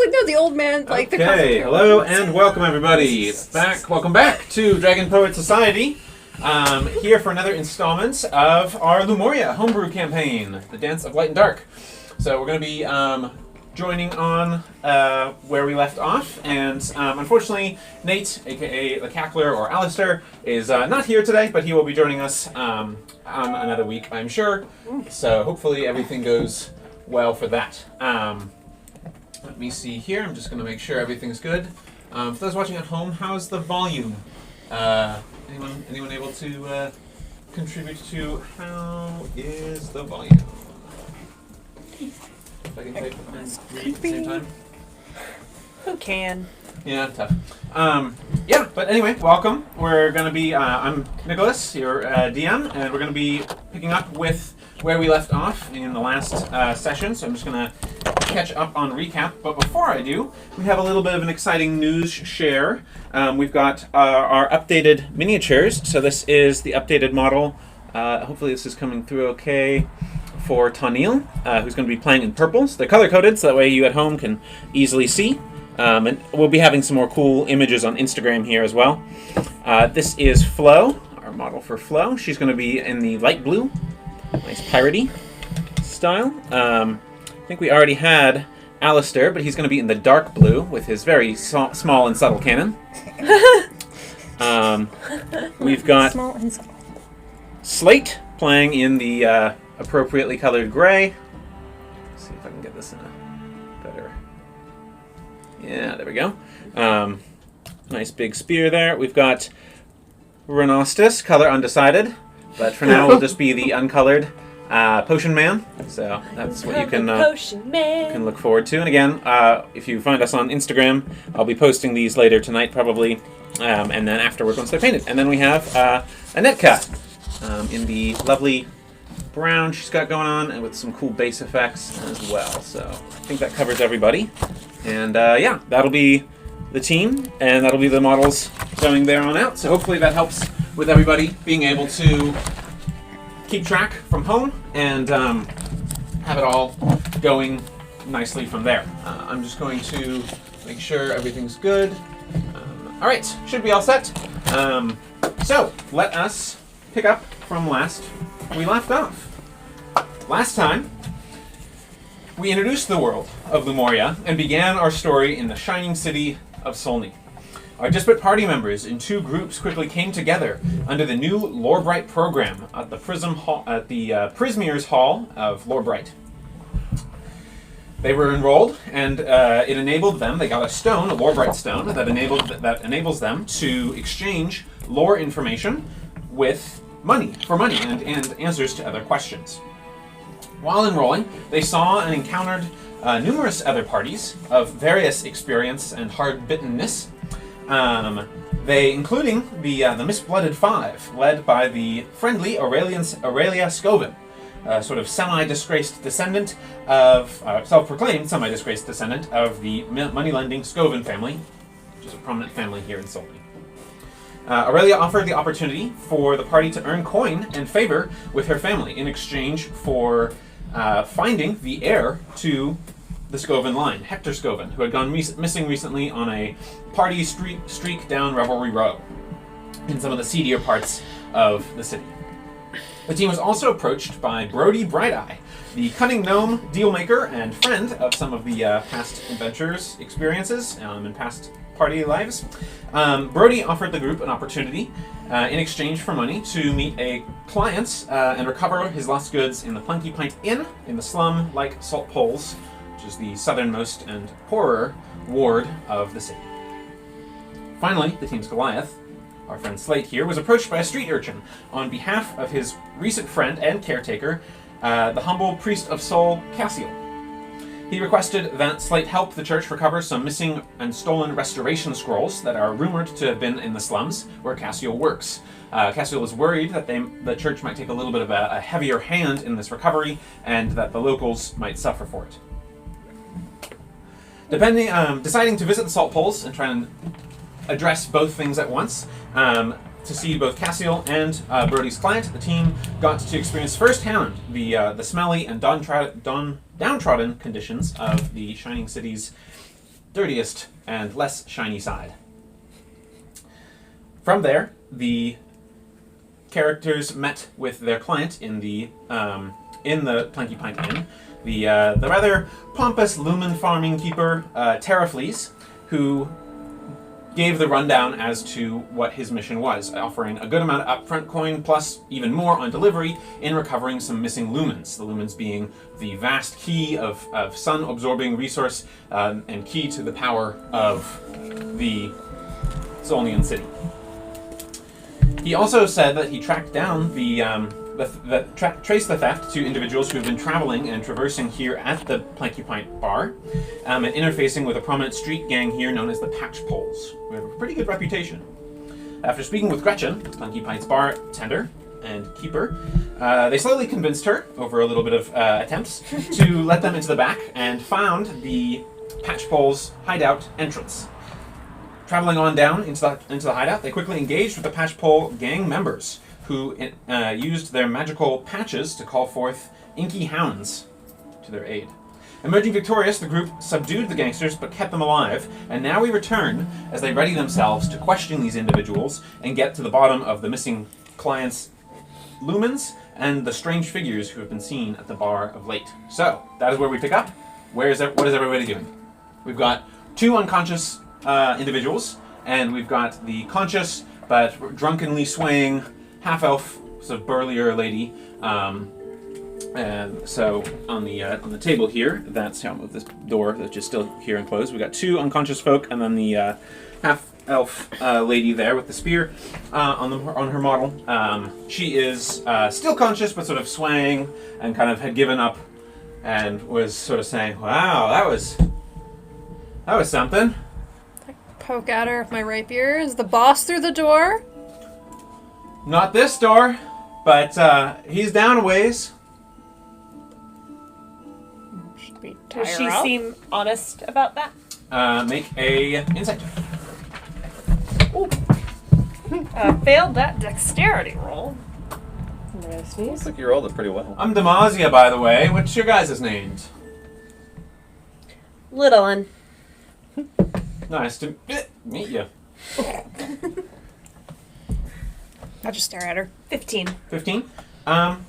like, no, the old man, like the Okay, hello and welcome everybody. Welcome back to Dragon Poet Society. Here for another installment of our Lumoria homebrew campaign, The Dance of Light and Dark. So we're going to be joining on where we left off, and unfortunately Nate, aka the Cackler or Alistair, is not here today, but he will be joining us on another week, I'm sure. So hopefully everything goes well for that. Let me see here. I'm just going to make sure everything's good. For those watching at home, how's the volume? Anyone able to contribute to how is the volume? If I can type and read at the same time. Who can? Yeah, tough. Yeah, but anyway, welcome. We're going to be, I'm Nicholas, your DM, and we're going to be picking up with where we left off in the last session, so I'm just going to catch up on recap. But before I do, we have a little bit of an exciting news share. We've got our updated miniatures, so this is the updated model. Hopefully this is coming through okay for Tanil, who's going to be playing in purples. They're color-coded, so that way you at home can easily see. And we'll be having some more cool images on Instagram here as well. This is Flo, our model for Flo. She's going to be in the light blue, nice piratey style. I think we already had Alistair, but he's going to be in the dark blue with his very small and subtle cannon. We've got Small and subtle. Slate playing in the appropriately colored gray. Let's see if I can get this in a better... Yeah, there we go. Nice big spear there. We've got Renostus, color undecided, but for now we'll just be the uncolored Potion Man. So that's what you can look forward to. And again, if you find us on Instagram, I'll be posting these later tonight probably, and then afterwards once they're painted. And then we have Anetka in the lovely brown she's got going on, and with some cool base effects as well. So I think that covers everybody. And yeah, that'll be the team, and that'll be the models going there on out. So hopefully that helps with everybody being able to keep track from home and have it all going nicely from there. I'm just going to make sure everything's good. All right, should be all set. So let us pick up from last we left off. Last time, we introduced the world of Lumoria and began our story in the shining city of Solney. Our disparate party members in two groups quickly came together under the new Lorebright program at the Prismeer's Hall of Lorebright. They were enrolled, and it enabled them. They got a stone, a Lorebright stone, that enables them to exchange lore information with money and answers to other questions. While enrolling, they saw and encountered numerous other parties of various experience and hard-bittenness. They, including the Mist-Blooded Five, led by the friendly Aurelia Scoven, sort of semi-disgraced descendant of, self-proclaimed semi-disgraced descendant of the money-lending Scoven family, which is a prominent family here in Solney. Aurelia offered the opportunity for the party to earn coin and favor with her family in exchange for finding the heir to the Scoven line, Hector Scoven, who had gone missing recently on a party streak down Revelry Row in some of the seedier parts of the city. The team was also approached by Brody Brighteye, the cunning gnome, dealmaker, and friend of some of the past adventures experiences and past party lives. Brody offered the group an opportunity in exchange for money to meet a client and recover his lost goods in the Planky Pint Inn in the slum like Patchpoles, which is the southernmost and poorer ward of the city. Finally, the team's Goliath, our friend Slate here, was approached by a street urchin on behalf of his recent friend and caretaker, the humble priest of Sol, Cassiel. He requested that Slate help the church recover some missing and stolen restoration scrolls that are rumored to have been in the slums where Cassiel works. Cassiel was worried that the church might take a little bit of a heavier hand in this recovery and that the locals might suffer for it. Deciding to visit the Salt Poles and try and address both things at once, to see both Cassiel and Brody's client, the team got to experience firsthand the smelly and downtrodden conditions of the Shining City's dirtiest and less shiny side. From there, the characters met with their client in the Planky Pint Inn, the rather pompous lumen farming keeper, Terraflees, who gave the rundown as to what his mission was, offering a good amount of upfront coin plus even more on delivery in recovering some missing lumens. The lumens being the vast key of sun-absorbing resource and key to the power of the Zolnian city. He also said that he tracked down traced the theft to individuals who have been traveling and traversing here at the Planky Pint bar, and interfacing with a prominent street gang here known as the Patchpoles, who have a pretty good reputation. After speaking with Gretchen, Planky Pint's bartender and keeper, they slowly convinced her, over a little bit of attempts, to let them into the back, and found the Patchpoles hideout entrance. Traveling on down into the hideout, they quickly engaged with the Patchpole gang members, who used their magical patches to call forth inky hounds to their aid. Emerging victorious, the group subdued the gangsters but kept them alive, and now we return as they ready themselves to question these individuals and get to the bottom of the missing clients' lumens and the strange figures who have been seen at the bar of late. So, that is where we pick up. What is everybody doing? We've got 2 unconscious individuals, and we've got the conscious but drunkenly swaying half-elf, sort of burlier lady. And so on the table here, that's how I'll move this door that's just still here and closed. We got 2 unconscious folk, and then the half-elf lady there with the spear on her model. She is still conscious, but sort of swaying, and kind of had given up, and was sort of saying, "Wow, that was something." Poke at her with my rapier. Is the boss through the door? Not this door, but he's down a ways. Should we Does tie she her up? seem honest about that? Make a insight check. Failed that dexterity roll. Looks like you rolled it pretty well. I'm Demasia, by the way. What's your guys' names? Little one. Nice to meet you. I'll just stare at her. 15. 15. Kind of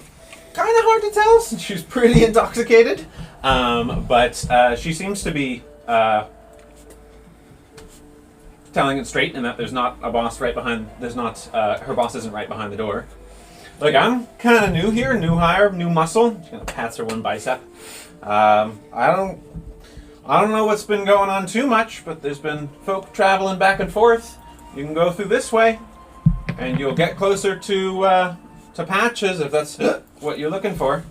hard to tell since she's pretty intoxicated. But she seems to be telling it straight, in that there's not a boss right behind. Her boss isn't right behind the door. Like, I'm kind of new here, new hire, new muscle. She kind of pats her one bicep. I don't know what's been going on too much, but there's been folk traveling back and forth. You can go through this way, and you'll get closer to Patches if that's what you're looking for.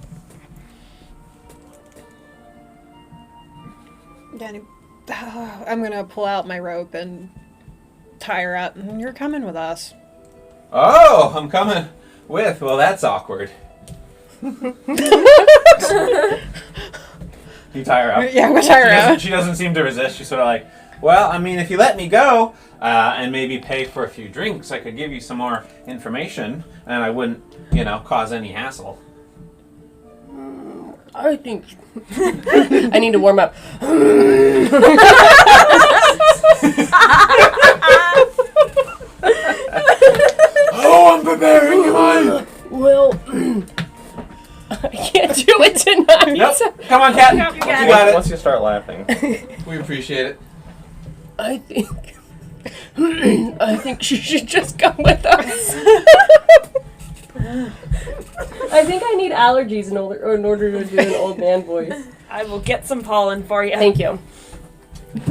Danny, I'm gonna pull out my rope and tie her up. You're coming with us. Oh, I'm coming with. Well, that's awkward. You tie her up? Yeah, we'll tie her up. She doesn't seem to resist. She's sort of like, well, I mean, if you let me go and maybe pay for a few drinks, I could give you some more information, and I wouldn't, cause any hassle. I think I need to warm up. Oh, I'm preparing you. Well, I can't do it tonight. Nope. Come on, Cat. Nope, you got You got Once you start laughing. We appreciate it. I think she should just come with us. I think I need allergies in order to do an old man voice. I will get some pollen for you. Thank you.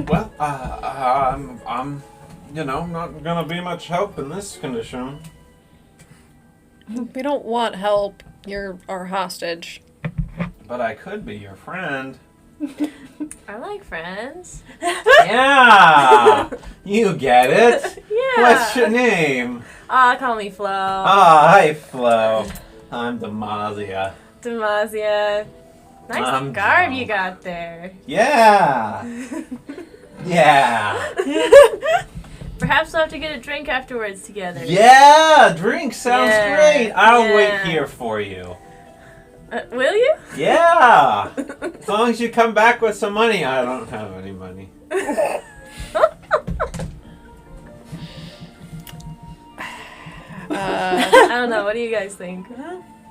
Well, I'm not gonna be much help in this condition. We don't want help. You're our hostage. But I could be your friend. I like friends. Yeah! You get it. Yeah. What's your name? Call me Flo. Hi, Flo. I'm Demasia. Demasia. Nice I'm garb drunk. you got there. Yeah! Yeah! Perhaps we'll have to get a drink afterwards together. Yeah! Drink sounds Yeah, great. I'll wait yeah. here for you. Will you? Yeah! As long as you come back with some money. I don't have any money. I don't know. What do you guys think?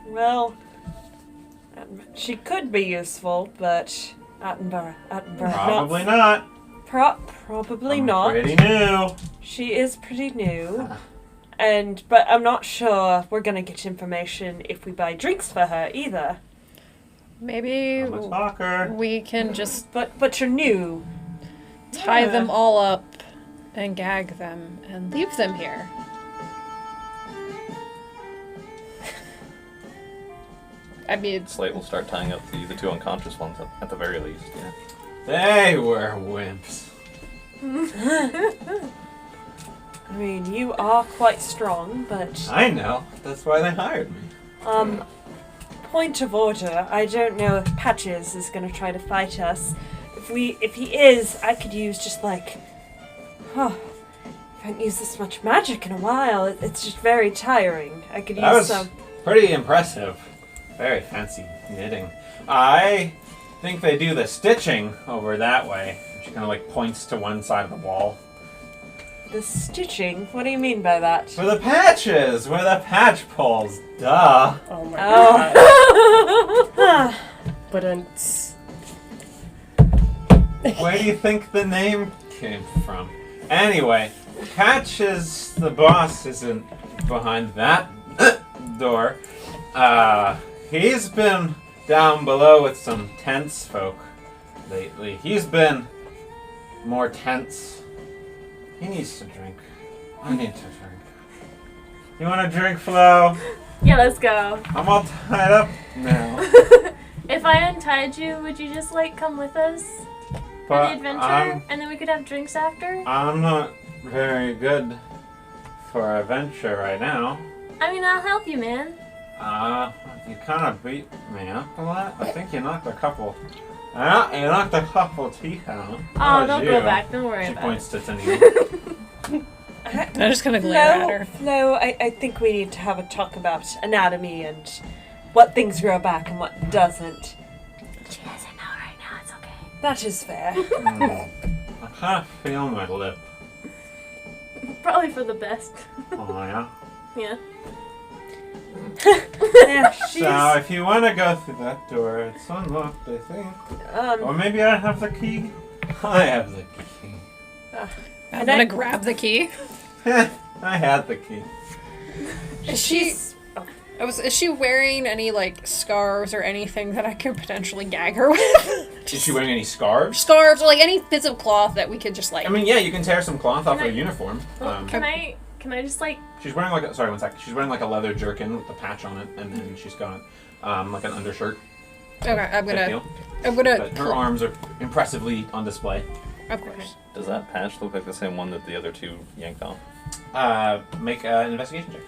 Well, she could be useful, but Attenborough. Probably not. Probably I'm not. pretty new. She is pretty new. But I'm not sure we're gonna get information if we buy drinks for her either. Maybe I'm a talker. we can just But you're new. tie them all up and gag them and leave them here. I mean, Slate will start tying up the two unconscious ones at the very least. Yeah. They were wimps. I mean, you are quite strong, but I know. That's why they hired me. point of order. I don't know if Patches is gonna try to fight us. If he is, I could use just like, I haven't used this much magic in a while. It's just very tiring. I could That use was some. pretty impressive. Very fancy knitting. I think they do the stitching over that way. She kind of like points to one side of the wall. The stitching? What do you mean by that? For the patches! Where the Patchpoles. Duh. Oh my Oh. But Where do you think the name came from? Anyway, Patches, the boss, isn't behind that door. He's been down below with some tense folk lately. He's been more tense. He needs to drink. I need to drink. You want a drink, Flo? Yeah, let's go. I'm all tied up now. If I untied you, would you just like come with us for the adventure, and then we could have drinks after? I'm not very good for adventure right now. I mean, I'll help you, man. You kind of beat me up a lot. I think you knocked a couple. You knocked a couple teeth out. Oh, don't go back. Don't worry She about points to Tania. I'm just gonna glare at her. No, I think we need to have a talk about anatomy and what things grow back and what doesn't. She doesn't know right now. It's okay. That is fair. I kind of feel my lip. Probably for the best. Oh yeah. Yeah. Yeah, she's, So if you want to go through that door, it's unlocked, I think. Or maybe I have the key. I have the key. I'm gonna grab the key. I had the key. Is she wearing any like scarves or anything that I could potentially gag her with? Is she wearing any scarves? Scarves or like any bits of cloth that we could just like. I mean, yeah, you can tear some cloth off Can her I- uniform. Can I just like? She's wearing like sorry, one sec. She's wearing like a leather jerkin with a patch on it, and then she's got like an undershirt. Okay, I'm type deal. gonna. But her arms are impressively on display. Of course. Does that patch look like the same one that the other two yanked off? Make an investigation check.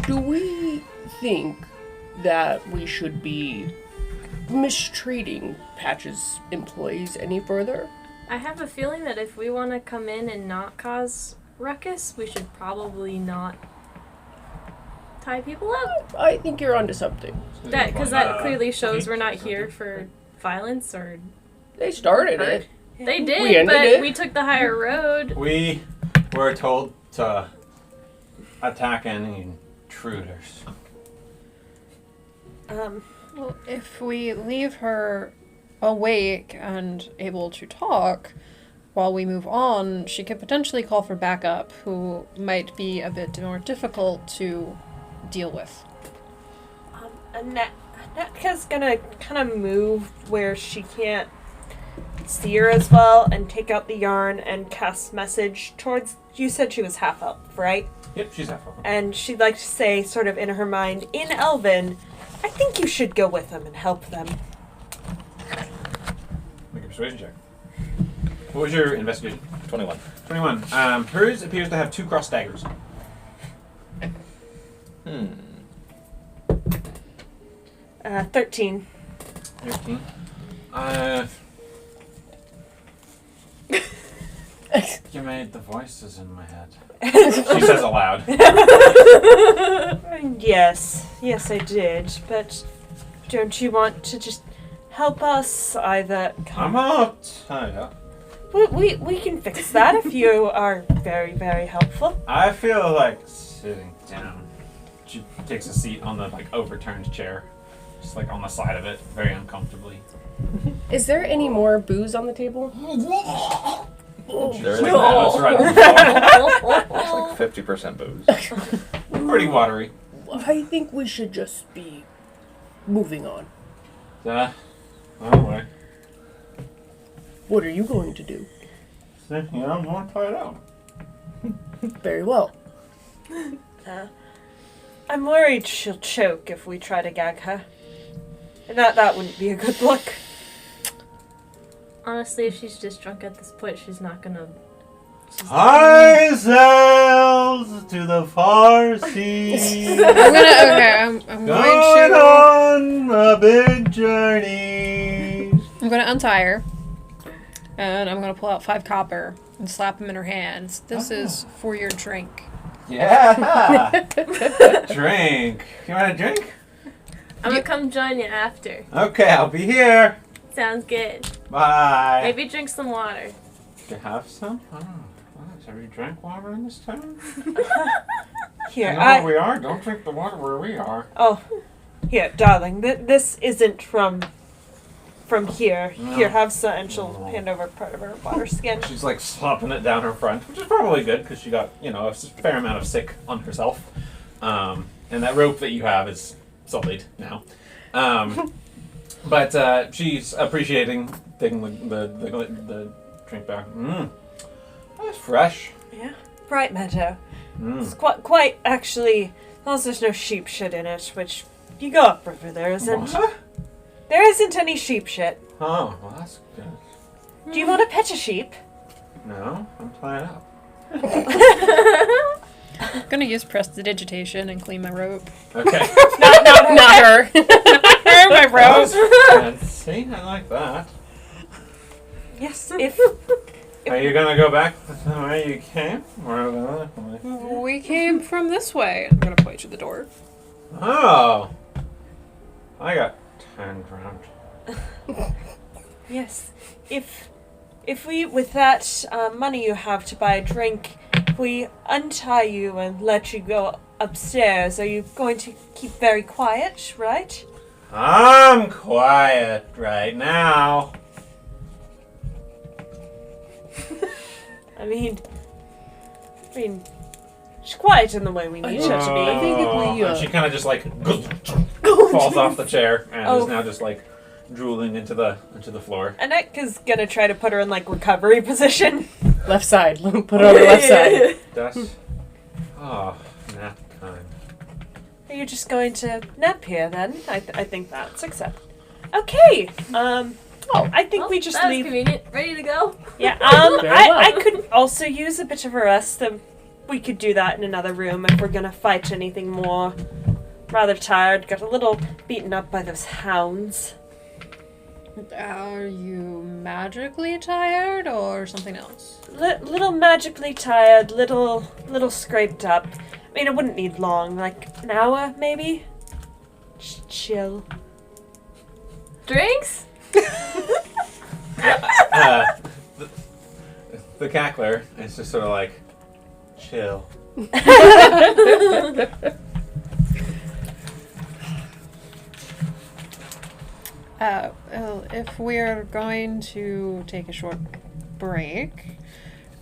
do we think that we should be mistreating Patch's employees any further? I have a feeling that if we want to come in and not cause ruckus, we should probably not tie people up. I think you're onto something. Because that clearly shows we're not here for violence or. They started it. They We did, ended but it. we took the higher road. We were told to attack any intruders. Well, if we leave her awake and able to talk while we move on, she could potentially call for backup, who might be a bit more difficult to deal with. Netka's gonna kind of move where she can't see her as well and take out the yarn and cast message towards. You said she was half elf, right? Yep, she's half open. And she'd like to say, sort of in her mind, in Elven, I think you should go with them and help them. Make a persuasion check. What was your investigation? 21. 21. Hers appears to have 2 crossed daggers. 13. 13. You made the voices in my head. She says aloud. Yes. Yes, I did, but don't you want to just help us either? I'm out. Hiya. We can fix that if you are very, very helpful. I feel like sitting down. She takes a seat on the overturned chair, just on the side of it, very uncomfortably. Is there any more booze on the table? There's That's right on the floor. like 50% booze. Pretty watery. I think we should just be moving on. Anyway. What are you going to do? I'm going to try it out. Very well. I'm worried she'll choke if we try to gag her. And that wouldn't be a good look. Honestly, if she's just drunk at this point, she's not gonna. I sailed to the far seas. I'm Going going to. on a big journey. I'm going to untie her. And I'm going to pull out 5 copper and slap them in her hands. This is for your drink. Yeah. Drink. You want a drink? I'm gonna come join you after. Okay, I'll be here. Sounds good. Bye. Maybe drink some water. Do you have some? Oh, what? Have you drank water in this town? Here, You know where we are? Don't drink the water where we are. Oh, here, darling. This isn't from here. No. Here, have some, and she'll No. hand over part of her water skin. She's slopping it down her front, which is probably good because she got, a fair amount of sick on herself. And that rope that you have is sullied now. But she's appreciating taking the drink back. That's fresh. Yeah, Bright Meadow. Mm. It's quite actually. As long as there's no sheep shit in it, which you go upriver, there isn't. What? There isn't any sheep shit. Oh, well, that's good. Do you want to pet a sheep? No, I'm playing up. I'm going to use prestidigitation and clean my rope. Okay. Not her. My rose. See, I like that. Yes, if Are you gonna go back the way you came? Or We came from this way. I'm going to point to the door. Oh, I got turned around. yes, if we with that money you have to buy a drink, if we untie you and let you go upstairs, are you going to keep very quiet, right? I'm quiet right now. I mean, she's quiet in the way we need her to be. I think if we, and she kind of just falls off the chair and is now just drooling into the floor. Annette is gonna try to put her in recovery position. left side. Put her on the left side. That's nap time. Are you just going to nap here then? I think that's acceptable. Okay. I think we just that was leave. convenient. Ready to go? Yeah. Very well. I could also use a bit of a rest. We could do that in another room if we're gonna fight anything more. Rather tired. Got a little beaten up by those hounds. Are you magically tired or something else? Little magically tired. Little scraped up. I mean, it wouldn't need long. An hour maybe. Just chill. Drinks? The cackler is just sort of chill. Well, if we're going to take a short break,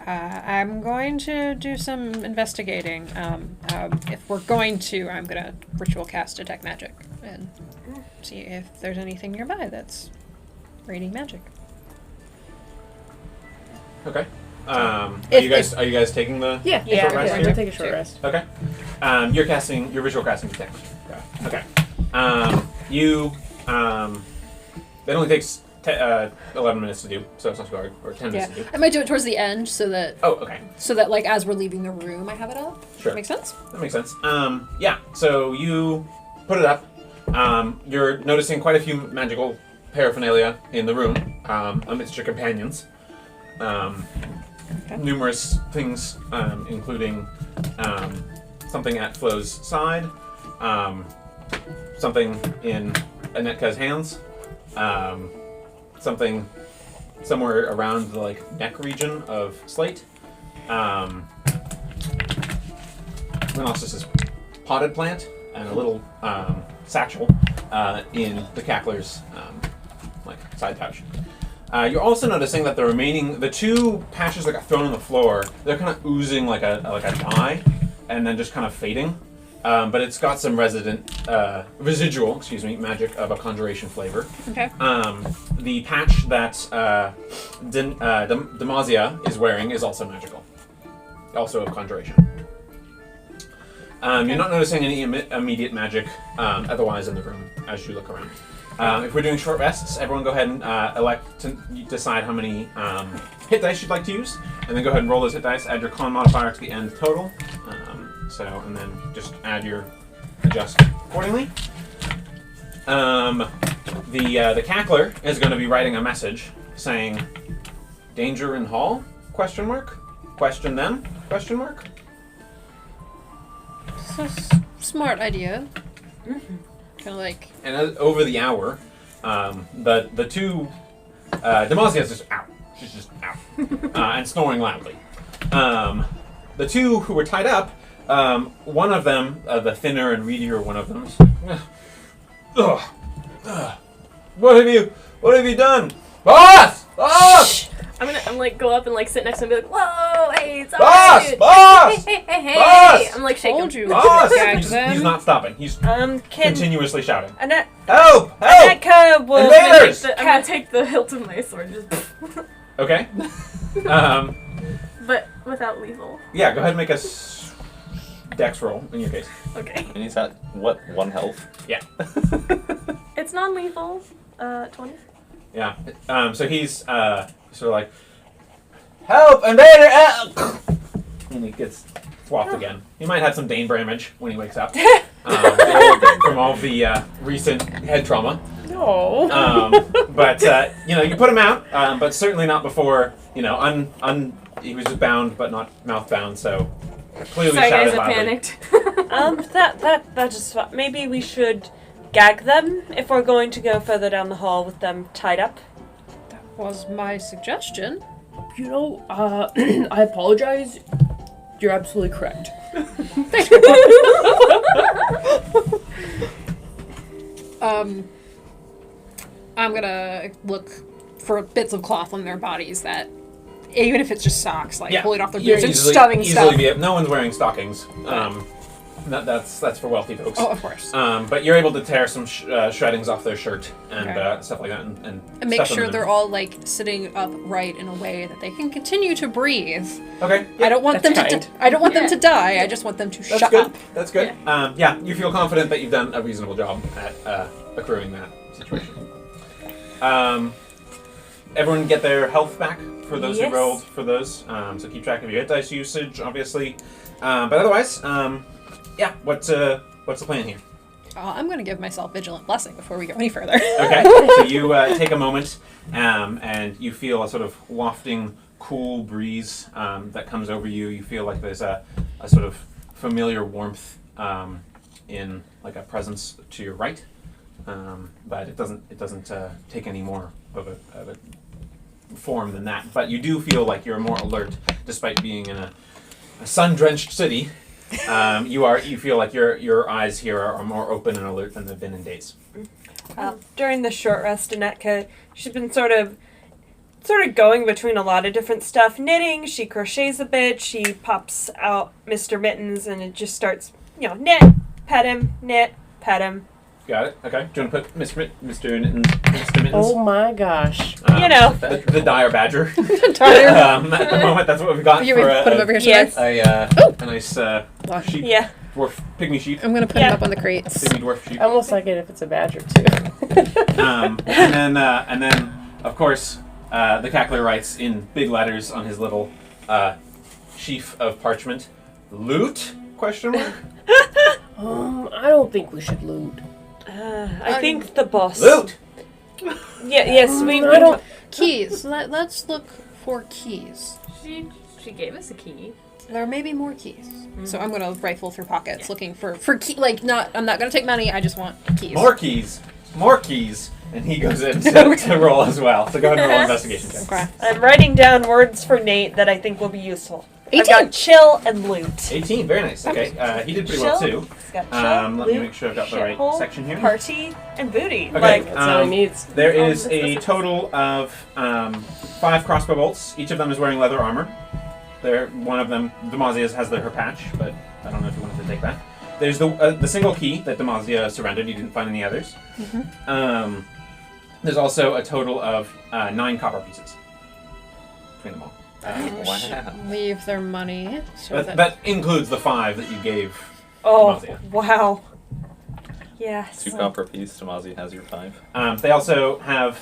I'm going to do some investigating. If we're going to, I'm going to ritual cast Detect Magic and see if there's anything nearby that's radiating magic. Okay. Are you guys taking the Yeah, short rest we're here? going to take a short rest. Okay. You're visual casting Detect. Okay. It only takes 11 minutes to do, so it's not too hard, or 10 minutes to do. I might do it towards the end so that Okay. as we're leaving the room, I have it up. Sure. Makes sense? That makes sense. So you put it up. You're noticing quite a few magical paraphernalia in the room, amidst your companions. Numerous things, including something at Flo's side, something in Anetka's hands. Something somewhere around the neck region of Slate. Then also this potted plant and a little satchel in the cackler's side pouch. You're also noticing that the two patches that got thrown on the floor, they're kind of oozing like a dye, and then just kind of fading. But it's got some residual magic of a conjuration flavor. Okay. The patch that Demacia is wearing is also magical, also of conjuration. You're not noticing any immediate magic otherwise in the room as you look around. If we're doing short rests, everyone go ahead and elect to decide how many hit dice you'd like to use, and then go ahead and roll those hit dice, add your con modifier to the end total, and then just adjust accordingly. The cackler is going to be writing a message saying, "Danger in hall? ? Question them? ? So smart idea. Kind of And over the hour, the two, Demacia is just out. She's just out. And snoring loudly. The two who were tied up, one of them, the thinner and readier one of them, what have you done? Boss! Boss! I'm go up and sit next to him and be like, whoa, hey, it's Boss! alright. Boss! Hey. Boss! I'm shaking. Told you. Boss! Gagged them. He's not stopping. He's Can continuously shouting. Annette, Help! Annetka will Invaders! I'm gonna take the hilt of my sword, just Okay. but without lethal. Yeah, go ahead and make a dex roll in your case. Okay. And he's at, what, 1 health? Yeah. It's non-lethal. 20. Yeah. So he's sort of help! Invader! And he gets swapped again. He might have some Dane damage when he wakes up from all the recent head trauma. No. But you put him out, but certainly not before he was just bound but not mouth bound. So clearly Sorry guys, shouted I loudly. panicked. that just maybe we should gag them if we're going to go further down the hall with them tied up. That was my suggestion. I apologize. You're absolutely correct. I'm gonna look for bits of cloth on their bodies that, even if it's just socks, pulling off their boots and shoving stuff. No one's wearing stockings. That's for wealthy folks. Oh, of course. But you're able to tear some shreddings off their shirt and stuff like that, and make stuff sure them they're all sitting upright in a way that they can continue to breathe. Okay. I don't want them to. I don't want them to die. I just want them to That's shut good. up. That's good. Yeah, you feel confident that you've done a reasonable job at accruing that situation. Everyone get their health back for those who rolled for those. So keep track of your hit dice usage, obviously. But otherwise, yeah. What's the plan here? I'm going to give myself Vigilant Blessing before we go any further. Okay. So you take a moment, and you feel a sort of wafting, cool breeze that comes over you. You feel like there's a sort of familiar warmth in a presence to your right, but it doesn't take any more of a form than that. But you do feel like you're more alert, despite being in a sun-drenched city. You feel like your eyes here are more open and alert than they've been in days. During the short rest, Annetka, she's been sort of going between a lot of different stuff. Knitting, she crochets a bit, she pops out Mr. Mittens, and it just starts, knit, pet him, knit, pet him. Got it? Okay. Do you want to put Mr. Mittens? Oh my gosh. The dire badger. At the moment, that's what we've got You for put him over here. yes. a nice sheep. Yeah. Dwarf, pygmy sheep. I'm going to put him up on the crates. Pygmy dwarf sheep. I almost like it if it's a badger too. And then, of course, the cackler writes in big letters on his little sheaf of parchment, "Loot?" ? I don't think we should loot. I think the boss. Loot. Yes, we I don't. Keys. Let's look 4 keys. She gave us a key. There may be more keys. So I'm gonna rifle through pockets looking for key. Like, I'm not gonna take money. I just want keys. More keys. More keys. And he goes in to roll as well. So go ahead and roll an investigation check. Okay. I'm writing down words for Nate that I think will be useful. 18. I've got chill and loot. 18. Very nice. Okay. He did pretty well too. He's got chill, Let loot, me make sure I've got the right shithole, section here. Party, and booty. Okay. Like, That's all he needs. There is a total of 5 crossbow bolts. Each of them is wearing leather armor. One of them, Demacia, has her patch, but I don't know if you wanted to take that. There's the single key that Demacia surrendered. You didn't find any others. Mm-hmm. There's also a total of 9 copper pieces between them all. Wow. Leave their money. So That includes the 5 that you gave oh, Demacia. wow. Yes. 2 copper piece. Tamazi has your 5. They also have,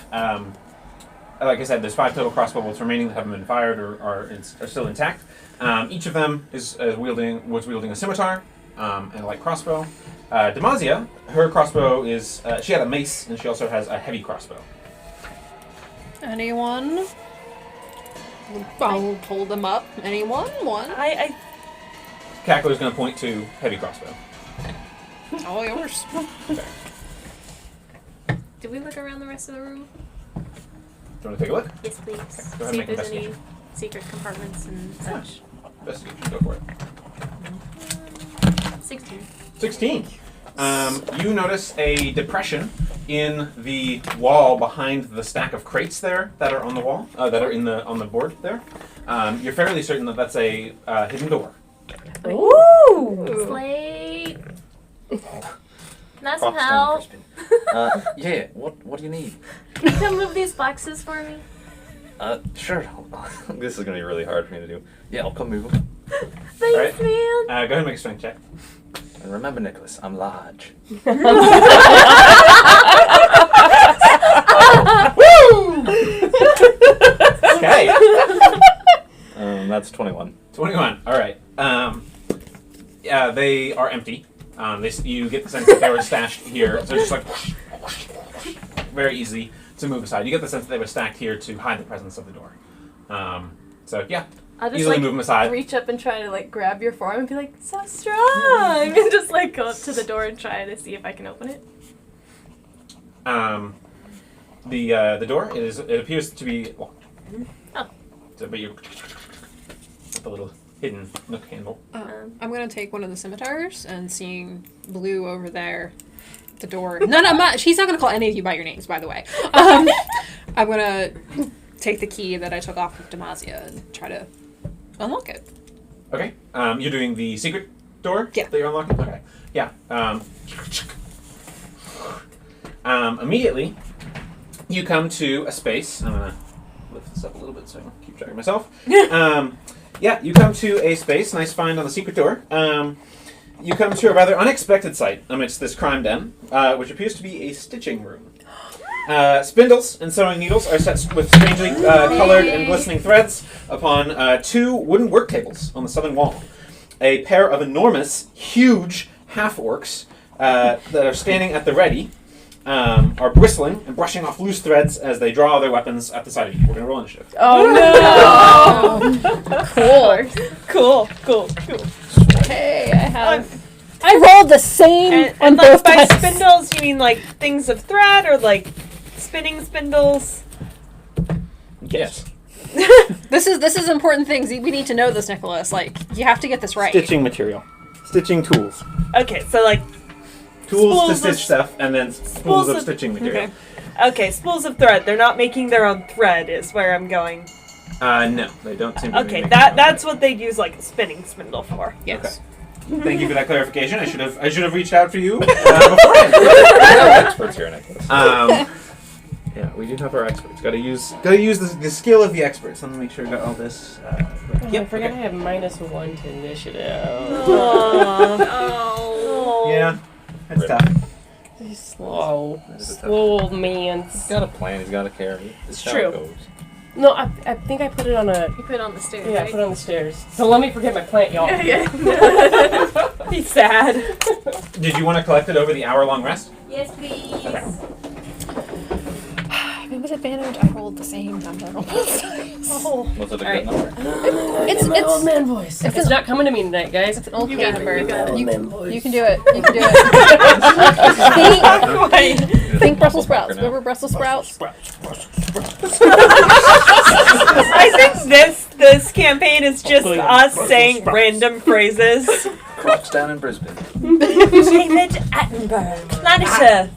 like I said, there's 5 total crossbow bolts remaining that haven't been fired or are still intact. Each of them was wielding a scimitar and a light crossbow. Demacia, her crossbow is she had a mace and she also has a heavy crossbow. anyone? I'll hold them up. Anyone? One? Cackler's going to point to heavy crossbow. All yours. Did we look around the rest of the room? Do you want to take a look? Yes, please. Go ahead and See make if there's any investigation. secret compartments and such. Investigation, go for it. 16. 16. You notice a depression in the wall behind the stack of crates there that are on the wall, that are on the board there. You're fairly certain that that's a hidden door. Ooh! Slate. Not Props some down, help. Crispin. Yeah, what do you need? Can you come move these boxes for me? Sure. This is gonna be really hard for me to do. Yeah, I'll come move them. Thanks, Alright. man. Go ahead and make a strength check. And remember, Nicholas, I'm large. Okay. That's 21. 21. All right. Yeah, they are empty. You get the sense that they were stashed here. So it's just like very easy to move aside. You get the sense that they were stacked here to hide the presence of the door. So yeah, I'll just easily like move them aside. reach up and try to like grab your forearm and be like, so strong, and just like go up to the door and try to see if I can open it. The door it appears to be locked. Oh. So, but you the little hidden nook handle. I'm gonna take one of the scimitars and seeing Blue over there, the door. No, I'm not. She's not gonna call any of you by your names, by the way. I'm gonna take the key that I took off of Demacia and try to unlock it. Okay. You're doing the secret door. Yeah. That you're unlocking. Okay. Yeah. Immediately, you come to a space. I'm gonna lift this up a little bit so I can keep track of myself. Yeah, you come to a space. Nice find on the secret door. You come to a rather unexpected sight amidst this crime den, which appears to be a stitching room. Spindles and sewing needles are set with strangely colored and glistening threads upon 2 wooden work tables on the southern wall. A pair of enormous, huge half-orcs that are standing at the ready are bristling and brushing off loose threads as they draw their weapons at the side of you. We're going to roll initiative. Oh no! Cool. Hey, I rolled the same And on like both by dice. spindles, you mean like things of thread or like spinning spindles? Yes. This is important things. We need to know this, Nicholas. Like, you have to get this right. Stitching material. Stitching tools. Okay, so like Tools to Spools stitch of- stuff and then spools of stitching material. okay, spools of thread. They're not making their own thread, is where I'm going. No, they don't seem to be Okay, making that's what they'd use like a spinning spindle for. Yes. Thank you for that clarification. I should have reached out for you beforehand. We're experts here, Nicholas. Yeah, we do have our experts. Gotta use the skill of the experts. Let me make sure I got all this. I forgot I have -1 to initiative. Oh. Yeah, that's Rip. tough. He's slow. That is a tough Slow old man. He's got a plan. He's got a carry. It's How true. it goes. No, I think I put it on a... You put it on the stairs, Yeah, I right? put it on the stairs. So let me forget my plant, y'all. Yeah. He's sad. Did you want to collect it over the hour-long rest? Yes, please. Okay. I've been with advantage. I rolled the same number on both sides. Oh. Was it a Alright. good number? It's my old man voice. it's It's an- not coming to me tonight, guys. It's an old You man got it, number. you got it. You, Man voice. you can do it. You can do it. Think Brussels sprouts. Remember Brussels sprouts? I think this campaign is just us saying random phrases. Crocs down in Brisbane. David Attenborough. Planeter.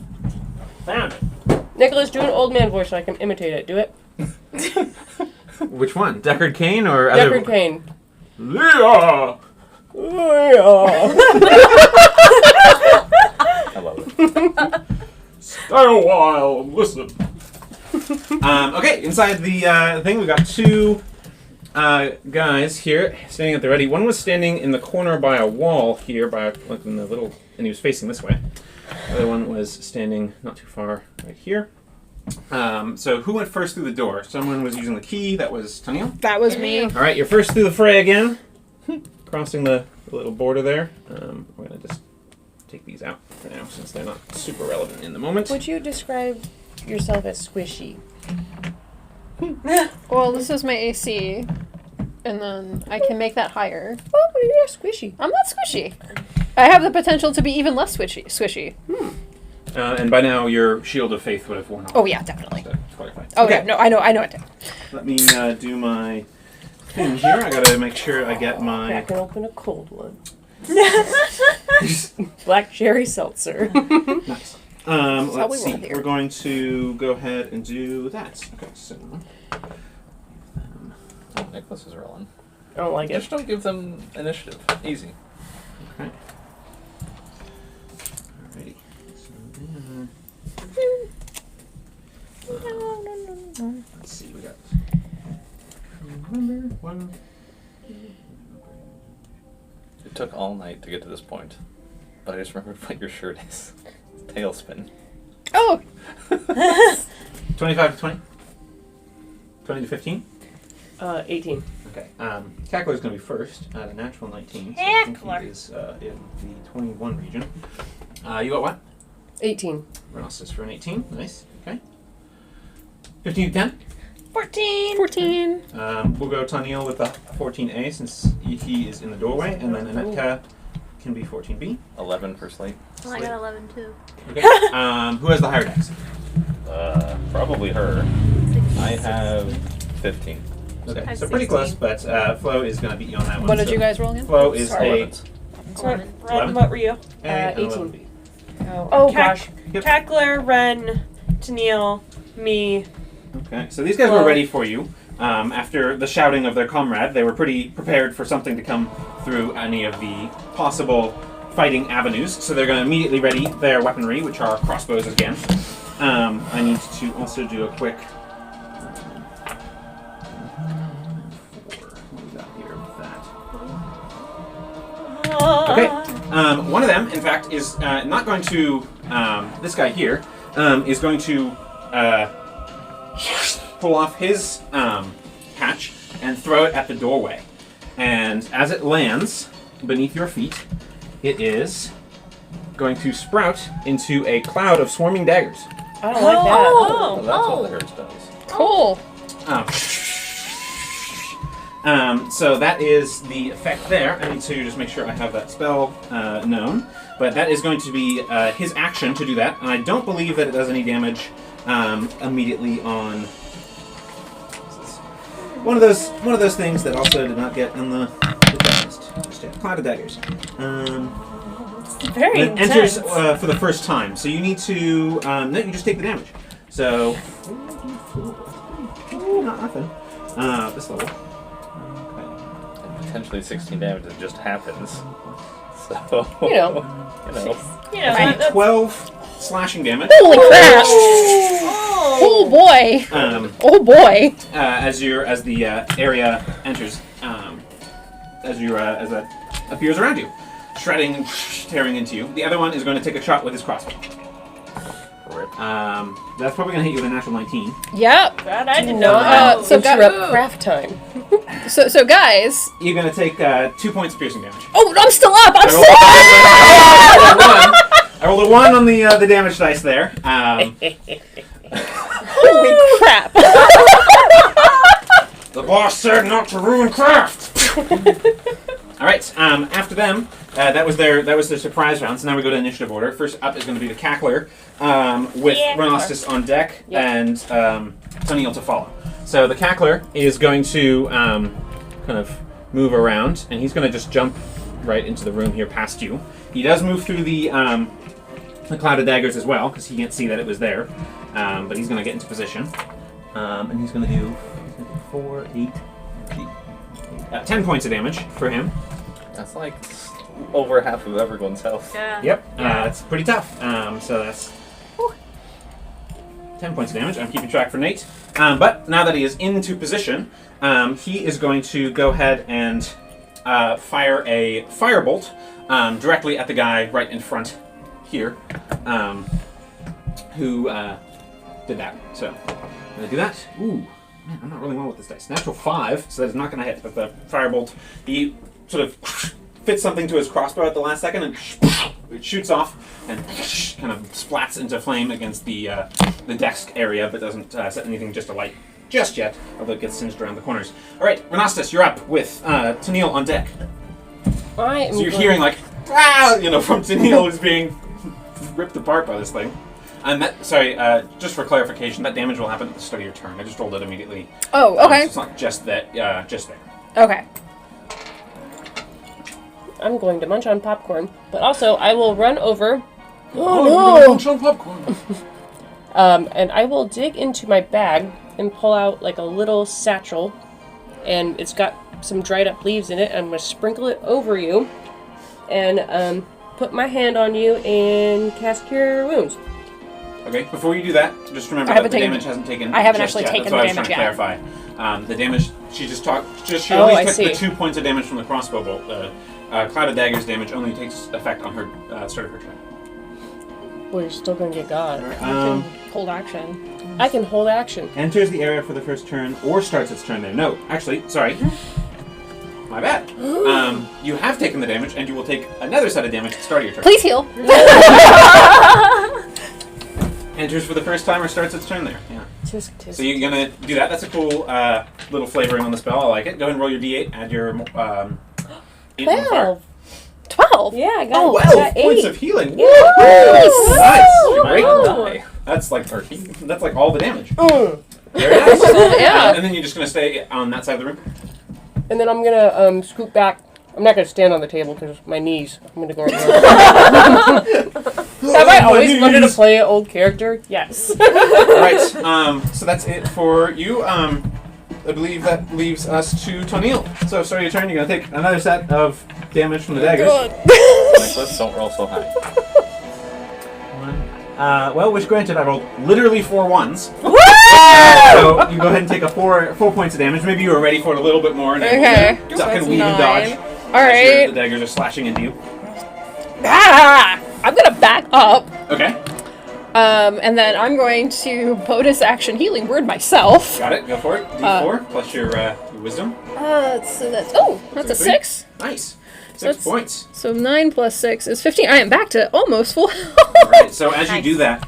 Found it. Nicholas, do an old man voice so I can imitate it. Do it. Which one? Deckard Cain or Deckard Cain. Leah! I love it. Stay a while. Listen. Okay, inside the thing, we got two guys here standing at the ready. One was standing in the corner by a wall here, like in the little, and he was facing this way. The other one was standing not too far right here. So who went first through the door? Someone was using the key. That was Taniel. That was me. All right, you're first through the fray again, crossing the little border there. We're gonna just take these out for now, since they're not super relevant in the moment. Would you describe yourself as squishy? Well, this is my AC, and then I can make that higher. Oh, but you're squishy. I'm not squishy. I have the potential to be even less squishy. And by now, your shield of faith would have worn off. Oh yeah, definitely. To clarify. Oh Okay. yeah, no, I know it. Let me do my thing here. I gotta make sure I get my. Crack and open a cold one. Black cherry seltzer. Nice. how Let's we roll see. here. We're going to go ahead and do that. Okay, so. Nicholas is rolling. I don't like it. Just don't give them initiative. Easy. Okay. Alrighty. So then, let's see. We got. Remember one. It took all night to get to this point, but I just remembered what your shirt is. Tailspin. Oh, 25 to 20. 20 to 15. 18. Okay. Cackler's going to be first at a natural 19. So I think Cackler. he is in the 21 region. You got what? 18. Ross is for an 18. Nice. Okay. 15 to 10. 14. 14. We'll go Taniel with the 14A since he is in the doorway, and then Anetka can be 14B. 11 for Slate. Well, I got 11 too. Okay. Who has the higher dex? Probably her. I have 15. Okay, I have so pretty 16. close, but Flo is going to beat you on that one. What did so you guys roll again? Flo is Sorry. a 11. Ren, what were you? A and 18. 11B. Oh, Cack- gosh. Yep. Cackler, Ren, Tennille, me. Okay, so these guys were ready for you. After the shouting of their comrade, they were pretty prepared for something to come through any of the possible fighting avenues. So they're going to immediately ready their weaponry, which are crossbows again. I need to also do a quick. What do we got here with that? Okay. One of them, in fact, is not going to. This guy here is going to pull off his hatch and throw it at the doorway. And as it lands beneath your feet, it is going to sprout into a cloud of swarming daggers. I don't like that. Oh, that's what the Hurts does. Cool. So that is the effect there. I need to just make sure I have that spell known. But that is going to be his action to do that. And I don't believe that it does any damage immediately on. One of those things that also did not get on the test. Just a cloud of daggers. Very It intense. enters for the first time, so you need to. No, you just take the damage. So, not nothing. This level. Okay. Potentially 16 damage that just happens. So You know. you know. You know, Okay, that's 12 slashing damage. Holy crap! Oh. Oh boy! Oh boy! As the area enters, as that appears around you, shredding and tearing into you. The other one is going to take a shot with his crossbow. Rip. That's probably going to hit you with a natural 19. Yep. God, I didn't No, know that. so interrupt craft time. So guys. You're going to take 2 points of piercing damage. Oh, I'm still up. I'm still I rolled a 1 on the damage dice there. Holy crap! The boss said not to ruin craft. All right. After them, that was their surprise round. So now we go to initiative order. First up is going to be the Cackler, with Renostis on deck and Toniel to follow. So the Cackler is going to kind of move around, and he's going to just jump right into the room here past you. He does move through the cloud of daggers as well, because he can't see that it was there. But he's going to get into position, and he's going to do 4, 8, 10 points of damage for him. That's like over half of everyone's health. Yeah. Yep, it's pretty tough. So that's 10 points of damage. I'm keeping track for Nate. But now that he is into position, he is going to go ahead and fire a firebolt directly at the guy right in front here, who did that. So I'm going to do that. Ooh, man, I'm not really well with this dice. Natural 5, so that is not going to hit. But the firebolt, he sort of fits something to his crossbow at the last second, and it shoots off and kind of splats into flame against the desk area, but doesn't set anything just alight just yet, although it gets singed around the corners. All right, Renostis, you're up with Toniel on deck. I am So you're hearing like, ah, from Toniel who's being ripped apart by this thing. And that, just for clarification, that damage will happen at the start of your turn. I just rolled it immediately. Oh, okay. So it's not just that, just there. Okay. I'm going to munch on popcorn, but also I will run over. On popcorn. And I will dig into my bag and pull out like a little satchel, and it's got some dried up leaves in it. I'm going to sprinkle it over you, and put my hand on you and cast Cure Wounds. Okay, before you do that, just remember that the damage hasn't taken. I haven't just actually yet. taken That's what the I was damage trying yet. to clarify. The damage she I only took see. the 2 points of damage from the crossbow bolt. Cloud of Daggers damage only takes effect on her start of her turn. Well, you're still going to get got. Hold action. I can hold action. Enters the area for the first turn or starts its turn there. No, actually, sorry. My bad. You have taken the damage, and you will take another set of damage at the start of your turn. Please heal. Enters for the first time or starts its turn there. Yeah. Tisk, tisk. So you're gonna do that. That's a cool little flavoring on the spell. I like it. Go ahead and roll your d8. Add your 8 modifier. 12. Yeah, I got, Oh, I 12 got 8. points of healing. Yeah. Woo! Nice. You might Great. die. That's like 13. That's like all the damage. Mm. Very nice. Yeah. And then you're just gonna stay on that side of the room. And then I'm gonna scoot back. I'm not gonna stand on the table because my knees. I'm gonna go right there. Have I always wanted to play an old character? Yes. Alright, so that's it for you. I believe that leaves us to Toniel. So, start your turn. You're going to take another set of damage from the daggers. Nicholas, don't roll so high. Well, which granted, I rolled literally 4 ones. So, you go ahead and take a 4 points of damage. Maybe you were ready for it a little bit more. And Okay. Duck and That's weave and 9. dodge. Alright. The daggers are slashing into you. I'm gonna back up. Okay. And then I'm going to bonus action healing word myself. Got it. Go for it. D4 plus your wisdom. So that's a 6. Nice. So 6 it's- points. So 9 plus 6 is 15. I am back to almost full health. Right. So as you do that,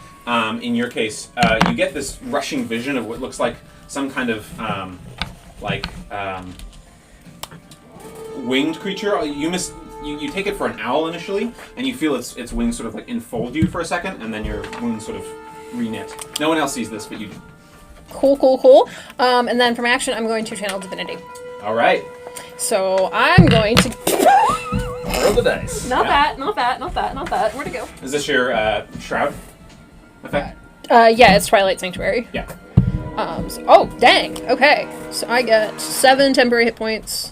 in your case, you get this rushing vision of what looks like some kind of winged creature. You take it for an owl initially, and you feel its wings sort of like enfold you for a second, and then your wounds sort of re-knit. No one else sees this, but you do. Cool. And then from action, I'm going to channel Divinity. All right. So I'm going to. Roll the dice. Not Yeah. that. Where'd it go? Is this your shroud effect? Yeah, it's Twilight Sanctuary. Yeah. Dang. Okay. So I get 7 temporary hit points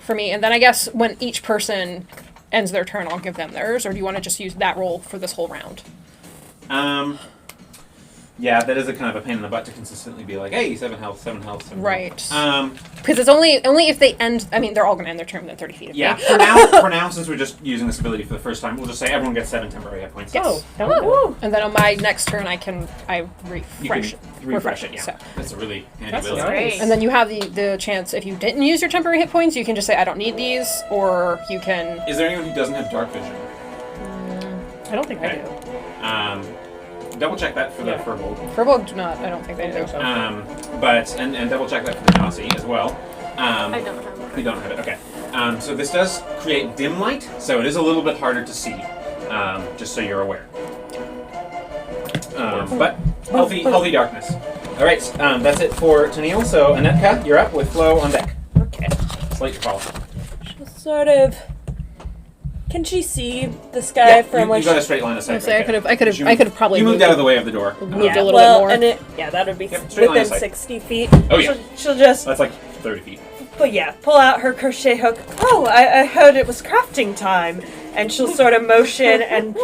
for me, and then I guess when each person ends their turn, I'll give them theirs, or do you want to just use that roll for this whole round? Yeah, that is a kind of a pain in the butt to consistently be like, hey, 7 health, 7 health, 7 Right. health. Because it's only if they end. I mean, they're all going to end their turn within 30 feet of Yeah, me. for now, since we're just using this ability for the first time, we'll just say everyone gets 7 temporary hit points. Yes. And then on my next turn, I refresh You can refresh it, yeah. So. That's a really handy That's ability. nice. And then you have the chance, if you didn't use your temporary hit points, you can just say, I don't need these, or you can... Is there anyone who doesn't have dark vision? I don't think I Okay. do. double check that for the Furbolg. Furbolg do not. I don't think they do. But double check that for the Nazi as well. I don't have it. You don't have it. Okay. So this does create dim light, so it is a little bit harder to see. Just so you're aware. But healthy darkness. All right. That's it for Tennille. So Anetka, you're up with Flo on deck. Okay. Slate to follow. She'll sort of. Can she see this guy from you got a straight line of sight. I right could have probably you moved out of the way of the door. moved a little bit more. And that would be straight line within of sight. 60 feet. Oh, yeah. She'll just, That's like 30 feet. but yeah, pull out her crochet hook. Oh, I heard it was crafting time. And she'll sort of motion and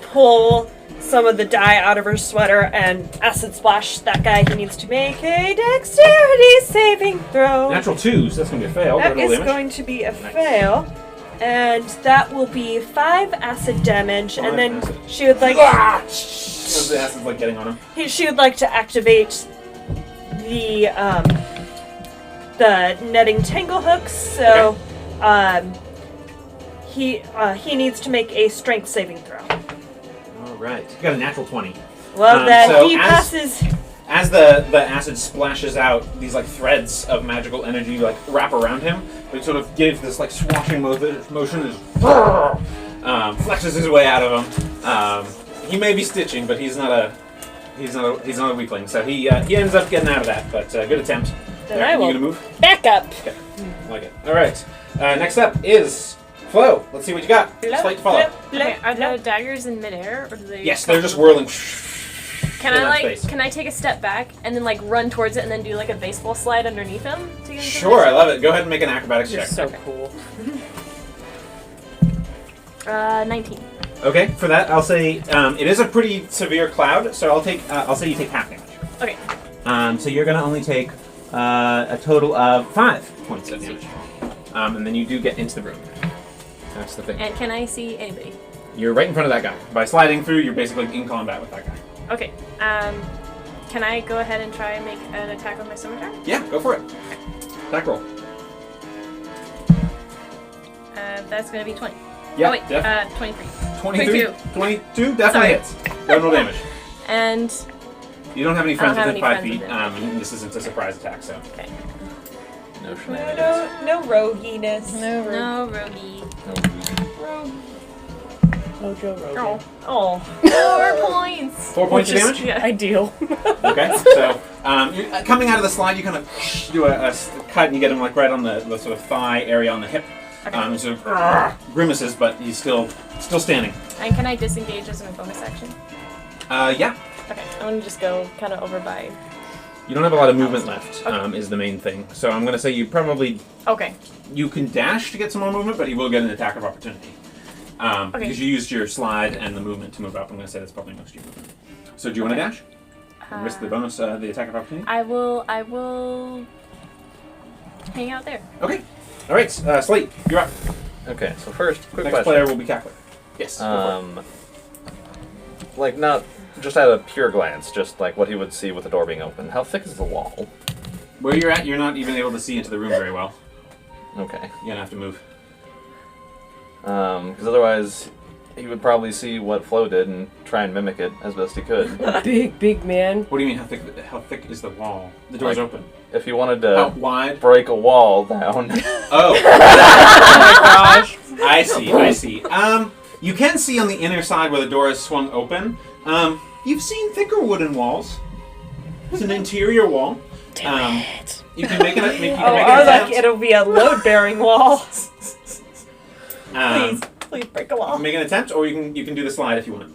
pull some of the dye out of her sweater and acid splash that guy. He needs to make a dexterity saving throw. Natural 2s. That's going to be a fail. That Go to roll is damage. going to be a fail. And that will be 5 acid damage. 5 and then acid. she would like The acid's like getting on him. she would like to activate the netting tangle hooks. So he needs to make a strength saving throw. All right. You got a natural 20. Well, then so he passes. As the acid splashes out, these like threads of magical energy like wrap around him. It sort of gives this like swashing motion and flexes his way out of him. He may be stitching, but he's not a weakling. So he ends up getting out of that. But good attempt. Then There, I you will gonna move? back up. Okay, I like it. All right. Next up is Flo. Let's see what you got. Slate to follow. Okay, are the daggers in midair, or do they? Yes, they're just whirling. Can in I that like? space. Can I take a step back and then like run towards it and then do like a baseball slide underneath him to get into Sure, I the love it. Go ahead and make an acrobatics You're check. so cool. 19. Okay, for that, I'll say it is a pretty severe cloud, so I'll say you take half damage. Okay. So you're gonna only take a total of 5 points of damage, and then you do get into the room. That's the thing. And can I see anybody? You're right in front of that guy. By sliding through, you're basically in combat with that guy. Okay. Can I go ahead and try and make an attack with my scimitar? Yeah, go for it. Attack roll. That's gonna be 20. Yeah, Oh wait, 23. 23. 22 definitely Sorry. hits. Go roll damage. And You don't have any I don't friends have within any 5 friends feet. within. This isn't a surprise attack, so. okay. No shenanigans. No roguiness. No, No, Rogie. Mojo Rogan. Oh. Oh. 4 points. 4 points of Which is damage? Yeah. Ideal. Okay, so you're, coming out of the slide, you kind of do a cut and you get him like right on the sort of thigh area on the hip. Okay. Sort of grimaces, but he's still standing. And can I disengage as a bonus action? Yeah, Okay. I'm gonna just go kind of over by. you don't have a lot of movement left. Okay. Is the main thing. So I'm gonna say you probably Okay. you can dash to get some more movement, but you will get an attack of opportunity. Because you used your slide and the movement to move up. I'm gonna say that's probably most of your movement. So do you want to dash? Risk the bonus, the attack of opportunity. I will hang out there. Okay. All right, Slate, you're up. Okay, so first, quick Next question. player will be Catholic. Yes. Go for it. Like not just at a pure glance, just like what he would see with the door being open. How thick is the wall? Where you're at, you're not even able to see into the room very well. Okay. You're gonna have to move. Because otherwise, he would probably see what Flo did and try and mimic it as best he could. Big man. What do you mean? How thick is the wall? The door's Like- open. If he wanted How to wide? break a wall down, Oh. Oh my gosh. I see. You can see on the inner side where the door is swung open. You've seen thicker wooden walls. It's an interior wall. You can make it. You can Oh, make or an like attempt. it'll be a load-bearing wall. Um, Please break a wall. Make an attempt, or you can do the slide if you want.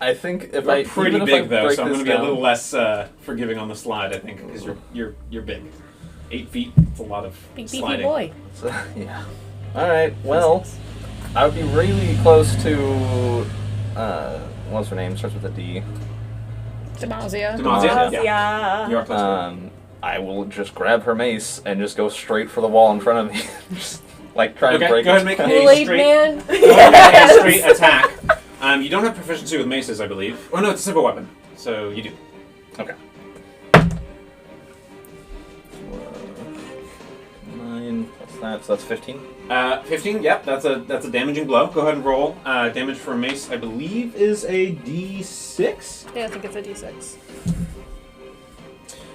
I think if You're I pretty even if I big though, break so I'm this going to be a down- little less forgiving on the slide. I think because you're big. 8 feet. It's a lot of Big beefy sliding. boy. So, yeah. All right. Well, I would be really close to. What's her name? Starts with a D. Demazia. Demazia? Yeah. Yeah. You are close. I will just grab her mace and just go straight for the wall in front of me. Just, like try and Okay, break go ahead it. and make a Kool-Aid straight. man. Go ahead and make a straight attack. You don't have proficiency with maces, I believe. Oh no, it's a simple weapon. So you do. Okay. 9 plus that, so that's 15. 15. Yep, that's a damaging blow. Go ahead and roll. Damage for mace, I believe, is a D6. Yeah, I think it's a D6.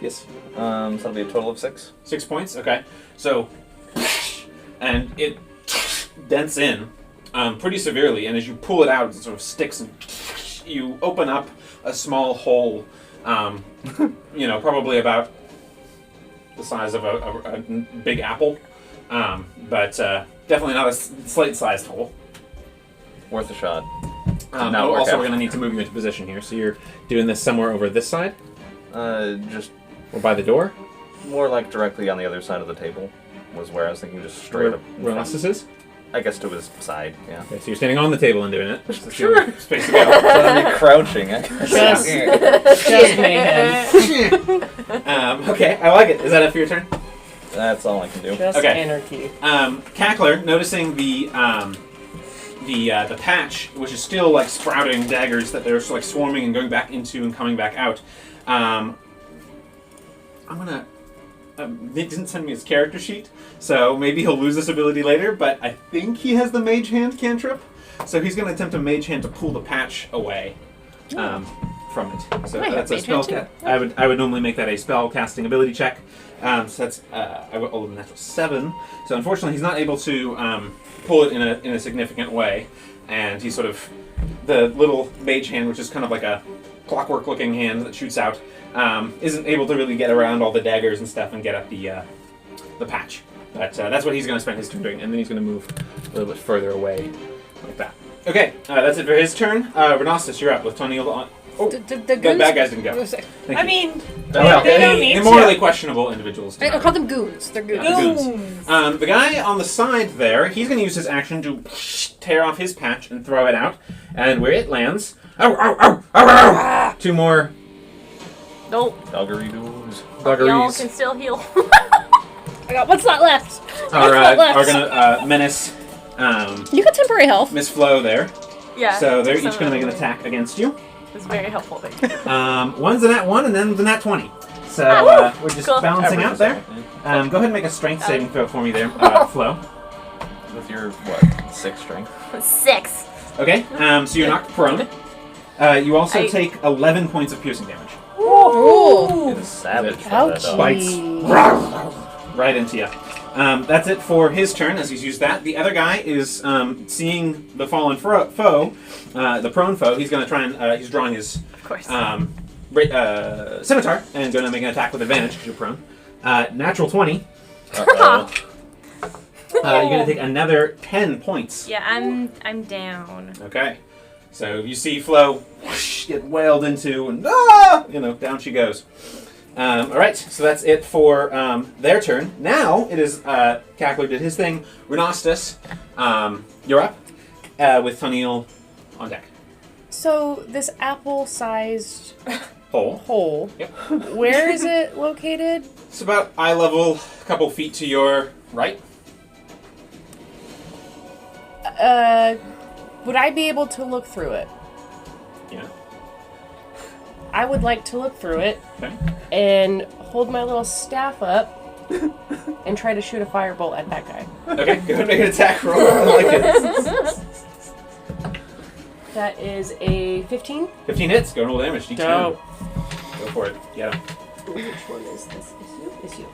Yes. So that'll be a total of 6. 6 points. Okay. So, and it dents in pretty severely, and as you pull it out, it sort of sticks, and you open up a small hole. Probably about the size of a big apple, but definitely not a slate-sized hole. Worth a shot. Also, we're going to need to move you into position here. So you're doing this somewhere over this side? Just Or by the door? more like directly on the other side of the table was where I was thinking, just straight up. Where Lassus is? I guess to his side, yeah. Okay, so you're standing on the table and doing it. Sure. Space to go. So I'd be crouching, I guess. Just mayhem. Okay, I like it. Is that it for your turn? That's all I can do. Just Okay. anarchy. Cackler, noticing the patch, which is still like sprouting daggers that they're like swarming and going back into and coming back out. I'm gonna. Nick didn't send me his character sheet, so maybe he'll lose this ability later. But I think he has the Mage Hand cantrip, so he's gonna attempt a Mage Hand to pull the patch away from it. So I that's a have spell. Mage Hand too. I would normally make that a spell casting ability check. So that's I rolled a natural 7. So unfortunately, he's not able to pull it in a significant way, and he's sort of the little Mage Hand, which is kind of like a clockwork-looking hand that shoots out. Isn't able to really get around all the daggers and stuff and get at the patch. But that's what he's going to spend his turn doing, and then he's going to move a little bit further away like that. Okay, that's it for his turn. Renostus, you're up with Tony on. Oh, The the goons? bad guys didn't go. Say- Thank I you. mean, Well, they don't need immorally to. questionable individuals. I call them goons. They're goons. Yeah, the goons. The guy on the side there, he's going to use his action to tear off his patch and throw it out. And where it lands, ow, ow, ow, ow, ow, 2 more Nope. Doggery-doos. Y'all buggeries can still heal. I got one slot left. are left. going to menace You got temporary health. Miss Flo there. Yeah. So they're each going to make an attack against you. It's very helpful. Thank you. One's a nat 1 and then the nat 20. So we're just Cool. balancing out there. Go ahead and make a strength saving throw for me there, Flo. With your, 6 strength? 6. Okay, so you're knocked prone. You also I- take 11 points of piercing damage. Ooh. It's a savage for Ouchie. that dog. Bites right into you. That's it for his turn, as he's used that. The other guy is seeing the fallen foe, the prone foe. He's going to try and he's drawing his Of course. scimitar and going to make an attack with advantage because you're prone. Natural 20. Uh-oh. You're going to take another 10 points. Yeah, I'm down. Okay. So you see Flo whoosh, get wailed into, and down she goes. All right, so that's it for their turn. Now it is Cackler did his thing. Renostus, you're up with Tunneil on deck. So this apple-sized Hole. hole, Yep. where is it located? It's about eye level, a couple feet to your right. Would I be able to look through it? Yeah. I would like to look through it Okay. and hold my little staff up and try to shoot a firebolt at that guy. Okay. Go ahead and make an attack roll. I like it. That is a 15. 15 hits. Go and roll damage. D10. Dope. Go for it. Get him. Which one is this? Is you? Is you?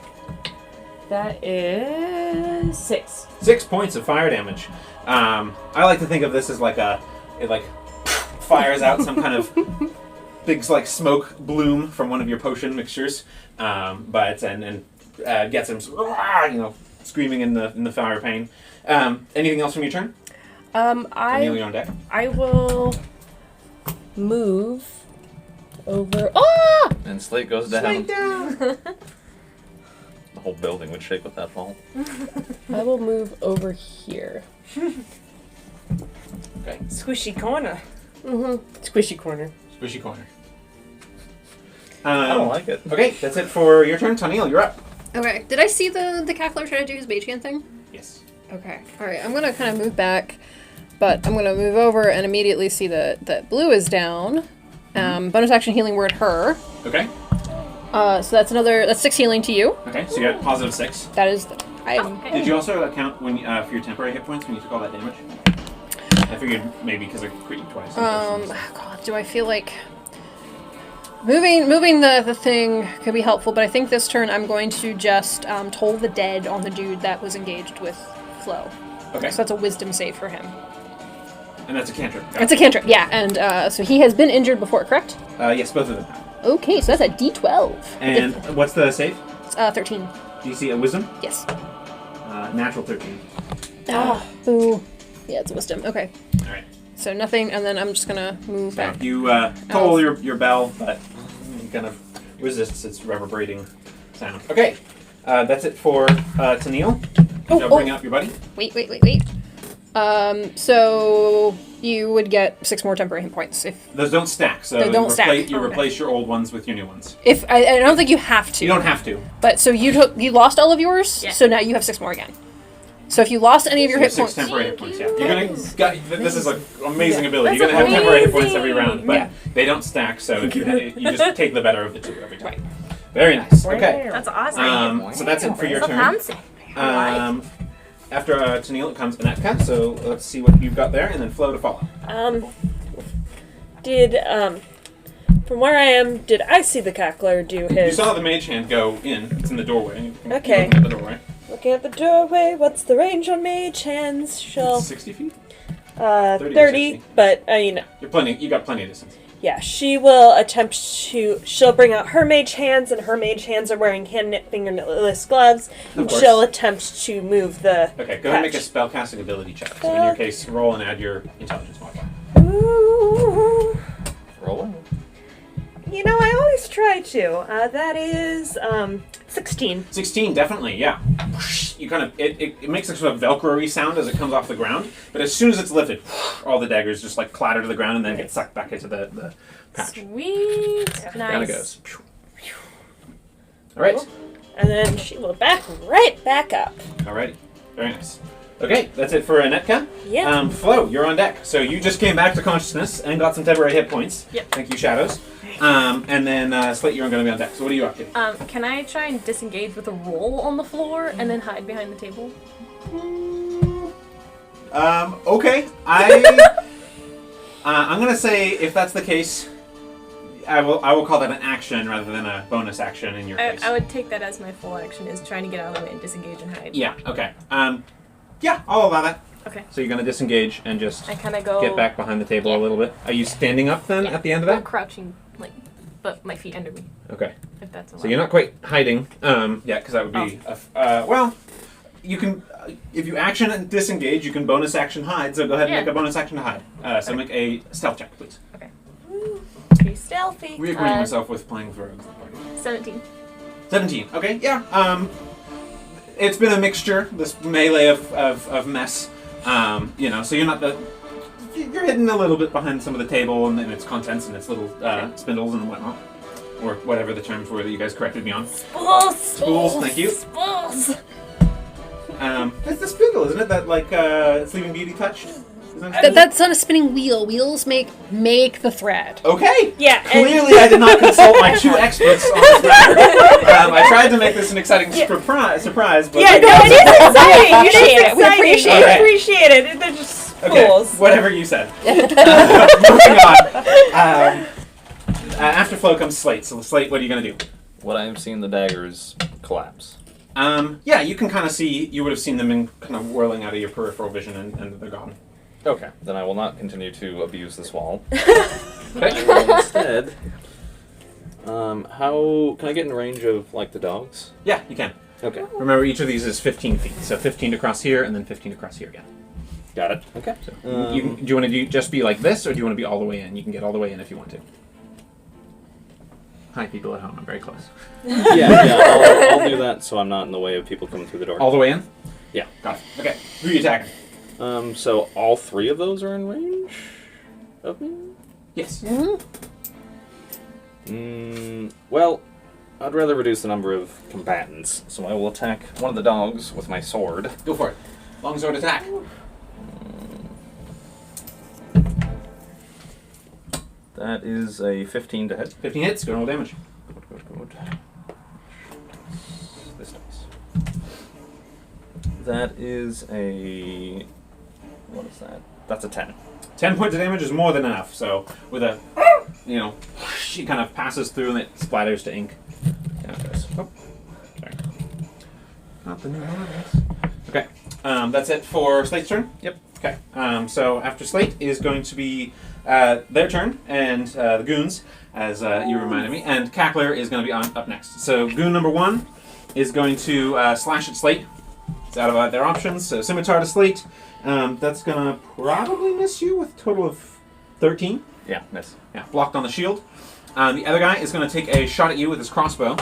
That is 6. 6 points of fire damage. I like to think of this as like it fires out some kind of big like smoke bloom from one of your potion mixtures, but gets him screaming in the fire pain. Anything else from your turn? Neil, you're on deck. I will move over. Ah! And Slate goes down. Slide down. The whole building would shake with that fall. I will move over here. Okay. Squishy corner. Squishy corner. Squishy corner. I don't like it. Okay, that's it for your turn. Tunneil, you're up. Okay. Did I see the Cackler try to do his mage hand thing? Yes. Okay. All right. I'm gonna kind of move back, but I'm gonna move over and immediately see that blue is down. Bonus action healing word her. Okay. So that's 6 healing to you. Okay, so you got positive 6. That is, I am. Okay. Did you also account for your temporary hit points when you took all that damage? I figured maybe because I crit you twice. God, do I feel like moving the thing could be helpful? But I think this turn I'm going to just toll the dead on the dude that was engaged with Flo. Okay. So that's a wisdom save for him. And that's a cantrip. It's a cantrip, yeah. And so he has been injured before, correct? Yes, both of them. Okay, so that's a D12. And what's the save? 13. DC a wisdom? Yes. Natural 13. Ooh. Yeah, it's a wisdom. Okay. All right. So nothing, and then I'm just gonna move back. You toll your bell, but it kind of resists its reverberating sound. Okay. That's it for Tennille. Now bring up your buddy. Wait. So you would get 6 more temporary hit points if Those don't stack, so They don't stack. you Okay. replace your old ones with your new ones. I don't think you have to. You don't have to. But so you lost all of yours, Yeah. so now you have 6 more again. So if you lost any of your You hit have 6 points, temporary hit points. Yeah, you're gonna. This is an amazing Yeah. ability. That's You're gonna have temporary hit points amazing. every round, but Yeah. they don't stack. So if you just take the better of the two every time. Right. Very nice. Okay. That's awesome. So that's it for your So turn. fancy. After Tennille comes Anetka, so let's see what you've got there, and then Flo to follow. From where I am, did I see the cackler do You his... saw the mage hand go in. It's in the doorway. Okay. At the doorway. Looking at the doorway, what's the range on mage hands? She'll... 60 feet? 30, 60. but, You got plenty of distance. yeah, she will attempt to... She'll bring out her mage hands, and her mage hands are wearing hand-knit fingerless gloves. Of And course. she'll attempt to move the Okay, go ahead and make a patch. spellcasting ability check. So in your case, roll and add your intelligence modifier. Ooh. Roll. You know, I always try to. That is, 16. 16, definitely, yeah. You kind of it makes a sort of Velcro-y sound as it comes off the ground, but as soon as it's lifted, all the daggers just like clatter to the ground and then get sucked back into the patch. Sweet. Down it Nice. goes. All right, And then she will back right back up. alrighty, very nice. Okay, that's it for Anetka. Yeah. Flo, you're on deck. So you just came back to consciousness and got some temporary hit points. Yep. Thank you, Shadows. And then Slate, you're going to be on deck. So what are you up to? Can I try and disengage with a roll on the floor and then hide behind the table? Okay. I'm gonna say if that's the case, I will call that an action rather than a bonus action in your case. I would take that as my full action, is trying to get out of the way and disengage and hide. Yeah. Okay. Yeah, I'll allow that. Okay. So you're gonna disengage and just I kind of go... get back behind the table a Yeah. little bit. Are you standing up then Yeah. at the end of Well, that? crouching, but my feet under me, Okay. if that's allowed. So you're not quite hiding. Yeah, because that would be well. You can, if you action and disengage, you can bonus action hide. So go ahead and Yeah. make a bonus action to hide. So make a stealth check, please. Be stealthy. Reacquainting myself with playing with rogues. 17. 17. Okay, yeah. It's been a mixture, this melee of mess. So you're not you're hidden a little bit behind some of the table and its contents and its little spindles and whatnot. Or whatever the terms were that you guys corrected me on. Spools, thank you. Spools. It's the spindle, isn't it? That Sleeping Beauty touched? Isn't that That's on a spinning wheel. Wheels make the thread. Okay. Yeah, and- Clearly, I did not consult my two experts on this matter. I tried to make this an exciting surprise, but Yeah, no, it is exciting. We appreciate it. We appreciate it. We appreciate it. They're just okay. spools. Whatever you said. Moving on. After Flo comes Slate. So Slate, what are you gonna do? What I am seeing the daggers collapse. Yeah, you can kind of see. You would have seen them in kind of whirling out of your peripheral vision, and they're gone. Okay, then I will not continue to abuse this wall. Okay. Instead, how can I get in range of the dogs? Yeah, you can. Okay, Remember, each of these is 15 feet. So 15 across here, and then 15 across here again. got it. Okay. So do you want to just be like this, or do you want to be all the way in? You can get all the way in if you want to. Hi, people at home. I'm very close. I'll do that so I'm not in the way of people coming through the door. All the way in? Yeah. Got it. Okay. Who are you attacking? So all three of those are in range of me? Yes. Well, I'd rather reduce the number of combatants, so I will attack one of the dogs with my sword. Go for it. Longsword attack. That is a 15 to hit. 15 hits. Go roll damage. Good. That is a... What is that? That's a 10. 10 points of damage is more than enough. So with a, she kind of passes through and it splatters to ink. Down it goes. Oh, sorry. Not the new models. Okay, that's it for Slate's turn? Yep. Okay, so after Slate is going to be their turn, and the goons, as you reminded me, and Cackler is going to be up next. So goon number 1 is going to slash at Slate. It's out of their options, so scimitar to Slate. That's going to probably miss you with a total of 13. Yeah, miss. Yeah, blocked on the shield. The other guy is going to take a shot at you with his crossbow.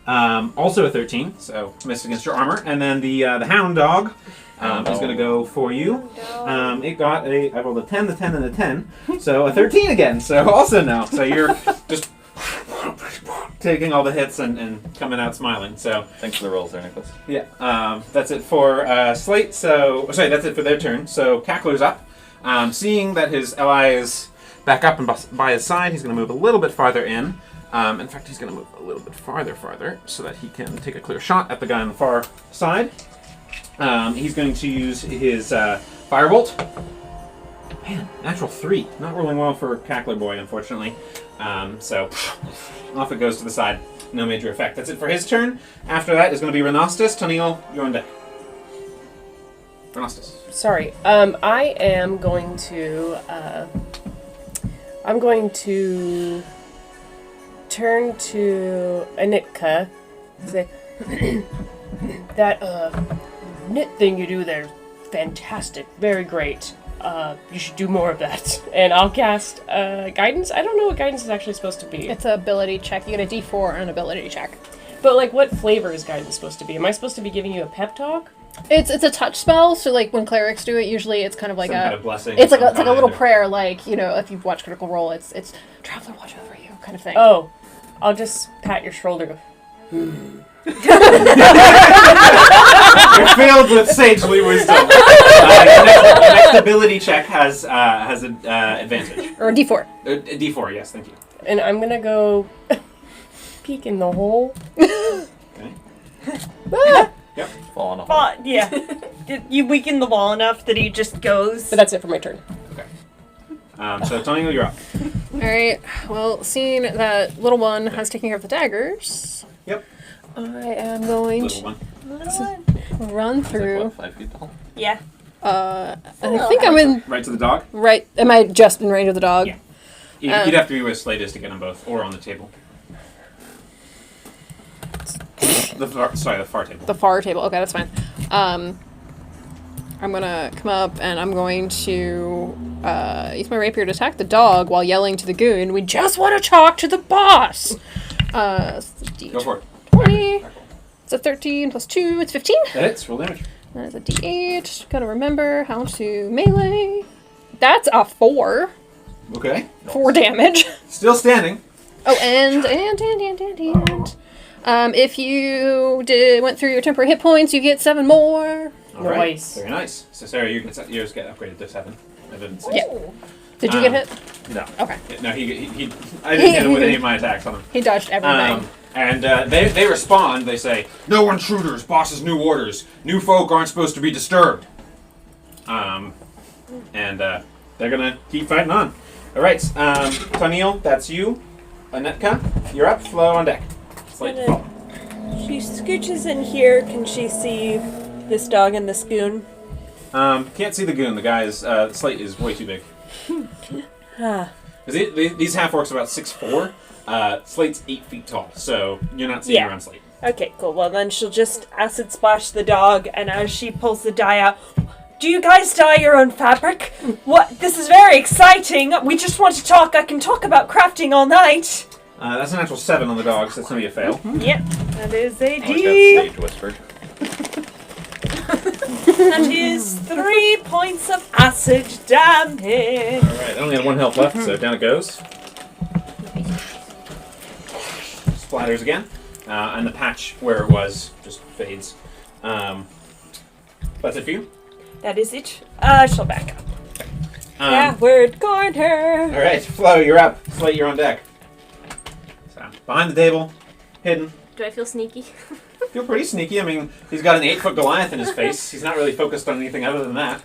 Also a 13, so miss against your armor. And then the hound dog is going to go for you. It got I rolled a 10, the 10, and the 10. So a 13 again, so also no. So you're just taking all the hits and coming out smiling. So Thanks for the rolls there, Nicholas. yeah, that's it for Slate. So sorry, that's it for their turn. So Cackler's up. Seeing that his ally is back up and by his side, he's going to move a little bit farther in. In fact, he's going to move a little bit farther, so that he can take a clear shot at the guy on the far side. He's going to use his Firebolt. Man, natural 3. Not rolling well for Cackler Boy, unfortunately. So off it goes to the side. No major effect. That's it for his turn. After that is going to be Renostus. Toniel, you're on deck. Renostus. Sorry. I am going to... I'm going to turn to Anitka and say, that knit thing you do there, fantastic, very great. You should do more of that. And I'll cast guidance. I don't know what guidance is actually supposed to be. It's an ability check. You get a D4 and an ability check. But like, what flavor is guidance supposed to be? Am I supposed to be giving you a pep talk? It's a touch spell, so like when clerics do it, usually it's kind of like Some kind of blessing. it's like of it's like a some little kind. prayer, like if you've watched Critical Role, it's Traveler watch over you kind of thing. Oh, I'll just pat your shoulder. Go, You're filled with sagely wisdom. Your next ability check has an advantage. Or a D4. D4, yes, thank you. and I'm gonna go peek in the hole. Okay. Yep. Fall on a hole. But, yeah. You weaken the wall enough that he just goes. But that's it for my turn. So Tony, you're up. All right. Well, seeing that little one has taken care of the daggers, Yep. I am going Little one. to run Is that through. what, 5 feet tall? Yeah. And I think I'm in Right to the dog. right. Am I just in range of the dog? Yeah. You'd have to be where Slate is to get them both, or on the table. The far table. The far table. Okay, that's fine. I'm gonna come up and I'm going to use my rapier to attack the dog while yelling to the goon, "We just want to talk to the boss!" So Go for it. 20. It's a 13 plus 2. It's 15. That hits. Roll damage. That is a D8. Gotta remember how to melee. That's a 4. Okay. 4 damage. Still standing. Oh, and. If you went through your temporary hit points, you get 7 more. All right. Nice. Very nice. So Sarah, yours get upgraded to 7. I didn't say. Yeah. Did you get hit? No. Okay. No, he I didn't hit him with any of my attacks on him. He dodged everything. And they respond. They say, "No intruders. Boss's new orders. New folk aren't supposed to be disturbed." And they're gonna keep fighting on. All right, Toniel, that's you. Anetka, you're up. Flo on deck. Slate to follow. She scooches in here. Can she see this dog and this goon? Can't see the goon. The guy's Slate is way too big. Ah. 'Cause these half orcs are about 6'4". Slate's 8 feet tall, so you're not seeing Yeah. around Slate. Okay, cool. Well, then she'll just acid splash the dog, and as she pulls the dye out, "Do you guys dye your own fabric? What? This is very exciting. We just want to talk. I can talk about crafting all night." That's a natural 7 on the dog, so that's gonna be a fail. Yep, that is a I always got D. stage whispered. That is 3 points of acid damage. All right, I only have 1 health left, so down it goes. Splatters again, and the patch where it was just fades. That's it for you. That is it. She'll back up. Um, Backward corner. All right, Flo, you're up. Slate, you're on deck. So behind the table, hidden. Do I feel sneaky? Feel pretty sneaky. I mean, he's got an 8-foot Goliath in his face. He's not really focused on anything other than that.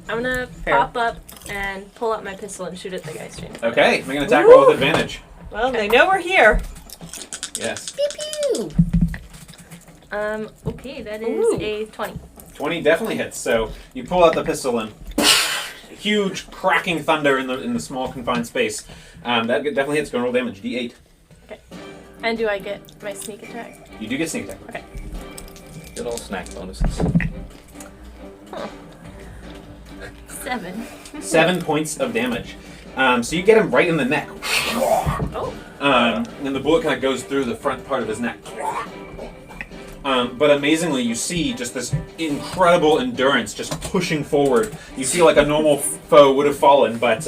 I'm gonna pop up and pull out my pistol and shoot at the guy straight. Okay, make an attack roll with advantage. Well, they know we're here. Yes. Pew pew. Okay, that is a 20. 20 definitely hits. So you pull out the pistol and huge cracking thunder in the small confined space. That definitely hits. Go and roll damage. D8. Okay. And do I get my sneak attack? You do get sneak attack. Okay. Get all snack bonuses. Huh. 7. 7 points of damage. So you get him right in the neck. Oh. And the bullet kind of goes through the front part of his neck. But amazingly, you see just this incredible endurance just pushing forward. You see like a normal foe would have fallen, but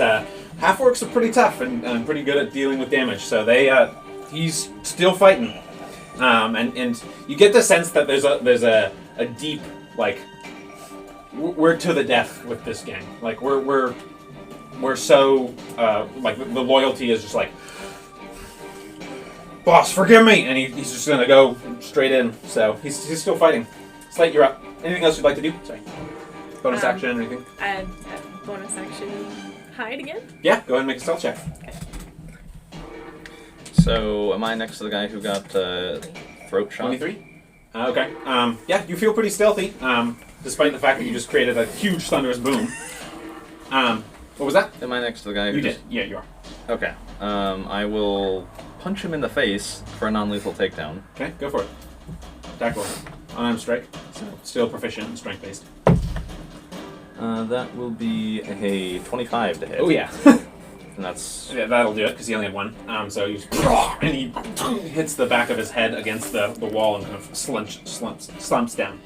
half-orcs are pretty tough and pretty good at dealing with damage. So he's still fighting. And you get the sense that there's a deep, like, we're to the death with this gang. Like, we're so, like, the loyalty is just like, boss, forgive me! And he's just gonna go straight in. So he's still fighting. Slate, you're up. Anything else you'd like to do? Sorry. Bonus action or anything? Bonus action. Hide again? Yeah, go ahead and make a stealth check. Okay. So, am I next to the guy who got throat shot? 23? Okay. Yeah, you feel pretty stealthy, despite the fact that you just created a huge thunderous boom. What was that? Am I next to the guy who You just... did. Yeah, you are. Okay. I will punch him in the face for a non-lethal takedown. Okay, go for it. Attack roll. Unarmed strike. So still proficient and strength-based. That will be a 25 to hit. Oh, yeah. And that's... Yeah, that'll do it, because he only had one. So you and he hits the back of his head against the wall and kind of slumps down.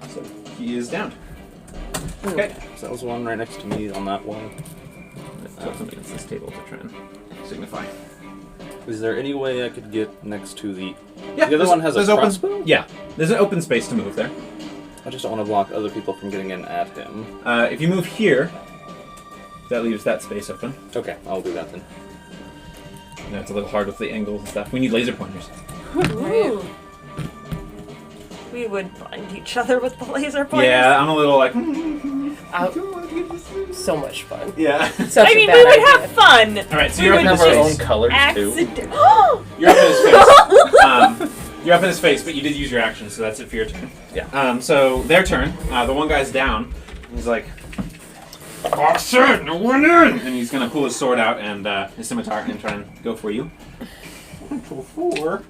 So he is down. Okay. So that was one right next to me on that wall. Put something against this table to try and signify. Is there any way I could get next to the... Yeah, the other one has a crossbow? open. Yeah, there's an open space to move there. I just don't want to block other people from getting in at him. If you move here, that leaves that space open. Okay, I'll do that then. No, it's a little hard with the angles and stuff. We need laser pointers. Ooh. We would blind each other with the laser pointers. Yeah, I'm a little like. So much fun. Yeah. Such I a mean, bad we would idea. have fun. All right, so We you're up would in his Have our own face. colors too. Accident. You're up in his face. You're up in his face, but you did use your action, so that's it for your turn. Yeah. So their turn. The one guy's down. He's like, "Boxer, no one in!" And he's gonna pull his sword out and his scimitar and try and go for you. 4.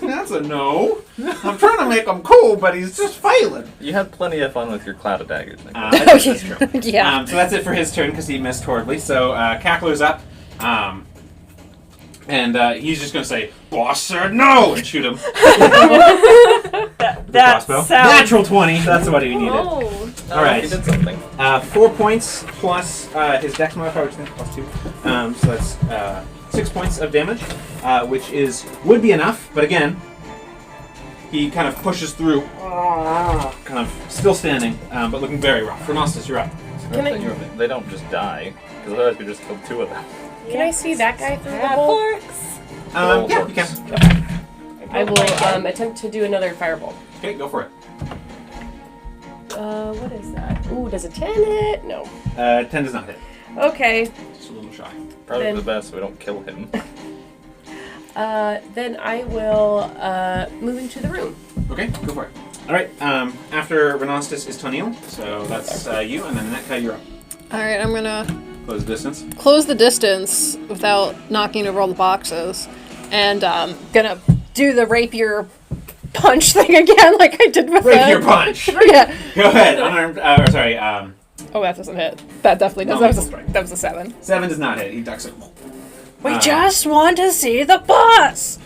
That's a no. I'm trying to make him cool, but he's just failing. You had plenty of fun with your cloud of daggers, Nick. That's true. Yeah. So that's it for his turn because he missed horribly. So Cackler's up, and he's just gonna say, "Boss said no," and shoot him. That Crossbow. sounds... Natural 20. That's what he needed. Oh. All right. He did something. 4 points plus his dex modifier, which I think is +2. So that's 6 points of damage, which would be enough. But again, he kind of pushes through, kind of still standing, but looking very rough. Renostus, you're up. Can I- They don't just die, because otherwise we just killed 2 of them. Can I see that guy through the hole? Forks. Yeah, you can. I will attempt to do another fireball. Okay, go for it. What is that? Ooh, does a 10 hit? No. 10 does not hit. Okay. Just a little shy. Probably Then- the best so we don't kill him. Then I will move into the room. Okay, go for it. All right. After Renostus is Toniel, so that's you, and then Netka, you're up. All right, I'm gonna Close the distance. close the distance without knocking over all the boxes, and gonna do the rapier punch thing again, like I did with Rapier punch. Yeah. Go ahead. Unarmed. Sorry. Oh, that doesn't hit. That definitely does. No, That was strike. that was a 7. 7 does not hit. He ducks it. We just want to see the boss.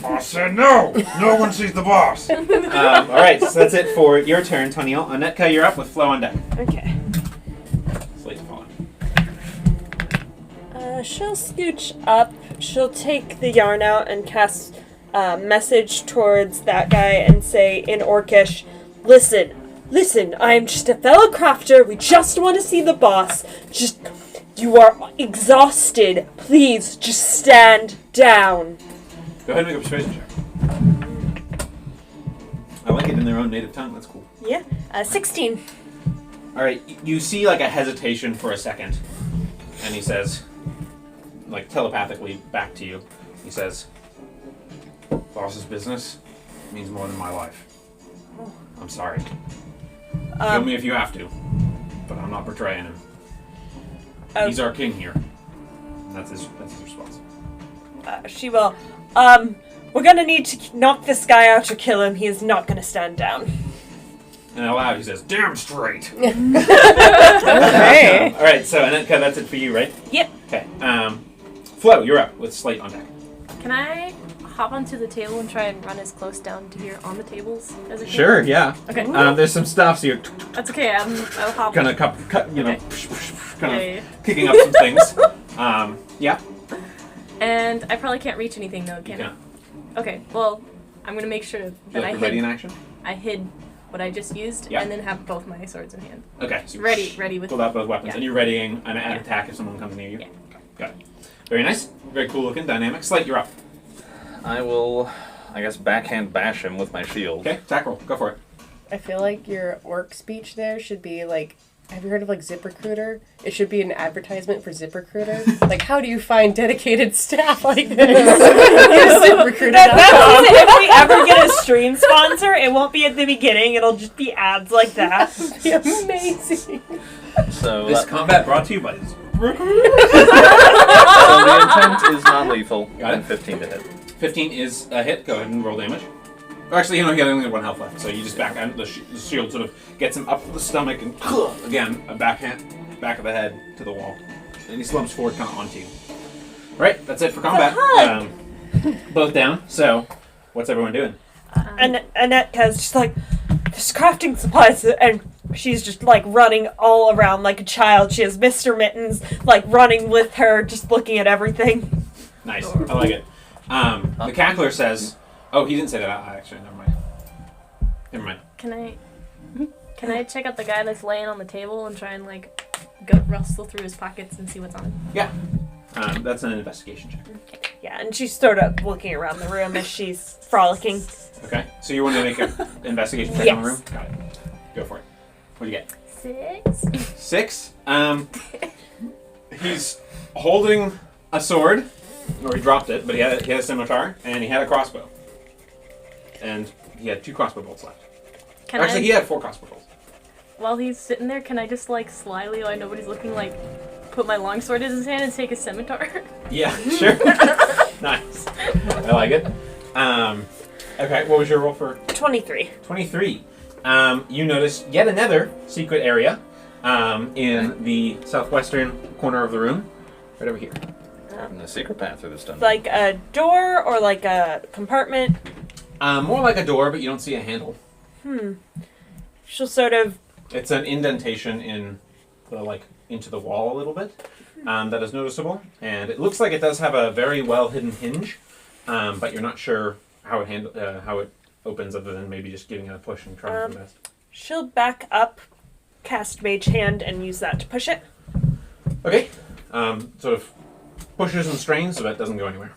Boss said no. No one sees the boss. All right, so that's it for your turn, Toniel. Anetka, you're up with Flo on deck. Okay. Slate's fallen. She'll scooch up. She'll take the yarn out and cast a message towards that guy and say in Orcish, Listen, I am just a fellow crafter. We just want to see the boss. You are exhausted. Please, just stand down. Go ahead and make a persuasion check. I like it in their own native tongue. That's cool. Yeah. 16. All right, you see like a hesitation for a second, and he says, like telepathically back to you, he says, "Boss's business means more than my life. I'm sorry. Kill me if you have to, but I'm not betraying him. He's our king here." And that's his response. She will. We're gonna need to knock this guy out or kill him. He is not gonna stand down. And out loud he says, "Damn straight." Okay. All right, so Anetka, that's it for you, right? Yep. Okay. Flo, you're up with Slate on deck. Can I hop onto the table and try and run as close down to here on the tables as I can? Sure, yeah. Okay. There's some stuff, so you're That's okay. I'll hop. kind of you know, Okay. kicking up some things. Yeah. And I probably can't reach anything though, You can can. I? Okay. Well, I'm gonna make sure Feel that like you're ready in action. I hid what I just used, Yeah. and then have both my swords in hand. Okay. So you Ready with. pulled out both weapons, Yeah. and you're readying an Yeah. attack if someone comes near you. Yeah. Got it. Very nice. Very cool looking, dynamic. Slate, you're up. I will, I guess, backhand bash him with my shield. Okay, attack roll. Go for it. I feel like your orc speech there should be like, have you heard of like ZipRecruiter? It should be an advertisement for ZipRecruiter. Like, how do you find dedicated staff like this? ZipRecruiter.com. That's it. If we ever get a stream sponsor, it won't be at the beginning. It'll just be ads like that. That'd be amazing. So, This combat brought to you by so the intent is non-lethal. Got it. And 15 to hit. 15 is a hit. Go ahead and roll damage. Or actually, you know, he only had 1 health left, so you just back and the shield sort of gets him up the stomach and again a back of the head to the wall, and he slumps forward kind of onto you. Right, that's it for combat. Both down. So, what's everyone doing? And Annette's just like, there's crafting supplies, and she's just like running all around like a child. She has Mr. Mittens like running with her, just looking at everything. Nice, I like it. The cackler says, "Oh, he didn't say that. Actually, never mind. Can I check out the guy that's laying on the table and try and like go rustle through his pockets and see what's on him? Yeah, that's an investigation check. Yeah, and she's sort of looking around the room as she's frolicking. Okay, so you want to make an investigation check on the Yes. room? Got it. Go for it. What do you get? 6. 6. He's holding a sword, or he dropped it, but he had a scimitar, and he had a crossbow. And he had 2 crossbow bolts left. Actually, he had 4 crossbow bolts. While he's sitting there, can I just like slyly, while nobody's looking, like put my longsword in his hand and take a scimitar? Yeah, sure. Nice. I like it. Okay, what was your roll for 23. 23? You notice yet another secret area in the southwestern corner of the room, right over here. And the secret path through this dungeon. Like a door or like a compartment. More like a door, but you don't see a handle. She'll sort of. It's an indentation in the into the wall a little bit. That is noticeable, and it looks like it does have a very well hidden hinge, but you're not sure how it opens, other than maybe just giving it a push and trying your best. She'll back up, cast Mage Hand, and use that to push it. Okay, sort of pushes and strains so that it doesn't go anywhere.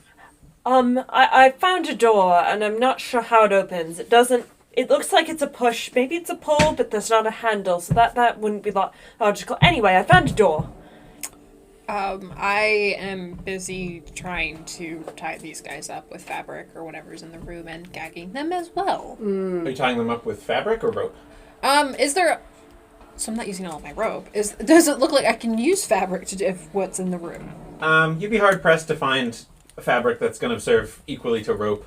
I found a door, and I'm not sure how it opens. It looks like it's a push. Maybe it's a pull, but there's not a handle, so that wouldn't be logical. Anyway, I found a door. I am busy trying to tie these guys up with fabric or whatever's in the room and gagging them as well. Are you tying them up with fabric or rope? Is there... So I'm not using all of my rope. Does it look like I can use fabric to do what's in the room? You'd be hard-pressed to find a fabric that's going to serve equally to rope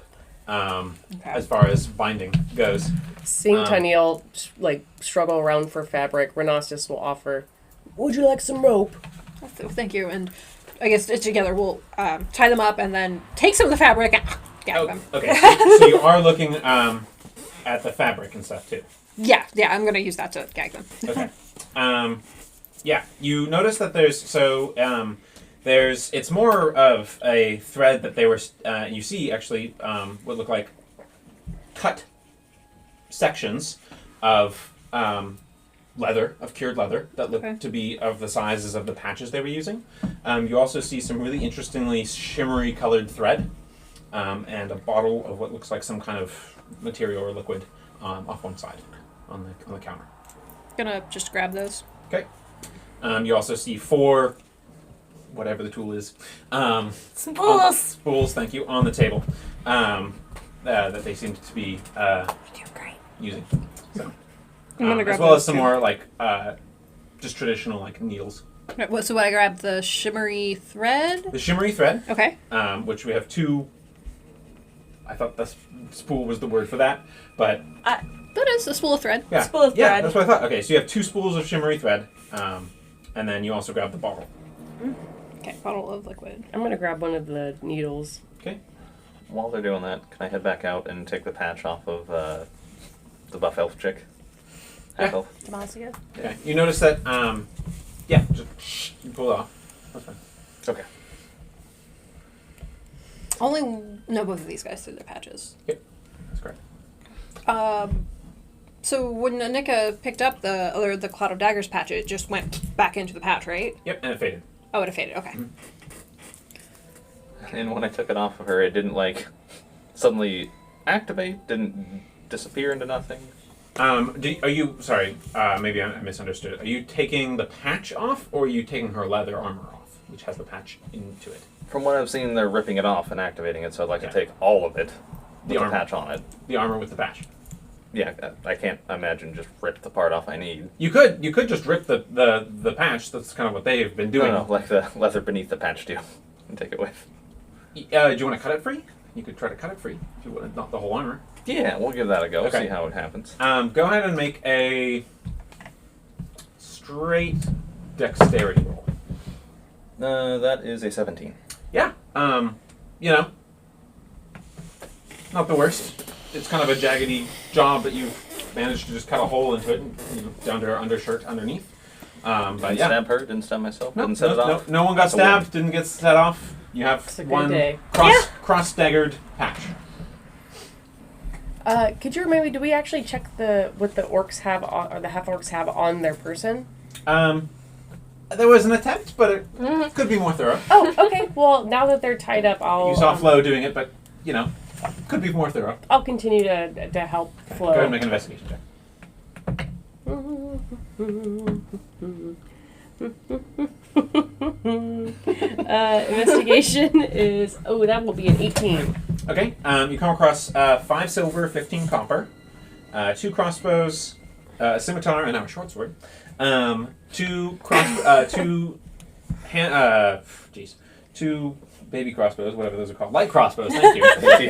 as far as binding goes. Seeing Taniel struggle around for fabric, Renostus will offer, "Would you like some rope?" Thank you, and I guess together we'll tie them up and then take some of the fabric and gag them. Okay, so you are looking at the fabric and stuff too. Yeah, I'm gonna use that to gag them. Okay. Yeah, you notice that it's more of a thread that they were, you see actually what look like cut sections of cured leather that look to be of the sizes of the patches they were using. You also see some really interestingly shimmery colored thread and a bottle of what looks like some kind of material or liquid off one side on the counter. Gonna just grab those. Okay. You also see 4, whatever the tool is, Spools! spools. Thank you, on the table that they seem to be using. So, I'm gonna grab as well as those some too. more like just traditional like needles. Right, so I grabbed the shimmery thread. The shimmery thread, Okay. which we have 2. I thought the spool was the word for that, but That is a spool of thread. yeah, Spool of yeah, thread. that's what I thought. Okay, so you have 2 spools of shimmery thread, and then you also grab the bottle. Okay, bottle of liquid. I'm gonna grab one of the needles. Okay. While they're doing that, can I head back out and take the patch off of the buff elf chick? Half Yeah. elf. Demacia. Okay. You notice that, yeah, just you pull it off. That's fine. Okay. No, both of these guys threw their patches. That's correct. So when Anika picked up the Cloud of Daggers patch, it just went back into the patch, right? Yep, and it faded. Oh, it faded. Okay. And when I took it off of her, it didn't like suddenly activate, didn't disappear into nothing. Are you, sorry, maybe I misunderstood. Are you taking the patch off, or are you taking her leather armor off, which has the patch into it? From what I've seen, they're ripping it off and activating it, so I'd like Yeah. to take all of it with The the armor. patch on it. The armor with the patch. Yeah, I can't imagine just rip the part off I need. You could just rip the patch. That's kind of what they've been doing. No, like the leather beneath the patch deal, and take it with. Do you want to cut it free? You could try to cut it free if you want, not the whole armor. Yeah, we'll give that a go. Okay. See how it happens. Go ahead and make a straight dexterity roll. That is a 17. Yeah. You know, not the worst. It's kind of a jaggedy job, but you've managed to just cut a hole into it, and, down to her undershirt underneath. But Didn't yeah. stab her, didn't stab myself, No, didn't set it off. no one got That's a win. stabbed, didn't get set off. You have It's a good one day. cross staggered patch. Could you remind me? Do we actually check what the orcs have on, or the half orcs have on their person? There was an attempt, but it could be more thorough. Oh, okay. Well, now that they're tied up, You saw Flo doing it, but you know, could be more thorough. I'll continue to help Flo. Go ahead and make an investigation check. Investigation is that will be an 18. Okay, you come across 5 silver, 15 copper, 2 crossbows, a scimitar, and now a short sword. 2 baby crossbows, whatever those are called. Light crossbows, thank you. Baby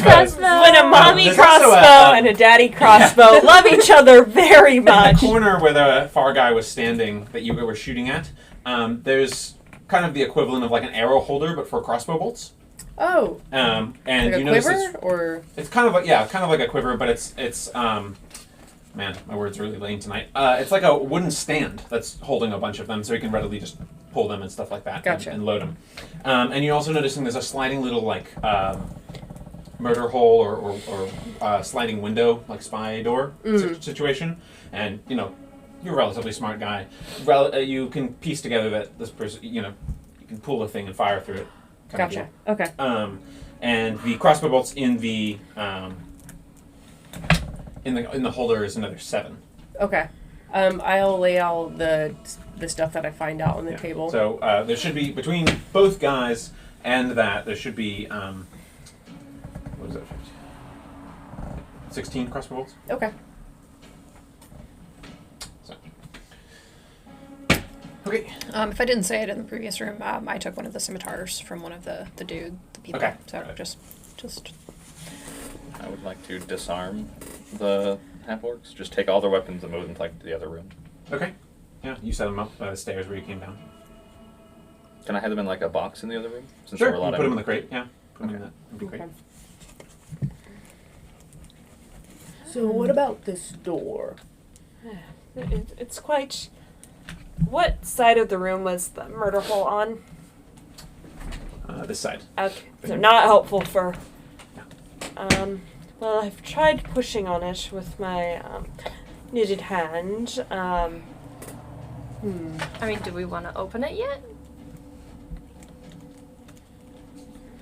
crossbow. When a mommy There's also crossbow and a daddy crossbow love each other very In much. the corner where the far guy was standing that you were shooting at, there's kind of the equivalent of like an arrow holder, but for crossbow bolts. Oh, And like you a notice quiver, or it's kind of like a quiver, but it's man, my words are really lame tonight. It's like a wooden stand that's holding a bunch of them, so you can readily just pull them and stuff like that. Gotcha. And load them. And you're also noticing there's a sliding little like murder hole or sliding window, like spy door situation. And you know, you're a relatively smart guy. You can piece together that this person, you know, you can pull the thing and fire through it. kind of gotcha. deal. Okay. And the crossbow bolts in the holder is another 7. Okay. I'll lay all the stuff that I find out on the Yeah. table. So there should be, between both guys and that, there should be what is that? 16 crossbow bolts. Okay. So. Okay. If I didn't say it in the previous room, I took one of the scimitars from one of the people. Okay. So Got it. just I would like to disarm the half-orcs. Just take all their weapons and move them to like the other room. Okay. Yeah, you set them up by the stairs where you came down. Can I have them in like a box in the other room? Since Sure. there were a lot You of put them in the crate. Yeah. Put them in Okay. that. That'd be great. Okay. So what about this door? It's quite. What side of the room was the murder hole on? This side. Okay, so not helpful for. Well, I've tried pushing on it with my knitted hand. I mean, do we want to open it yet?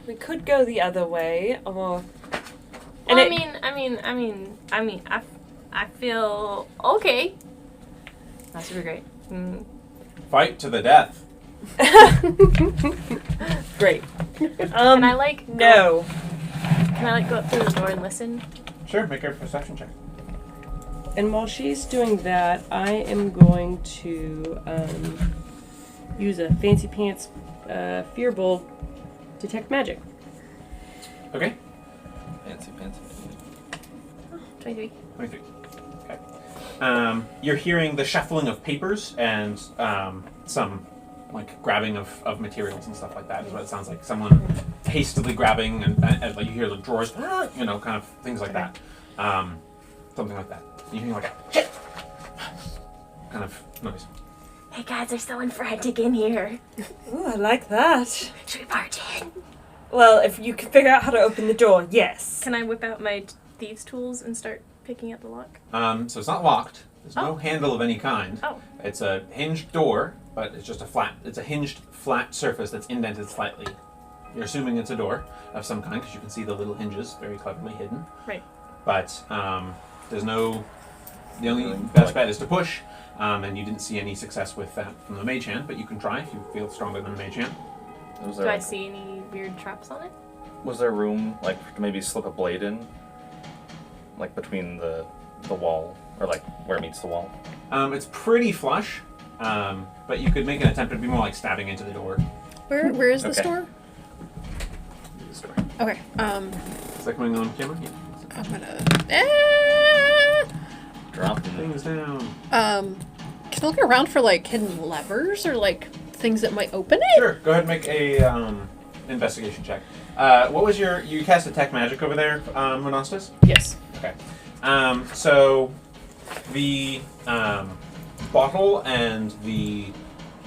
We could go the other way, or Well, And I feel okay. That's super great. Fight to the death. Great. Can I like No. Can I like go up through the door and listen? Sure, make a perception check. And while she's doing that, I am going to use a Fancy Pants Fear Bowl detect magic. Okay. Fancy. 23. 23. Okay. You're hearing the shuffling of papers and some like grabbing of materials and stuff like that is what it sounds like. Someone hastily grabbing and like you hear the drawers, kind of things like that. Something like that. You hear like a shit kind of noise. Hey guys, there's someone frantic in here. Ooh, I like that. Should we barge in? Well, if you can figure out how to open the door, yes. Can I whip out my thieves' tools and start picking up the lock? So it's not locked. There's no Oh. handle of any kind. Oh. It's a hinged door, but it's just it's a hinged flat surface that's indented slightly. You're assuming it's a door of some kind because you can see the little hinges very cleverly hidden. Right. But there's no. The only best bet is to push, and you didn't see any success with that from the mage hand, but you can try if you feel stronger than the mage hand. Do I see any weird traps on it? Was there room, like, to maybe slip a blade in? Like, between the wall? Or, like, where it meets the wall? It's pretty flush, but you could make an attempt to be more like stabbing into the door. Where is this Okay. door? This door. Okay. Is that coming on camera? Yeah. I'm gonna. Dropping Things down. Can I look around for like hidden levers or like things that might open it? Sure. Go ahead and make a investigation check. What was you cast detect magic over there, Monastis? Yes. Okay. So the bottle and the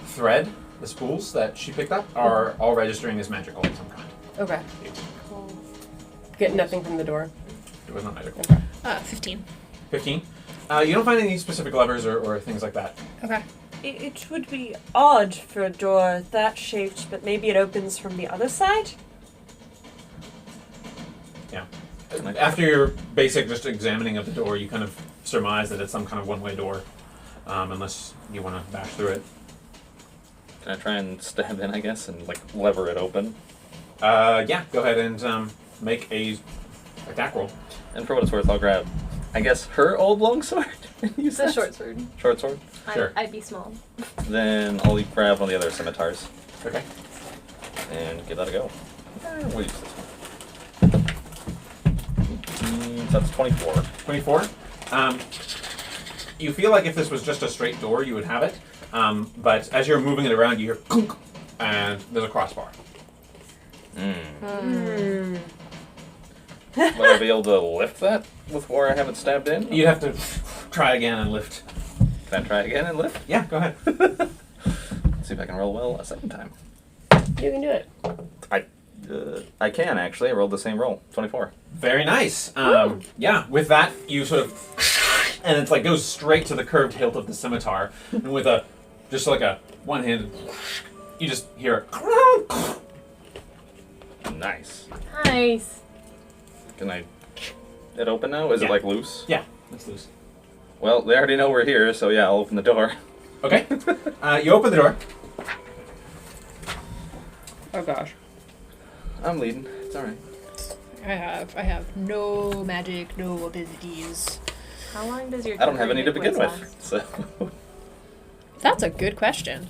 thread, the spools that she picked up, are all registering as magical of some kind. Okay. Get nothing from the door. It was not magical. 15. 15. You don't find any specific levers or things like that. Okay. It would be odd for a door that shaped, but maybe it opens from the other side? Yeah. After your basic just examining of the door, you kind of surmise that it's some kind of one-way door, unless you want to bash through it. Can I try and stab in, I guess, and, like, lever it open? Yeah. Go ahead and make a attack roll. And for what it's worth, I'll grab, I guess, her old longsword and use It's a that? short sword. Short sword? Sure. I'd be small. Then I'll grab one of the other scimitars Okay. and give that a go. We'll use this one. That's 24. 24. You feel like if this was just a straight door, you would have it. But as you're moving it around, you hear clunk, and there's a crossbar. Would I be able to lift that with where I have it stabbed in? You'd have to try again and lift. Can I try again and lift? Yeah, go ahead. Let's see if I can roll well a second time. You can do it. I can, actually. I rolled the same roll. 24. Very nice. Yeah, with that, you sort of... And it's like goes straight to the curved hilt of the scimitar. And with just like a one-handed... You just hear a... Nice. Nice. Can I... it open now? Is Yeah. it, like, loose? Yeah, it's loose. Well, they already know we're here, so yeah, I'll open the door. Okay. You open the door. Oh gosh. I'm leading. It's alright. I have no magic, no abilities. How long does your I don't have temporary any to hit begin points with, last? so... That's a good question.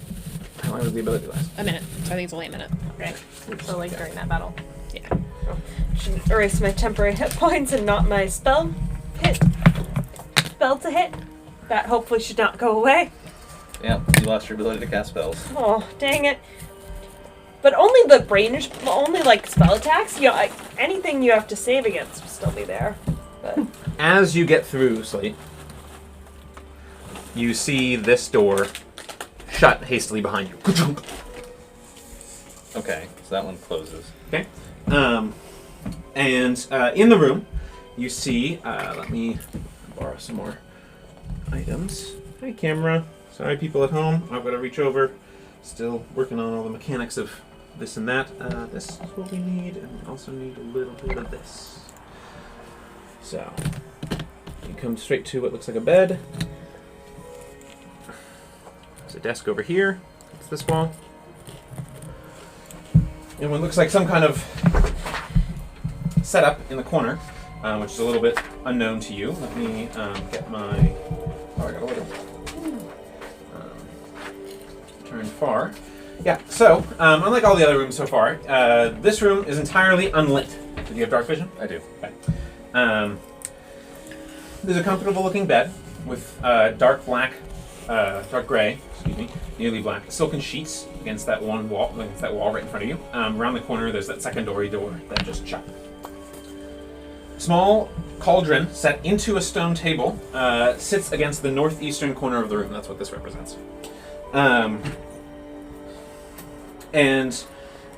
How long does the ability last? A minute. So I think it's only a minute. Right. So like during that battle. Yeah. Should erase my temporary hit points and not my spell to hit. That hopefully should not go away. Yeah, you lost your ability to cast spells. Oh, dang it. But only the range, only like spell attacks. Anything you have to save against will still be there. But As you get through, Slate, you see this door shut hastily behind you. Okay, so that one closes. Okay. And in the room, you see, let me borrow some more items. Hi, camera. Sorry, people at home. I've got to reach over. Still working on all the mechanics of this and that. This is what we need, and we also need a little bit of this. So, you come straight to what looks like a bed. There's a desk over here. It's this wall. And what looks like some kind of setup in the corner, which is a little bit unknown to you. Let me get my... Oh, I got a little... turn far. Yeah, so, unlike all the other rooms so far, this room is entirely unlit. Do you have dark vision? I do. Okay. There's a comfortable looking bed with dark gray, nearly black, silken sheets against that wall right in front of you. Around the corner, there's that secondary door that just shut. Small cauldron set into a stone table sits against the northeastern corner of the room. That's what this represents. And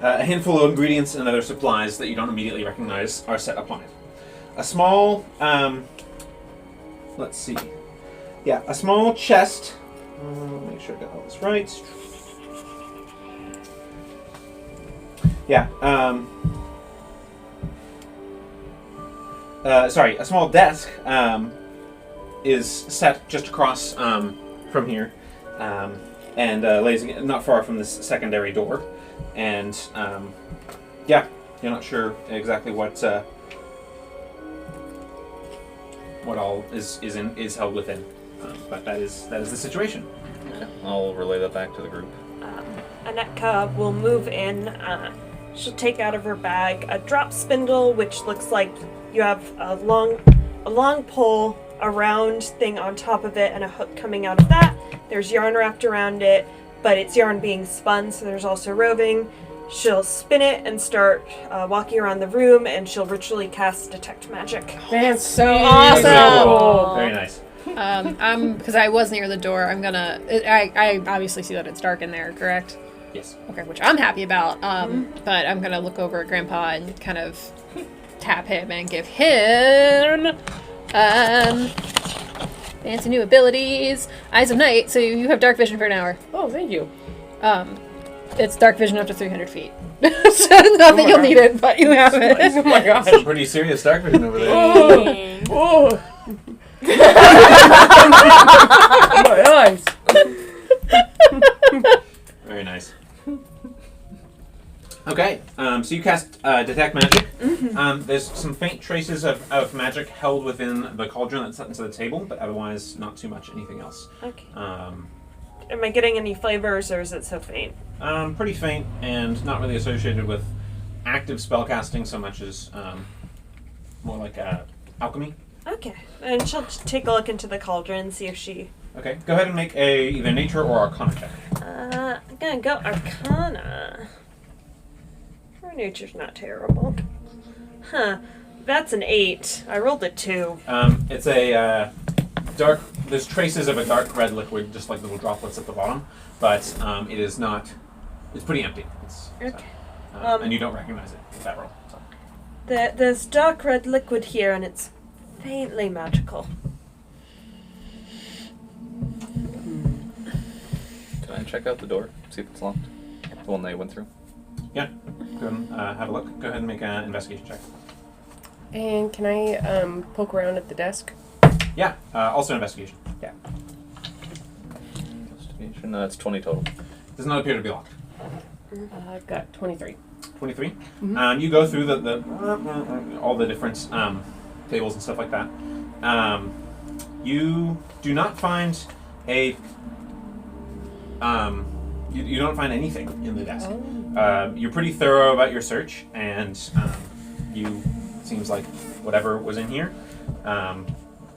a handful of ingredients and other supplies that you don't immediately recognize are set upon it. A small, let's see. Yeah, a small chest. Make sure I got all this right. Yeah, a small desk is set just across from here. And lays not far from this secondary door, and yeah, you're not sure exactly what all is held within, but that is the situation. Yeah, I'll relay that back to the group. Anetka will move in. She'll take out of her bag a drop spindle, which looks like you have a long pole, a round thing on top of it, and a hook coming out of that. There's yarn wrapped around it, but it's yarn being spun, so there's also roving. She'll spin it and start walking around the room, and she'll ritually cast Detect Magic. That's So awesome! Very nice. Because I was near the door, I obviously see that it's dark in there, correct? Yes. Okay, which I'm happy about. But I'm gonna look over at Grandpa and kind of tap him and give him fancy new abilities. Eyes of Night, so you have dark vision for an hour. Oh, thank you. It's dark vision up to 300 feet. So not that you'll need it, but you have it. Oh my gosh. Some pretty serious dark vision over there. Oh. My eyes. Very nice. Okay, so you cast Detect Magic. There's some faint traces of magic held within the cauldron that's set into the table, but otherwise not too much anything else. Okay. Am I getting any flavors, or is it so faint? Pretty faint and not really associated with active spellcasting so much as more like alchemy. Okay. And she'll take a look into the cauldron, see if she... Okay, go ahead and make either nature or arcana check. I'm gonna go Arcana. Her nature's not terrible. Huh. That's an 8. I rolled a 2. It's a dark... There's traces of a dark red liquid, just like little droplets at the bottom, but it is not... It's pretty empty. Okay. And you don't recognize it with that roll. So. There's dark red liquid here, and it's faintly magical. Can I check out the door? See if it's locked? The one they went through? Yeah. Go ahead and have a look. Go ahead and make an investigation check. And can I poke around at the desk? Yeah. Also investigation. Yeah. Investigation. That's 20 total. Does not appear to be locked. I've got 23. 23. Mm-hmm. You go through the all the different tables and stuff like that. You do not find a you don't find anything in the desk. Oh. You're pretty thorough about your search, and seems like whatever was in here.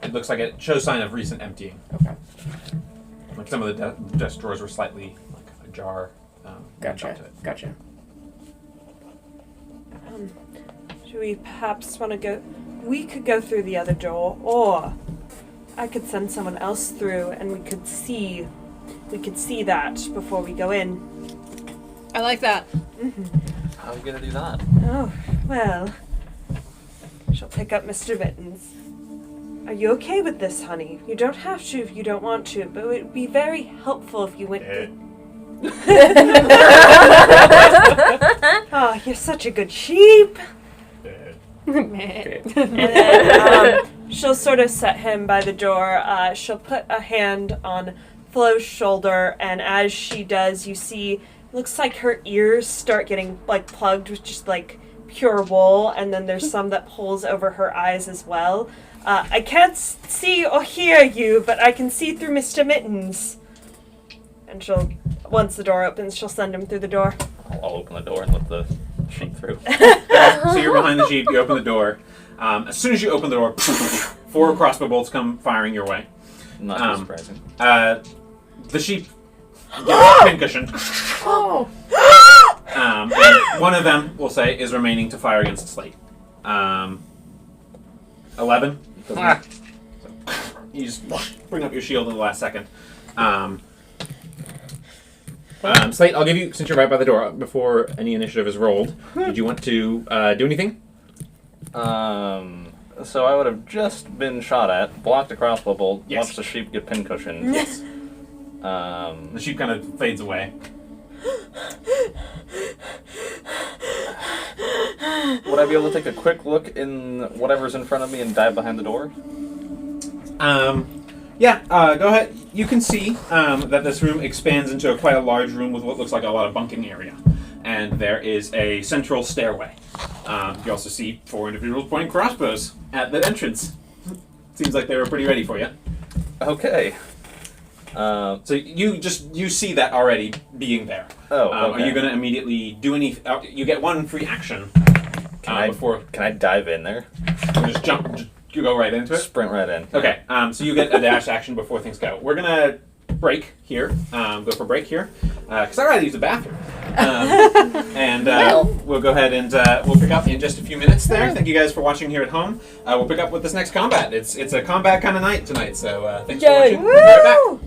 It looks like it shows sign of recent emptying. Okay. Like some of the desk drawers were slightly like ajar. Gotcha. Gotcha. Should we perhaps want to go... We could go through the other door, or I could send someone else through, and we could see that before we go in. I like that. How are you gonna do that? Oh, well... She'll pick up Mr. Mittens. Are you okay with this, honey? You don't have to if you don't want to, but it would be very helpful if you went... Oh, you're such a good sheep. Okay. And then she'll sort of set him by the door. She'll put a hand on Flo's shoulder, and as she does, you see, it looks like her ears start getting like plugged with just like pure wool, and then there's some that pulls over her eyes as well. I can't see or hear you, but I can see through Mr. Mittens. And she'll, once the door opens, she'll send him through the door. I'll open the door and let the sheep through. So you're behind the sheep, you open the door. As soon as you open the door, 4 crossbow bolts come firing your way. Not too surprising. The sheep get pincushion. Oh. And one of them, we'll say, is remaining to fire against Slate. 11. So, you just bring up your shield in the last second. Slate, I'll give you, since you're right by the door, before any initiative is rolled, did you want to do anything? So I would have just been shot at, blocked a crossbow bolt, Yes. watched the sheep get pincushioned. Yes. The sheep kind of fades away. Would I be able to take a quick look in whatever's in front of me and dive behind the door? Yeah, go ahead. You can see that this room expands into quite a large room with what looks like a lot of bunking area. And there is a central stairway. You also see 4 individuals pointing crossbows at the entrance. Seems like they were pretty ready for you. Okay. So you see that already being there. Oh, Are okay. you going to immediately do any... you get 1 free action before... Can I dive in there? You just jump... You go right into it? Sprint right in. Okay, so you get a dash action before things go. We're going to break here. Go for break here. Because I gotta use the bathroom. And we'll go ahead and we'll pick up in just a few minutes there. Thank you guys for watching here at home. We'll pick up with this next combat. It's a combat kind of night tonight, so thanks for watching. We'll be right back.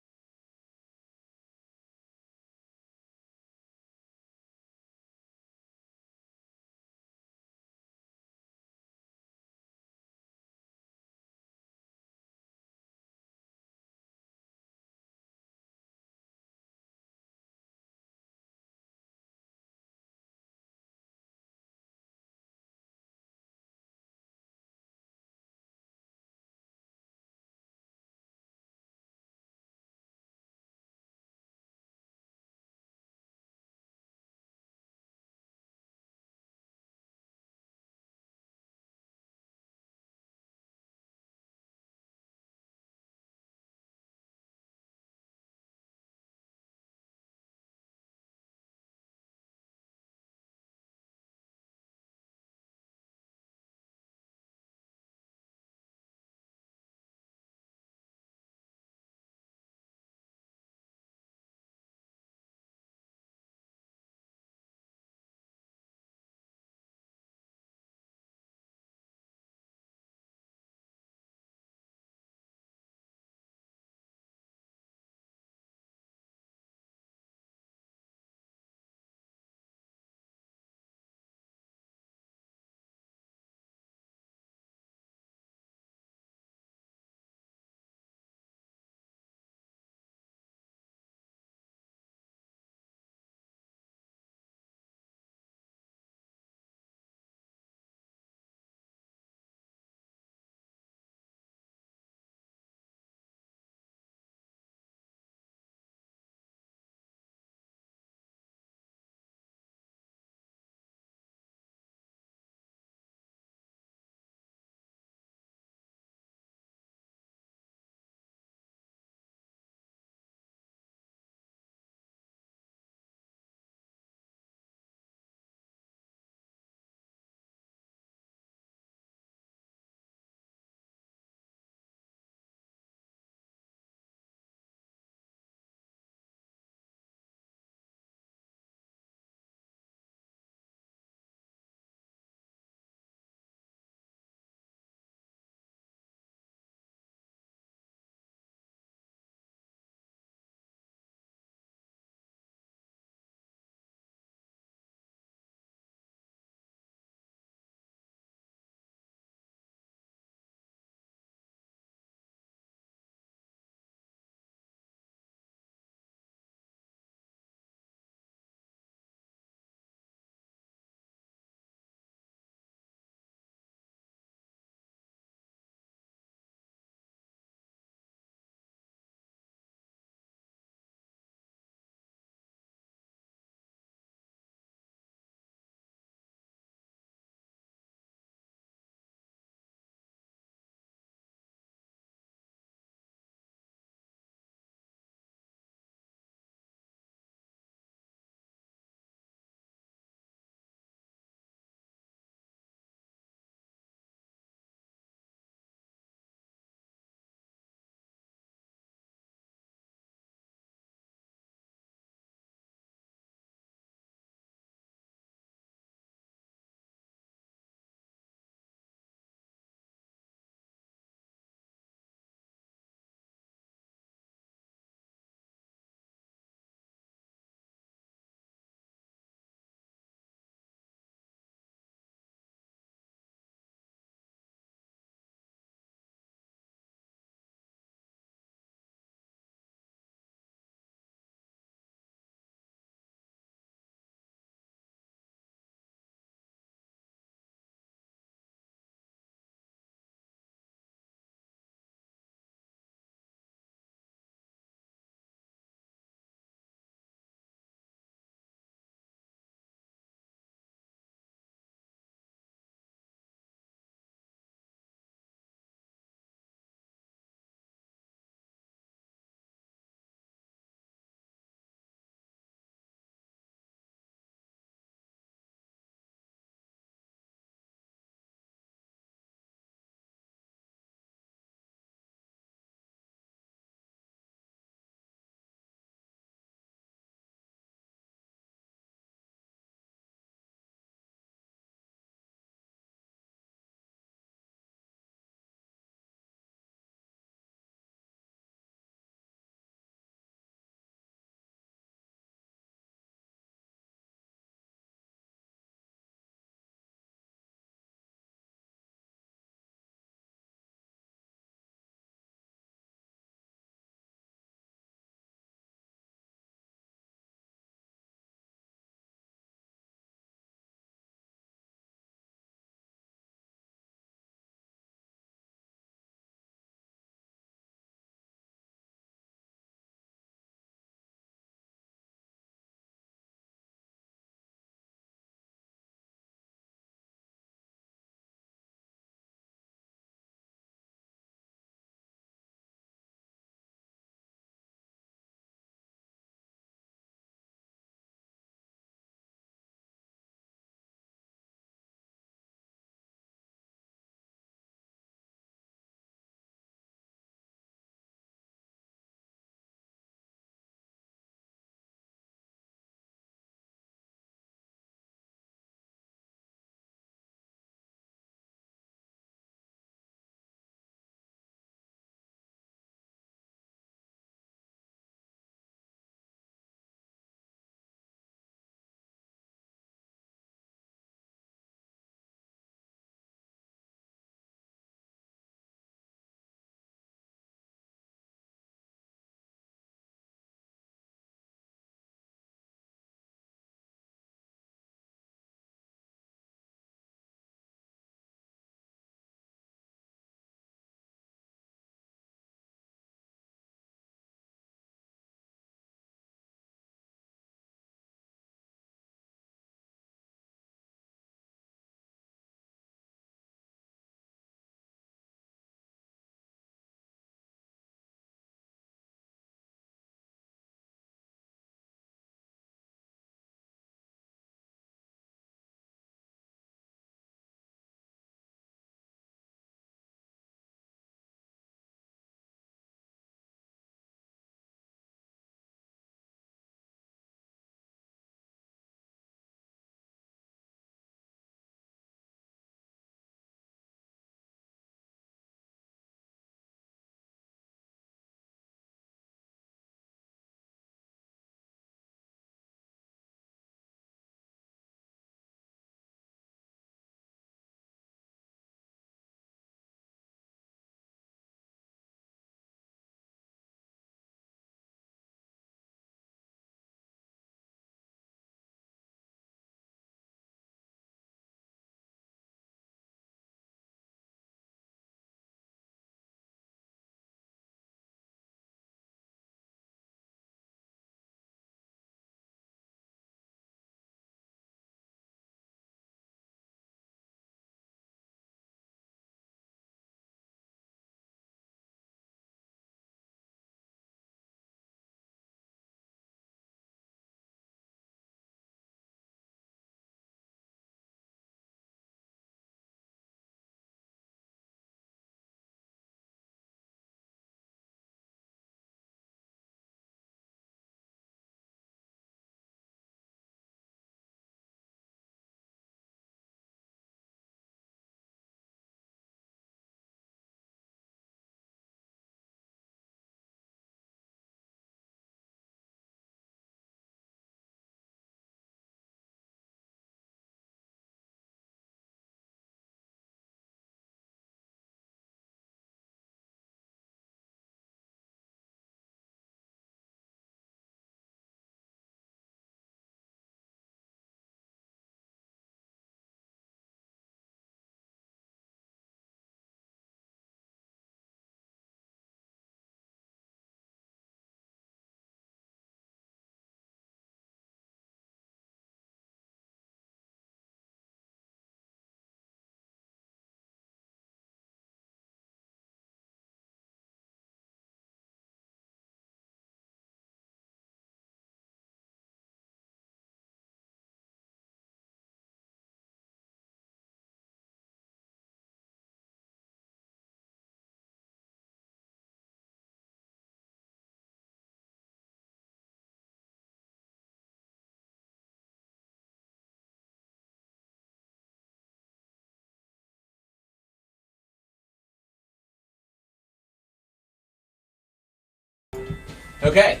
Okay.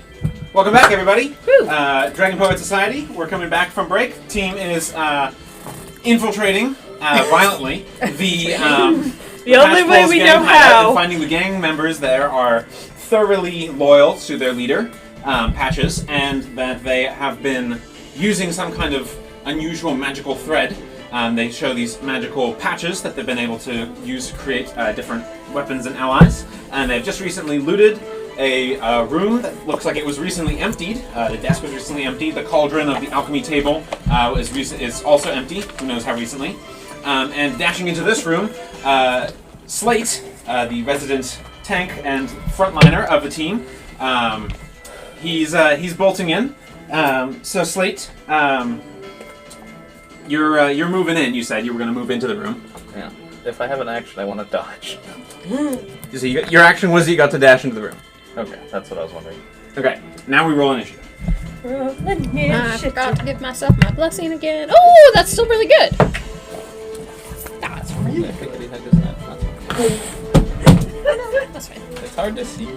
Welcome back, everybody. Dragon Poet Society. We're coming back from break. Team is infiltrating violently the only way we know how. And finding the gang members there are thoroughly loyal to their leader, Patches, and that they have been using some kind of unusual magical thread. They show these magical patches that they've been able to use to create different weapons and allies. And they've just recently looted a room that looks like it was recently emptied. The desk was recently emptied. The cauldron of the alchemy table is also empty. Who knows how recently. And dashing into this room, Slate, the resident tank and frontliner of the team, he's bolting in. So Slate, you're moving in. You said you were going to move into the room. Yeah. If I have an action, I want to dodge. So your action was that you got to dash into the room. Okay, that's what I was wondering. Okay, now we roll initiative. I forgot to give myself my blessing again. Oh, that's still really good. That's really I good. think that he had his That's fine. It's hard to see.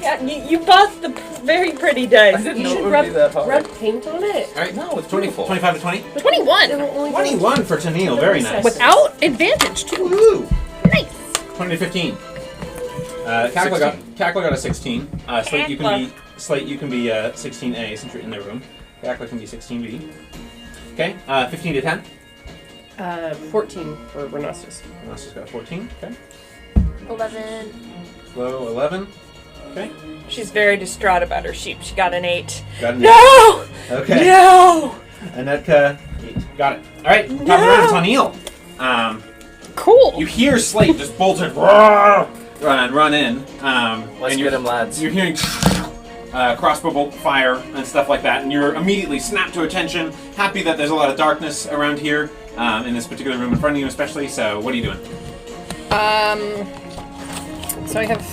Yeah, you bought the very pretty dice. I didn't You know it should would be that hard. rub paint on it. All right, No, it's beautiful. 25 to 20. 21. 21 for Tennille, very nice. Without advantage, too. Woo! Nice. 20 to 15. Cackler got a 16. Slate, you can be 16A since you're in the room. Cackler can be 16B. Okay, 15 to 10. 14 for Renessus. Ross got a 14. Okay. 11. Flo, 11. Okay. She's very distraught about her sheep. She got an 8. Got an No! 8. Okay. No! Anetka, 8. Got it. All right. Top of the round, it's Tennille. Cool. You hear Slate just bolted run in. Let's and get him, lads. You're hearing crossbow bolt fire and stuff like that, and you're immediately snapped to attention, happy that there's a lot of darkness around here, in this particular room in front of you especially, so what are you doing? So I have...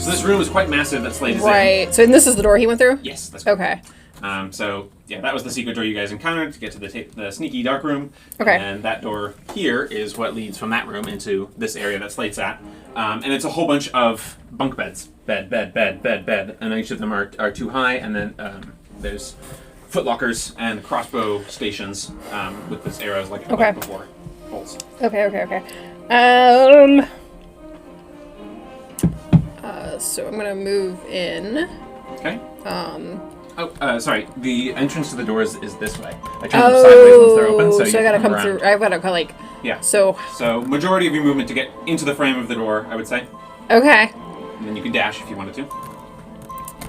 So this room is quite massive that Slate is in. Right. So this is the door he went through? Yes, that's correct. Okay. So, yeah, that was the secret door you guys encountered to get to the sneaky dark room. Okay. And that door here is what leads from that room into this area that Slate's at. And it's a whole bunch of bunk beds. Bed. And each of them are too high. And then there's footlockers and crossbow stations with this arrows like Okay. before. Bolts. Okay. So I'm going to move in. Okay. Um... Sorry. The entrance to the doors is this way. I turned them sideways once they're open, so I you gotta can come around. through. I've gotta go like. Yeah. So. So majority of your movement to get into the frame of the door, I would say. Okay. And then you can dash if you wanted to.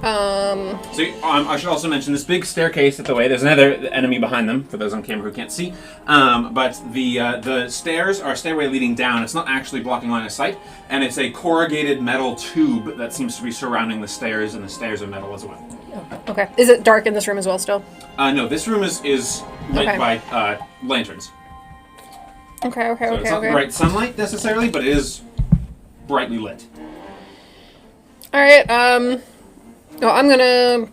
Um. So I should also mention this big staircase at the way. There's another enemy behind them for those on camera who can't see. But the stairs are a stairway leading down. It's not actually blocking line of sight, and it's a corrugated metal tube that seems to be surrounding the stairs, and the stairs are metal as well. Okay. Is it dark in this room as well? Still. No, this room is lit Okay. by lanterns. Okay. So it's not bright sunlight necessarily, but it is brightly lit. All right. No, I'm gonna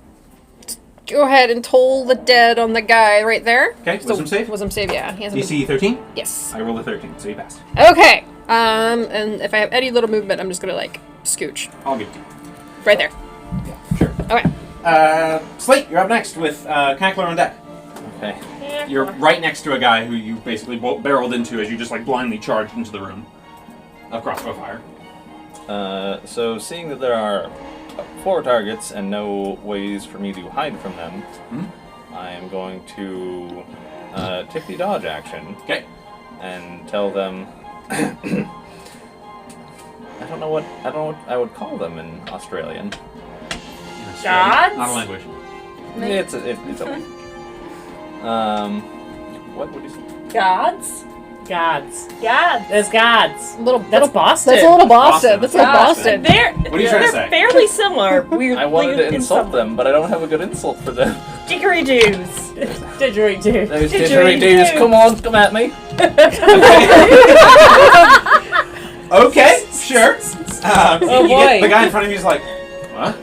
go ahead and toll the dead on the guy right there. Okay, wisdom save? Wisdom save, yeah. He hasn't DC 13? Yes. I rolled a 13, so you passed. Okay. And if I have any little movement, I'm just gonna like scooch I'll give it to you. right there. Yeah, sure. Okay. Slate, you're up next with Cackler on deck. Okay. You're right next to a guy who you basically barreled into as you just like blindly charged into the room of crossbow fire. So seeing that there are 4 targets and no ways for me to hide from them, I am going to take the dodge action. Okay. And tell them. I don't know what I would call them in Australian. Gods? Not a language. It's a language. What would you say? Gods? Gods. Gods. There's gods. That's That's Boston. That's a little Boston. Boston. That's a little Boston. They're, What are you trying to say? They're fairly similar. Weirdly I wanted to in insult some- them, but I don't have a good insult for them. Dickory-doos. Didgeridoo. Those Didgeridoo. didgeridoos, come at me. Okay, sure. boy. The guy in front of you is like, what?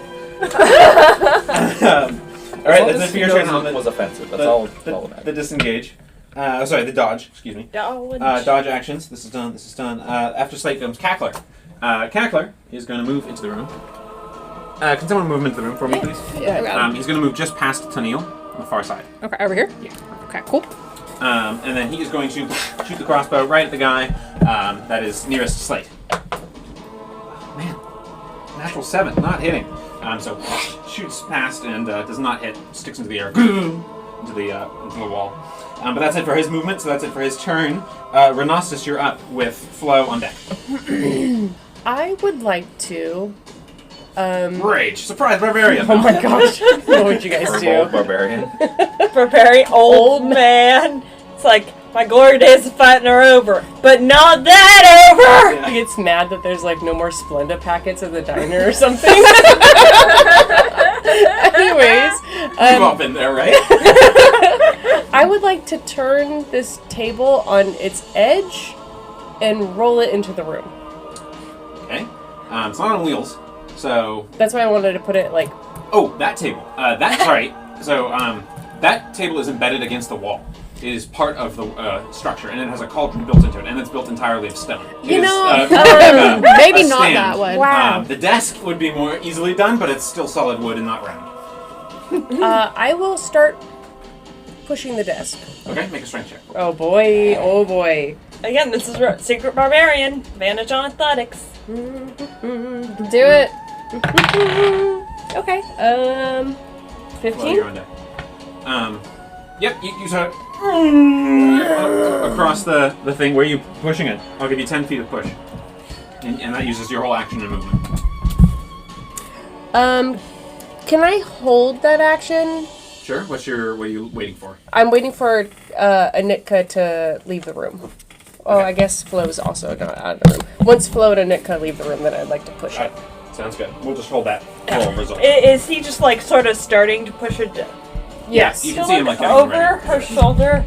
All right, that's it for your turn. It was offensive. That's all about. The disengage. Sorry, the dodge. Excuse me. Dodge actions. This is done. After Slate comes Cackler. Cackler is going to move into the room. Can someone move him into the room for me, please? Yeah. He's going to move just past Tennille on the far side. Okay, over here? Yeah. Okay, cool. And then he is going to shoot the crossbow right at the guy that is nearest Slate. Oh, man. Natural 7, not hitting. So shoots past and does not hit, sticks into the air, into the wall. But that's it for his movement, so that's it for his turn. Renostus, you're up with Flo on deck. I would like to. Rage! Surprise, barbarian! Oh my gosh! What would you guys Purple do? barbarian. Barbarian old man. It's like, my glory days of fighting are over, but not that over! He gets mad that there's like no more Splenda packets at the diner or something. Anyways, You've all been there, right? I would like to turn this table on its edge and roll it into the room. Okay. It's not on wheels, so... That's why I wanted to put it like... Oh, that table. Sorry. So, that table is embedded against the wall. It is part of the structure, and it has a cauldron built into it, and it's built entirely of stone. You It is, know, like maybe a not stand. that one. Wow. The desk would be more easily done, but it's still solid wood and not round. I will start pushing the desk. Okay, make a strength check. Oh boy, oh boy. Again, this is Secret Barbarian. Advantage on athletics. Do it. Okay, Well, 15? you're on deck. Yep, you saw it across the thing. Where are you pushing it? I'll give you 10 feet of push. And that uses your whole action and movement. Can I hold that action? Sure. What are you waiting for? I'm waiting for Anitka to leave the room. Oh, Okay. I guess Flo's also not out of the room. Once Flo and Anitka leave the room, then I'd like to push it. Sounds good. We'll just hold that full result. Is he just like sort of starting to push it Yes. You can see him like getting over ready. her shoulder?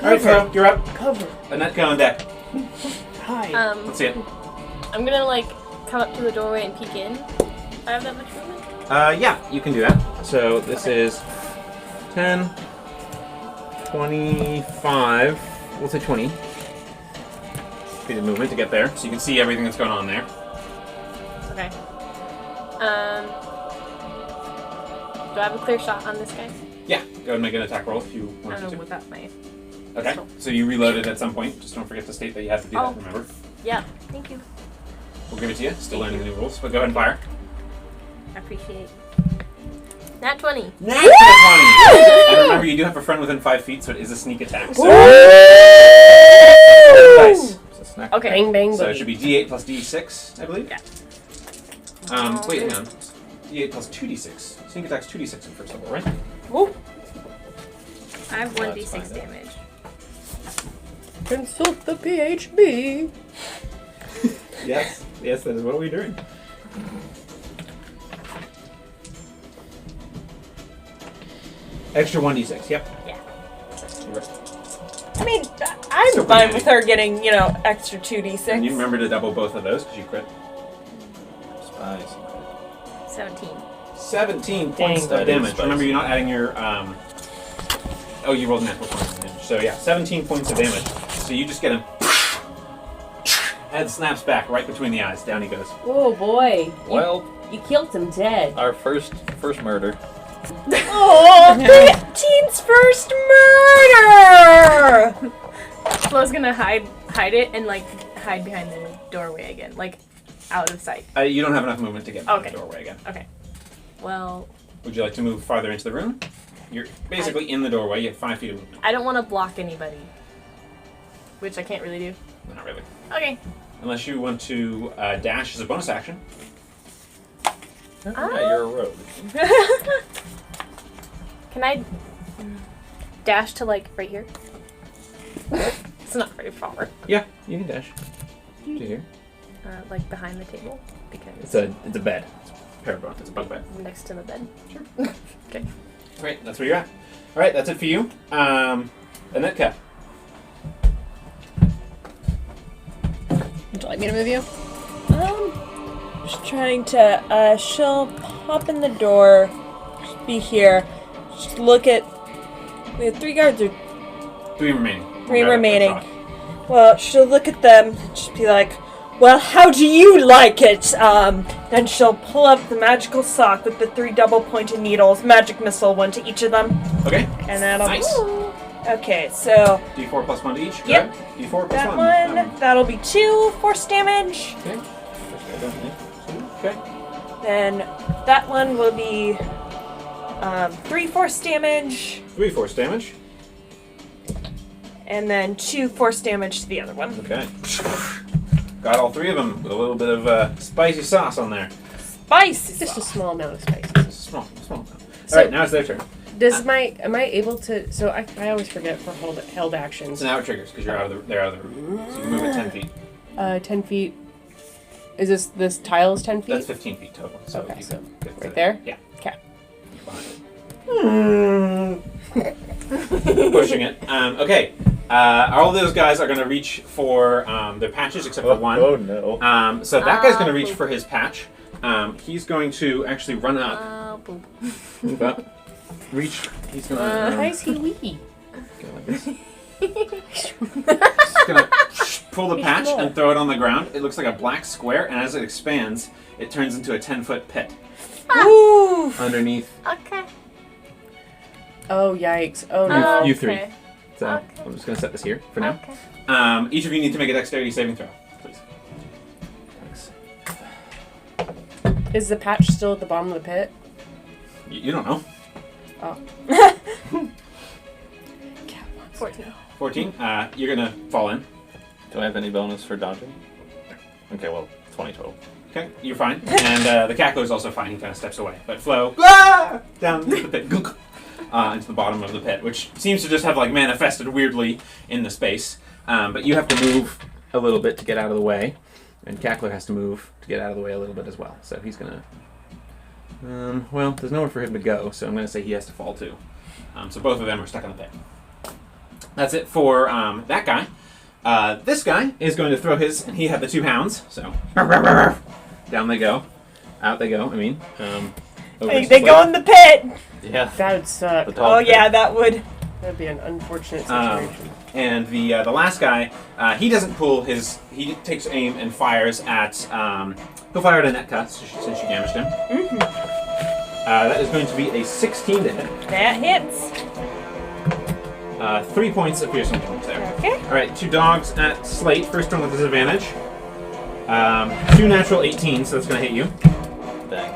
Alright, Flo, you're up. Cover. Anitka on deck. Hi. Let's see it. I'm gonna like come up to the doorway and peek in. I have that much movement? Yeah, you can do that. So this is 10, 25, we'll say 20 feet of movement to get there. So you can see everything that's going on there. Okay. Do I have a clear shot on this guy? Yeah, go ahead and make an attack roll if you I want don't to. know without my... Okay, so you reloaded at some point. Just don't forget to state that you have to do Oh. that, remember? Yeah, thank you. We'll give it to you. Still learning the new rules, but go ahead and fire. I appreciate. Nat 20. Natural 20! And remember, you do have a friend within 5 feet, so it is a sneak attack. So nice. It's a snack. Okay. Bang, bang, So it boogie. should be D8 plus D6, I believe. Yeah. Wait, hang on. D8 plus 2D6. Sneak attack's 2D6 in first level, right? I have Let's 1d6 find out. damage. Consult the PHB. Yes, that is what we're doing. Extra 1d6, yep. Yeah. You're right. I mean, I'm Still fine pretty with her getting, extra 2d6. And you remember to double both of those because you crit. Spies. 17. 17 Dang. points of That is damage. spicy. Remember, you're not adding your. Oh, you rolled natural points of damage. So, yeah, 17 points of damage. So you just get him. Head snaps back right between the eyes. Down he goes. Oh boy. Well, You killed him dead. our first murder. Oh, teen's first murder! Flo's gonna hide it and like hide behind the doorway again, like out of sight. You don't have enough movement to get to Okay. the doorway again. Okay. Well, Would you like to move farther into the room? You're basically in the doorway. You have 5 feet of movement. I don't want to block anybody, which I can't really do. Not really. Okay. Unless you want to dash as a bonus action. Yeah, you're a rogue. Can I dash to like right here? It's not very far. Yeah, you can dash. To here. Like behind the table because It's a bed. It's a pair of bones. It's a bunk bed. next to the bed. Okay. Alright, that's where you're at. Alright, that's it for you. Anitka. Would you like me to move you? Just trying to, she'll pop in the door, just be here, just look at, we have 3 guards or 3 remaining. Three You got a remaining. shot. Well, she'll look at them and just be like, Well, how do you like it? Then she'll pull up the magical sock with the 3 double-pointed needles, magic missile, 1 to each of them. Okay. And that'll Nice. Okay, so D4 plus 1 to each. Yep. Good. D4 plus that 1. one, that'll be 2 force damage. Okay. Okay. Then that one will be 3 force damage, 3 force damage. and then 2 force damage to the other one. Okay. Got all 3 of them with a little bit of spicy sauce on there. Spicy Just a sauce. small amount of spice. It's small. All So- right, now it's their turn. Am I able to? So I always forget for held actions. So now it triggers because they're out of the room. So you can move it 10 feet. 10 feet. Is this tile is 10 feet? That's 15 feet total. So Okay, you so can get right to- there? Yeah. Okay. Pushing it. Okay. All those guys are going to reach for their patches except for one. Oh no. So that guy's going to reach Boop. for his patch. He's going to actually run up. Boop. Move up. Reach. He's going to. How is he wee? Go like this. He's going to pull the patch and throw it on the ground. It looks like a black square, and as it expands, it turns into a 10-foot pit Ooh. underneath. Okay. Oh yikes! Oh no! You 3. Okay. So Okay. I'm just going to set this here for now. Okay. Each of you need to make a dexterity saving throw, please. Thanks. Is the patch still at the bottom of the pit? You don't know. Oh. 14. 14. You're gonna fall in. Do I have any bonus for dodging? Okay, well, 20 total. Okay, you're fine. And the cackler is also fine. He kind of steps away. But Flo down into the pit, into the bottom of the pit, which seems to just have like manifested weirdly in the space. But you have to move a little bit to get out of the way, and cackler has to move to get out of the way a little bit as well. So he's gonna. Well, there's nowhere for him to go, so I'm gonna say he has to fall too. So both of them are stuck in the pit. That's it for that guy. This guy is going to throw his, and he had the 2 hounds, so down they go, out they go. I mean, over Hey, to they Slate. go in the pit. Yeah. That would suck. The tall Oh pit. yeah, that would. That'd be an unfortunate Um, situation. And the last guy, he doesn't pull his. He takes aim and fires at. He'll fire at Anetka since you damaged him. Mm-hmm. That is going to be a 16 to hit. That hits. 3 points of piercing damage there. Okay. All right, 2 dogs at Slate. First one with disadvantage. 2 natural 18, so that's going to hit you. Dang.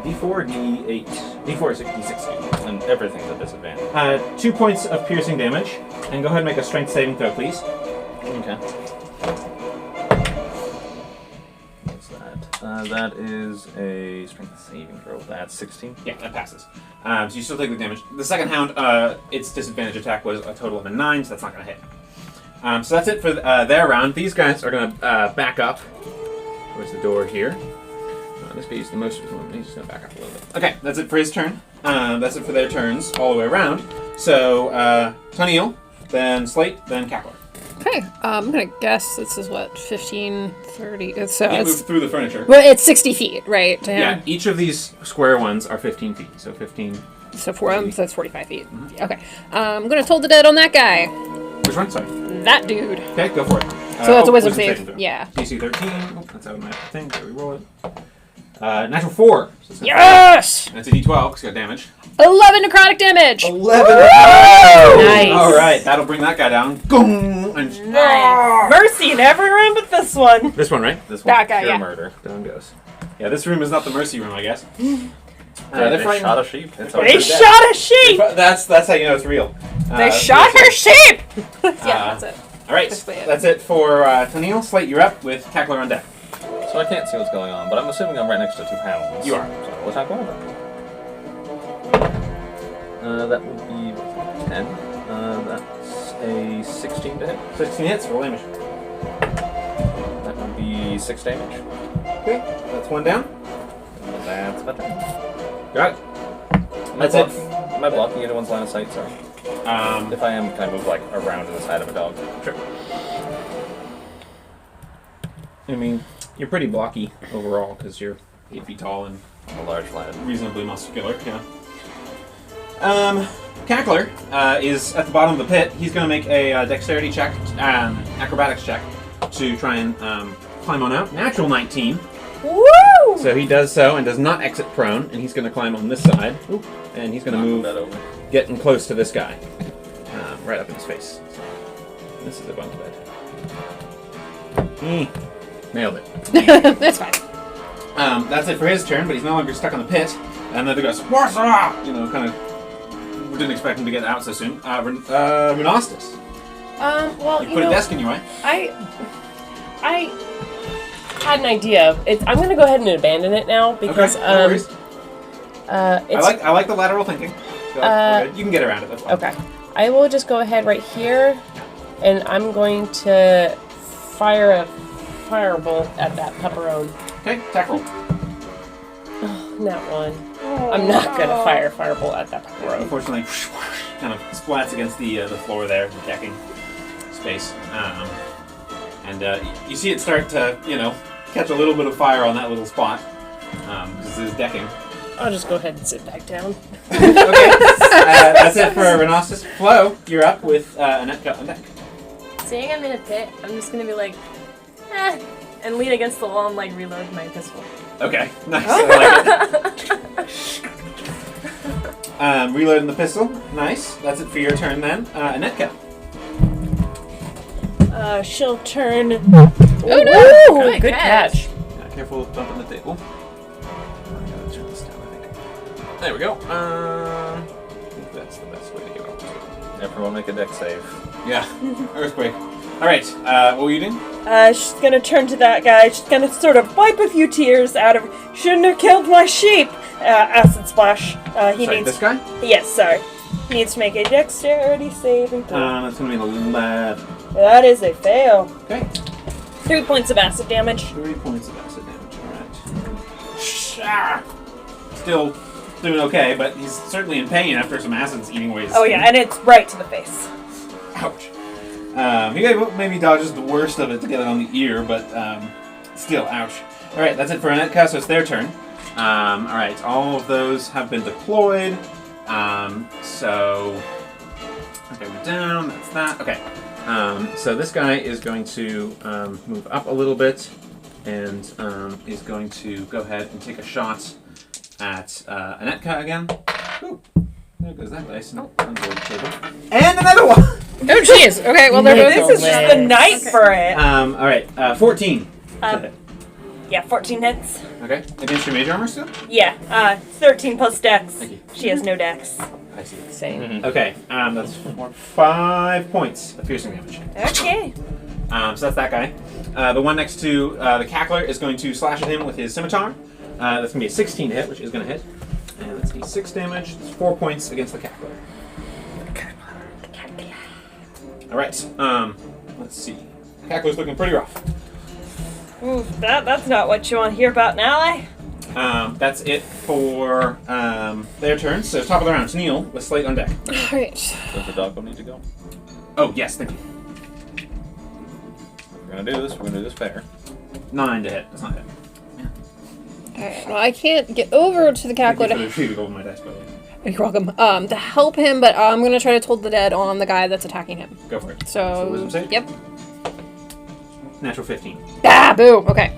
D4, D8, D4, D6. And everything's a disadvantage. 2 points of piercing damage, and go ahead and make a strength saving throw, please. Okay. What's that? That is a strength saving throw. That's 16. Yeah, that passes. So you still take the damage. The second hound, its disadvantage attack was a total of a 9, so that's not going to hit. So that's it for their round. These guys are going to back up. Where's the door here? This guy's the most. He's just going to back up a little bit. Okay, that's it for his turn. That's it for their turns all the way around. So, Toniel, then Slate, then Cackler. Okay, I'm gonna guess this is what, 15, 30. So You it's move through the furniture. well, it's 60 feet, right? To him? Yeah, each of these square ones are 15 feet. So 15. So so that's 45 feet. Okay, I'm gonna toll the dead on that guy. Which one? Sorry. That dude. Okay, go for it. So that's a wisdom save. throw. Yeah. DC 13. Oh, that's out of my thing. So we roll it. Natural 4. So it's gonna Yes. fail. That's a D12 because it's got damage. 11 necrotic damage. 11. Nice. All right, that'll bring that guy down. Boom! And Nice. Mercy in every room but this one. this one, right? This That one's guy, pure yeah. murder. Down goes. Yeah, this room is not the mercy room, I guess. They frightened. shot a sheep. It's They They over. shot a sheep. That's how you know it's real. They shot her sheep. Yeah, that's it. All right, Basically it. that's it for Tennille. Slate, you're up with Cackler on deck. So I can't see what's going on, but I'm assuming I'm right next to 2 hounds. You are. So we'll attack one of them. That would be 10. That's a 16 to hit. 16 hits, roll damage. That would be 6 damage. Okay, that's one down. And that's my turn. Got it. That's That's Am I blocking anyone's line of sight? Sorry. If I am, can I move like around to the side of a dog? Sure. I mean, you're pretty blocky overall because you're 8 feet tall and A large lad. reasonably muscular. Yeah. Cackler is at the bottom of the pit. He's going to make a dexterity check, acrobatics check, to try and climb on out. Natural 19. Woo! So he does so and does not exit prone, and he's going to climb on this side. Oop, and he's going to move, that over. getting close to this guy. Right up in his face. So, this is a bunk bed. Nailed it. That's fine. That's it for his turn, but he's no longer stuck on the pit. And the other goes, "Warsaw!" You know, kind of. We didn't expect him to get out so soon. Renostus. Well, You put a desk in your way. I had an idea. I'm going to go ahead and abandon it now because Okay, no worries. it's I like the lateral thinking. So we're good. You can get around it. That's fine. okay. I will just go ahead right here, and I'm going to fire a firebolt at that pepperoni. Okay, tackle. Not one. I'm not gonna fire a firebolt at that pepperoni. Unfortunately, kind of splats against the floor there, the decking space. You see it start to, catch a little bit of fire on that little spot. Because it is decking. I'll just go ahead and sit back down. Okay, that's it for Renostus. Flo, you're up with Anetka on deck. Seeing I'm in a pit, I'm just gonna be like, and lean against the wall and like reload my pistol. Okay, nice. I like it. Reloading the pistol. Nice. That's it for your turn then. Anetka. She'll turn. Oh no! Ooh, good catch. Careful with bumping the table. I'm gonna turn this down, I think. There we go. I think that's the best way to get off the table. Everyone make a deck save. Yeah. Earthquake. Alright, what were you doing? She's gonna turn to that guy. She's gonna sort of wipe a few tears out of. Shouldn't have killed my sheep. Acid splash. He Sorry, needs. this guy? Yes, sorry. He needs to make a dexterity saving throw. That's gonna be an 11. That is a fail. Okay. 3 points of acid damage. 3 points of acid damage. Alright. Still doing okay, but he's certainly in pain after some acid's eating away his Oh skin. yeah, and it's right to the face. Ouch. He maybe dodges the worst of it to get it on the ear, but still, ouch. Alright, that's it for Anetka, so it's their turn. Alright, all of those have been deployed. Okay, we're down, that's that. Okay. So this guy is going to move up a little bit and is going to go ahead and take a shot at Anetka again. Ooh, there goes that dice under the table. And another one! Oh jeez. Okay, well there This goes. is just the night for it. Alright, 14. Yeah, 14 hits. Okay, against your mage armor still? Yeah, 13 plus dex. Thank you. She has no dex. I see. Same. Okay, that's 5 points of piercing damage. Okay. So that's that guy. The one next to the cackler is going to slash at him with his scimitar. That's going to be a 16 to hit, which is going to hit. And that's going to be 6 damage. That's 4 points against the cackler. Alright, let's see. Cackler's looking pretty rough. Ooh, that's not what you want to hear about now, eh? That's it for their turn. So top of the round, it's Neil with Slate on deck. Alright. Does the doggo need to go? Oh, yes, thank you. We're gonna do this fair. 9 to hit. That's not a hit. Alright. Well, I can't get over to the Thank cackler you for the to... tribute over my dice, by the way. You're welcome. To help him, but I'm gonna try to hold the dead on the guy that's attacking him. Go for it. So, wisdom save? yep. Natural 15. Ah, boo. Okay.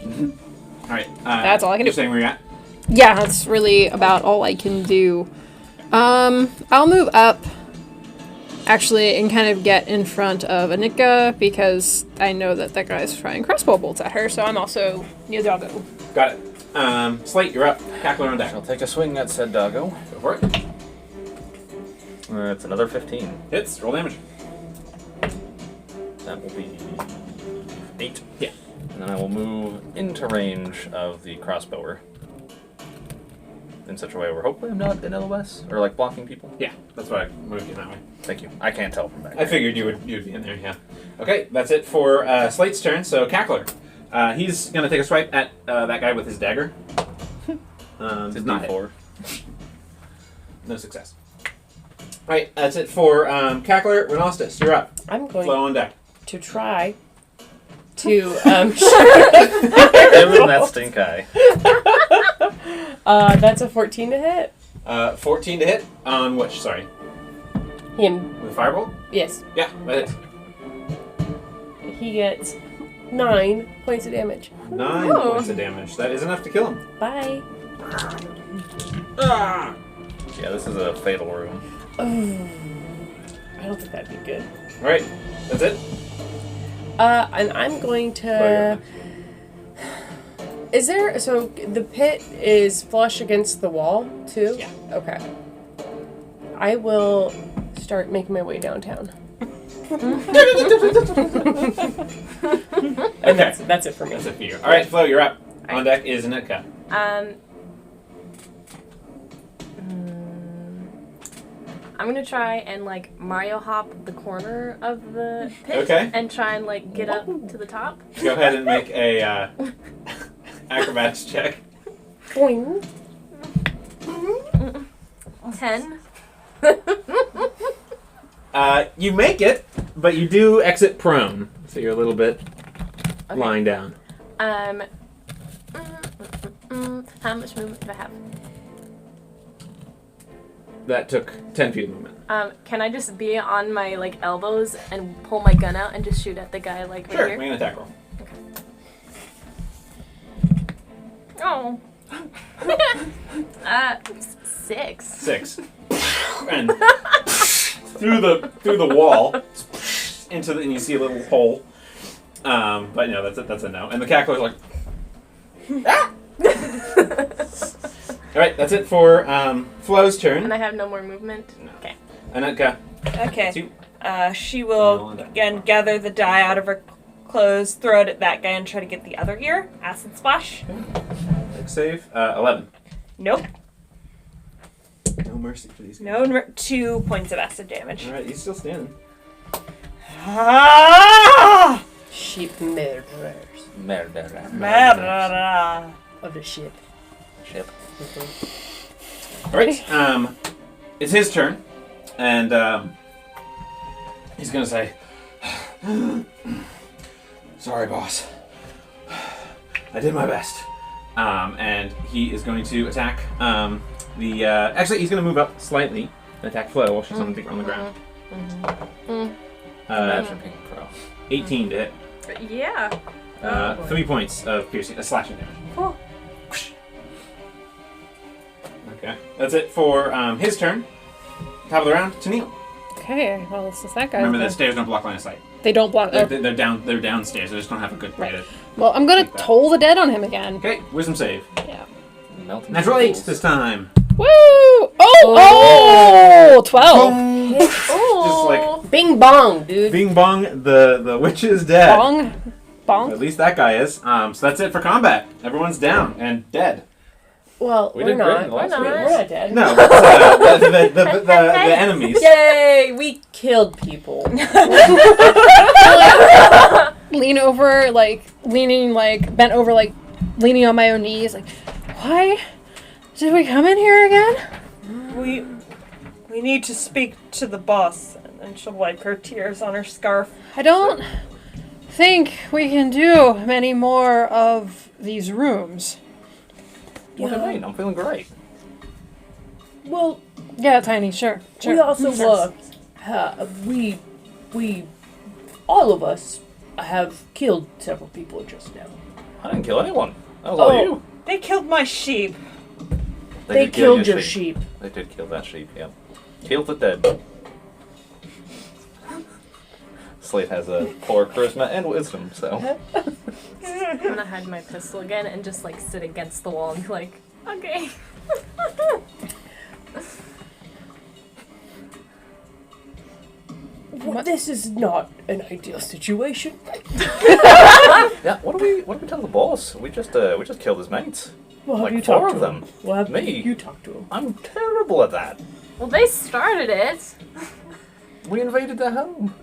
Alright. That's all I can you're do. saying where you're at? Yeah, that's really about all I can do. I'll move up, actually, and kind of get in front of Anika, because I know that guy's firing crossbow bolts at her, so I'm also near the doggo. Got it. Slate, you're up. Cackler on deck. I'll take a swing at said doggo. Go for it. It's another 15. Hits. Roll damage. That will be 8. Yeah. And then I will move into range of the crossbower. In such a way where hopefully I'm not in LOS or like blocking people. Yeah, that's why I moved you that way. Thank you. I can't tell from back I there. figured you'd be in there, yeah. Okay, that's it for Slate's turn, so Cackler. He's going to take a swipe at that guy with his dagger. It's a Does not hit. D4. No success. Alright, that's it for Cackler. Renostus, you're up. I'm going Flow on deck. to try to Give him that stink eye. that's a 14 to hit. 14 to hit on which? Sorry. Him. With Firebolt? Yes. Yeah, that hits. He gets 9 points of damage. 9 Oh. points of damage. That is enough to kill him. Bye. Ah! Yeah, this is a fatal room. I don't think that'd be good. Alright, that's it? And I'm going to... Is there... So, the pit is flush against the wall, too? Yeah. Okay. I will start making my way downtown. And that's it for me. That's it for you. Alright, Flo, you're up. On deck is Nitka. I'm gonna try and like Mario hop the corner of the pit Okay. and try and like get up to the top. Go ahead and make a acrobatics check. Boing. 10. You make it, but you do exit prone. So you're a little bit lying down. How much movement do I have? That took 10 feet of movement. Can I just be on my like elbows and pull my gun out and just shoot at the guy like right Sure, here? make an attack roll. Oh. 6. 6. And through the wall into the, and you see a little hole. But no, that's a no. And the cackler's like, ah! All right, that's it for Flo's turn. And I have no more movement? No. Okay. Anatka. Okay. She will again gather the dye out of her clothes, throw it at that guy, and try to get the other ear. Acid splash. Dex save. 11. Nope. No mercy for these guys. No. 2 points of acid damage. All right, he's still standing. Ah! Sheep murderers Murder. Murder. of the ship. Ship. All right. It's his turn, and he's gonna say, "Sorry, boss. I did my best." And he is going to attack actually, he's going to move up slightly and attack Flo while she's on the ground. Imagine being pro. 18 to hit. Yeah. 3 points of piercing, slashing damage. Cool. Okay, that's it for his turn. Top of the round to Neil. Okay, well, this is that guy. Remember that stairs don't block line of sight. They don't block. They're downstairs. They just don't have a good way to. Well, I'm gonna Like that. toll the dead on him again. Okay, wisdom save. Yeah. Melting Natural 8 souls. this time. Woo! Oh! 12. Boom! Just like Bing bong, dude. bing bong, the witch is dead. Bong. Bong. At least that guy is. So that's it for combat. Everyone's down and dead. Well, We we're did great not. in the We're last not. video. We're not dead. No, but, the enemies. Yay! We killed people. Lean over, like, leaning, like, bent over, like, leaning on my own knees, like, why did we come in here again? We need to speak to the boss. And then she'll wipe her tears on her scarf. I don't think we can do many more of these rooms. What do you mean? I'm feeling great. Well, Yeah, Tiny, sure. we also we all of us have killed several people just now. I didn't kill anyone. That was all Oh. you. They killed my sheep. They did kill killed your sheep. They did kill that sheep, yeah. Killed the dead. Slate has a poor charisma and wisdom, so. I'm gonna hide my pistol again and just like sit against the wall and be like, okay. Well, this is not an ideal situation. Yeah, what do we tell the boss? We just killed his mates. Well, have Like you 4 talked of to them. him? Well, have Me? you talked to him? I'm terrible at that. Well, they started it. We invaded their home.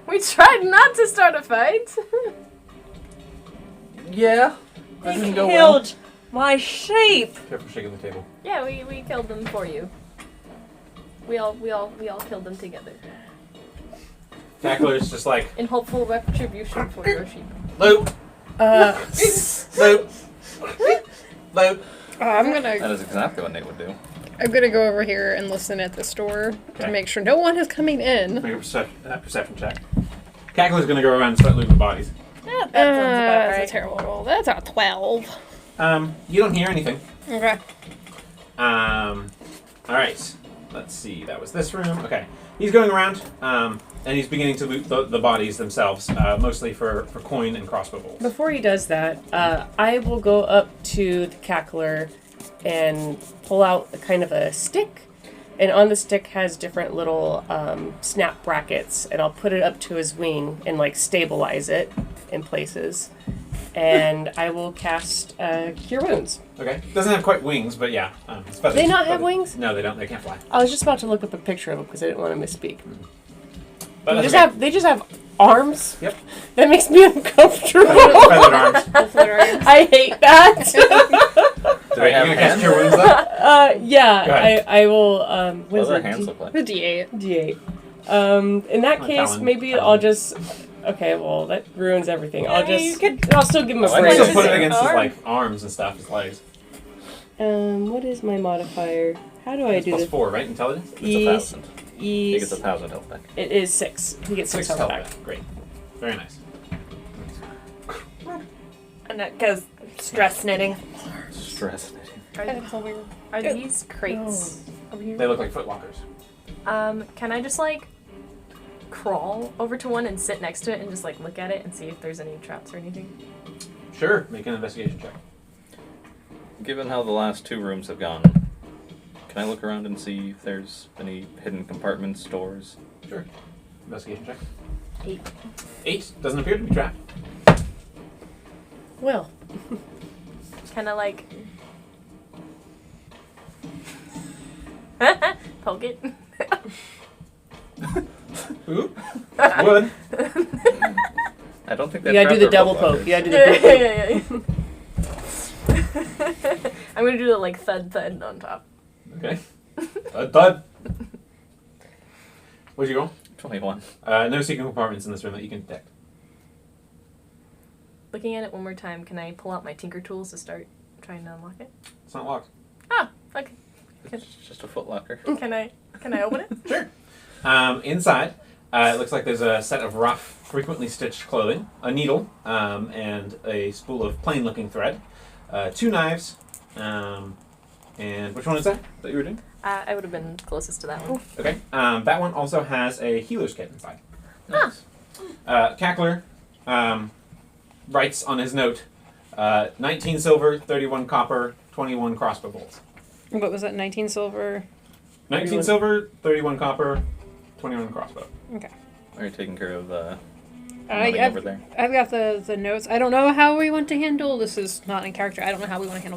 We tried not to start a fight. Yeah. That They didn't go well. killed my sheep. Careful shaking the table. Yeah, we killed them for you. We all killed them together. Tackler's just like, In hopeful retribution for your sheep. Loot, loot, loot. I'm That gonna is exactly what Nate would do. go over here and listen at the store Okay. to make sure no one is coming in. Make a perception check. Cackler's gonna go around and start looting the bodies. Yeah, that sounds about That's right. a terrible roll. That's a 12. You don't hear anything. Okay. Alright. Let's see. That was this room. Okay. He's going around, and he's beginning to loot the bodies themselves, mostly for coin and crossbow bolts. Before he does that, I will go up to the cackler and pull out a kind of a stick. And on the stick has different little snap brackets, and I'll put it up to his wing and like stabilize it in places. And I will cast Cure Wounds. Okay. Doesn't have quite wings, but yeah. It's feathers. Do they not have Feathers. wings? No, they don't. They can't fly. I was just about to look up a picture of them because I didn't want to misspeak. But They that's just have arms. Yep. That makes me uncomfortable. Feathered arms. I hate that. Do they have You gonna cast hands? Cure Wounds though? Yeah, Go ahead. I will. What What is do their it? hands look like? The D8. D8. In that Like case, Talon. maybe Talon. I'll just. Okay, well that ruins everything. I'll Yeah, you just. could- I'll still give him a I like You it. still phrase. put it against his Arm. like arms and stuff, his legs. What is my modifier? How do I It's do plus this? 4, right? Intelligence? It's E- 1,000. He gets E. 1,000 health back. It is 6. He gets 6 6 health health back. back. Great. Very nice. And it goes stress knitting. Stress. Are these crates over here? They look like footlockers. Can I just like crawl over to one and sit next to it and just like look at it and see if there's any traps or anything? Sure. Make an investigation check. Given how the last 2 rooms have gone, can I look around and see if there's any hidden compartments, doors? Sure. Investigation check. 8. 8. Doesn't appear to be trapped. Well, Kind of like poke it. Ooh. Wood. I don't think you that gotta do the trap double or poke. footlockers. You gotta do the Yeah, poke. yeah. I'm gonna do the like thud on top. Okay. Thud. Where'd you go? 21. No secret compartments in this room that you can detect. Looking at it one more time, can I pull out my tinker tools to start trying to unlock it? It's not locked. Ah, okay. It's just a footlocker. Can I open it? Sure. Inside, it looks like there's a set of rough, frequently stitched clothing, a needle, and a spool of plain-looking thread, 2 knives, and which one is that you were doing? I would have been closest to that one. Okay. That one also has a healer's kit inside. Nice. Cackler writes on his note, 19 silver, 31 copper, 21 crossbow bolts. What was that? 19 silver. 19 31. silver, 31 copper, 21 crossbow. Okay. Are you taking care of money over there? I've got the notes. I don't know how we want to handle. This is not in character. I don't know how we want to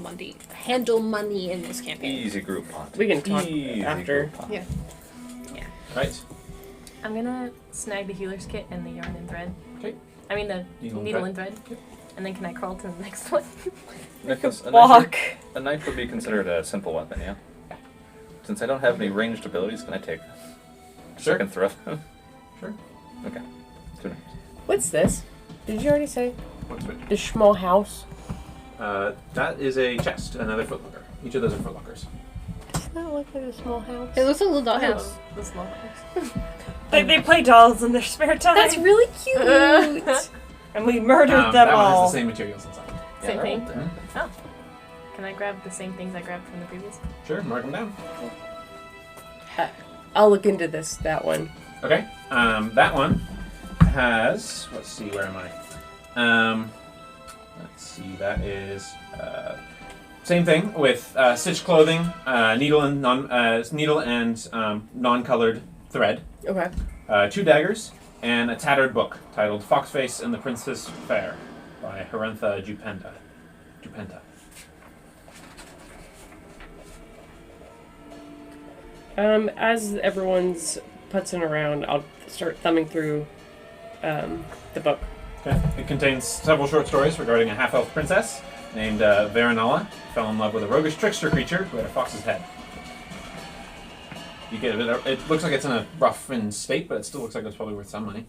handle money in this campaign. Easy group pot. We can talk Easy after. group pot. Yeah. Right. I'm gonna snag the healer's kit and the yarn and thread. Okay. I mean the Needle needle and and thread. And then can I crawl to the next one? Nicholas, Walk. A knife would be considered a simple weapon, yeah? Since I don't have any ranged abilities, can I take Sure. second throw? Sure. Okay. 2 knives. What's this? Did you already say? What's which? The small house? That is a chest, another footlocker. Each of those are footlockers. Does that look like a small house? It looks like a little I dollhouse. love the small ones. They play dolls in their spare time. That's really cute. And we murdered them that one all. has the same materials inside. Same thing. Mhm. Oh. Can I grab the same things I grabbed from the previous? Sure, mark them down. I'll look into that one. Okay. That one has. Let's see. Where am I? Let's see. That is same thing with stitched clothing, needle and non-colored thread, Okay. 2 daggers, and a tattered book titled "Foxface and the Princess Fair" by Herentha Jupenta. As everyone's putzing around, I'll start thumbing through the book. Okay. It contains several short stories regarding a half-elf princess named Veranala, who fell in love with a roguish trickster creature who had a fox's head. You get it. It looks like it's in a roughened state, but it still looks like it's probably worth some money.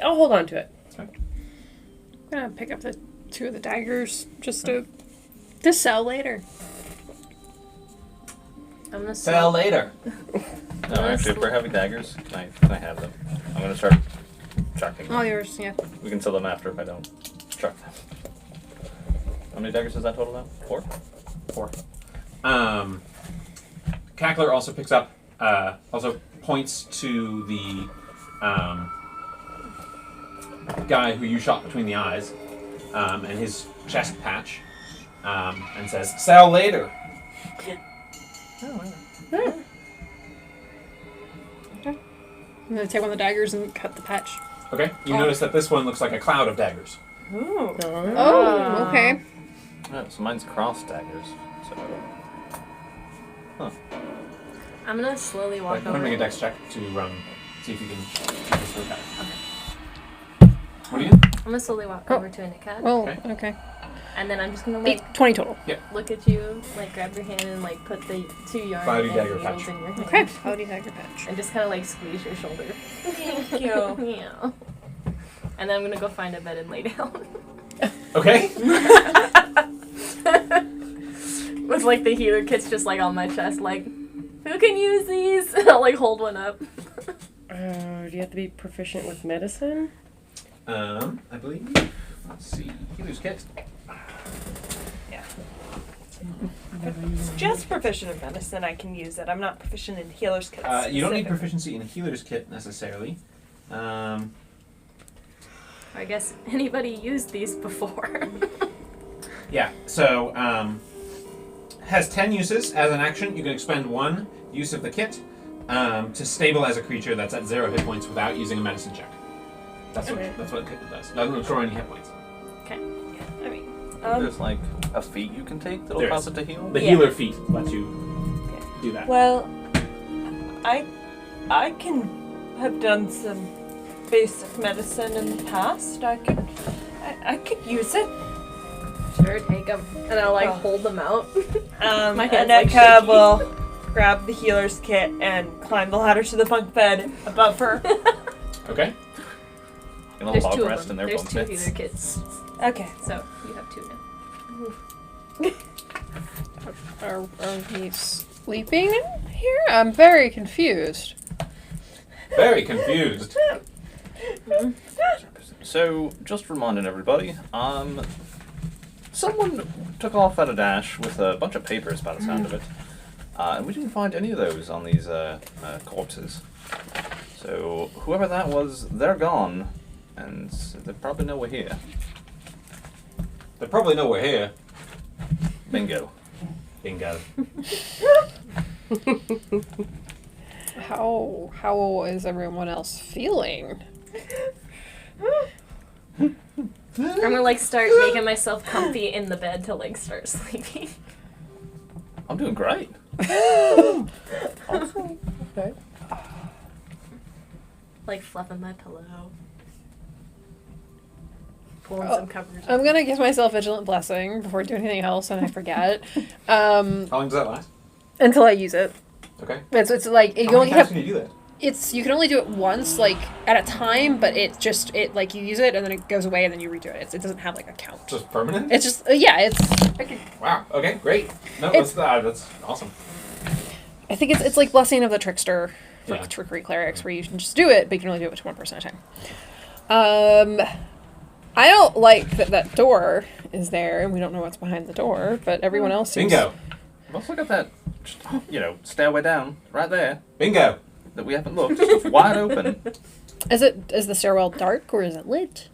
I'll hold on to it. I'm gonna pick up the 2 of the daggers just to sell later. I'm gonna later. No, actually, if we're having daggers, can I have them? I'm gonna start chucking All them. yours, yeah. We can sell them after if I don't chuck them. How many daggers is that total now? 4? 4. Cackler also picks up, also points to the guy who you shot between the eyes, and his chest patch, and says, "Sell later." I'm gonna take one of the daggers and cut the patch. Okay. You notice that this one looks like a cloud of daggers. Ooh. Oh, okay. Yeah, so mine's cross daggers. So. I'm gonna slowly walk I'm over. gonna make a dex check to see if you can just look at it. What do you? I'm gonna slowly walk Oh. over to a cat, Well, okay. and then I'm just gonna like 20 total. look at you, like grab your hand and like put the 2 yarn Cloudy and dagger needles patch. in your hand. Okay. Cloudy dagger patch. And just kind of like squeeze your shoulder. Thank you. Yeah. And then I'm gonna go find a bed and lay down. Okay. With like the healer kits just like on my chest, like, who can use these? And I'll like hold one up. Do you have to be proficient with medicine? I believe. Let's see. Healer's kit. It's just proficient in medicine, I can use it. I'm not proficient in healer's kits. You don't need specifically. proficiency in a healer's kit necessarily. I guess anybody used these before. Yeah. So has 10 uses. As an action, you can expend 1 use of the kit to stabilize a creature that's at 0 hit points without using a medicine check. That's what it does. Doesn't restore any hit points. I mean, There's like a feat you can take that'll There cause is. it to heal. The healer feat lets you do that. well, I can have done some basic medicine in the past. I could use it. Sure, take them. And I'll like Oh. hold them out. My hand's, like, Aneka shaky. will grab the healer's kit and climb the ladder to the bunk bed above her. Okay. And I'll There's log 2 rest of in them. their There's bunk 2 beds. healer kits. Okay. So you have 2 now. Are we sleeping here? I'm very confused. Very confused. So, just reminding everybody, someone took off at a dash with a bunch of papers by the sound of it, and we didn't find any of those on these corpses. So, whoever that was, they're gone, and they're probably nowhere here. They're probably nowhere here. Bingo. Bingo. How is everyone else feeling? I'm gonna like start making myself comfy in the bed to like start sleeping. I'm doing great. Okay. Like fluffing my pillow. Pulling Oh, some covers. I'm gonna give myself Vigilant Blessing before doing anything else, and I forget. How long does that last? Until I use it. Okay. It's like you How only many times have. can you do that? You can only do it once, like at a time, but it like you use it and then it goes away and then you redo it. It doesn't have like a count. Just permanent? It's just it's. Wow. Okay. Great. No, It's- that's awesome. I think it's like Blessing of the Trickster for Yeah. trickery clerics, where you can just do it, but you can only do it to 1 person at a time. I don't like that door is there, and we don't know what's behind the door, but everyone else seems... Bingo. I've also got that, stairway down right there Bingo. that we haven't looked. It's just wide open. Is the stairwell dark or is it lit?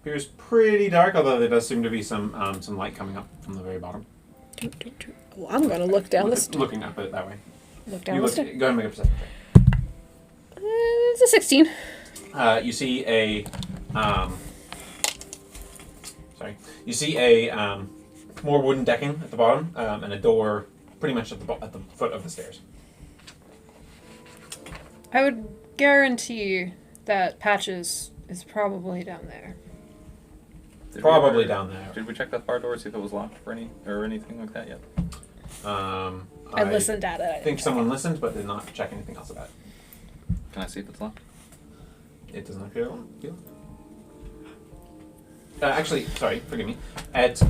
Appears pretty dark, although there does seem to be some light coming up from the very bottom. Well, I'm gonna look down the Looking up it that way. look down You the look, go stairs. ahead and make a perception check. It's a 16. You see a You see a more wooden decking at the bottom, and a door pretty much at the foot of the stairs. I would guarantee that Patches is probably down there. Did we Probably ever- down there. Did we check that far door, see if it was locked for anything like that yet? I listened at it. I think someone listened, but did not check anything else about it. Can I see if it's locked? It does not appear locked. Actually, sorry, forgive me. It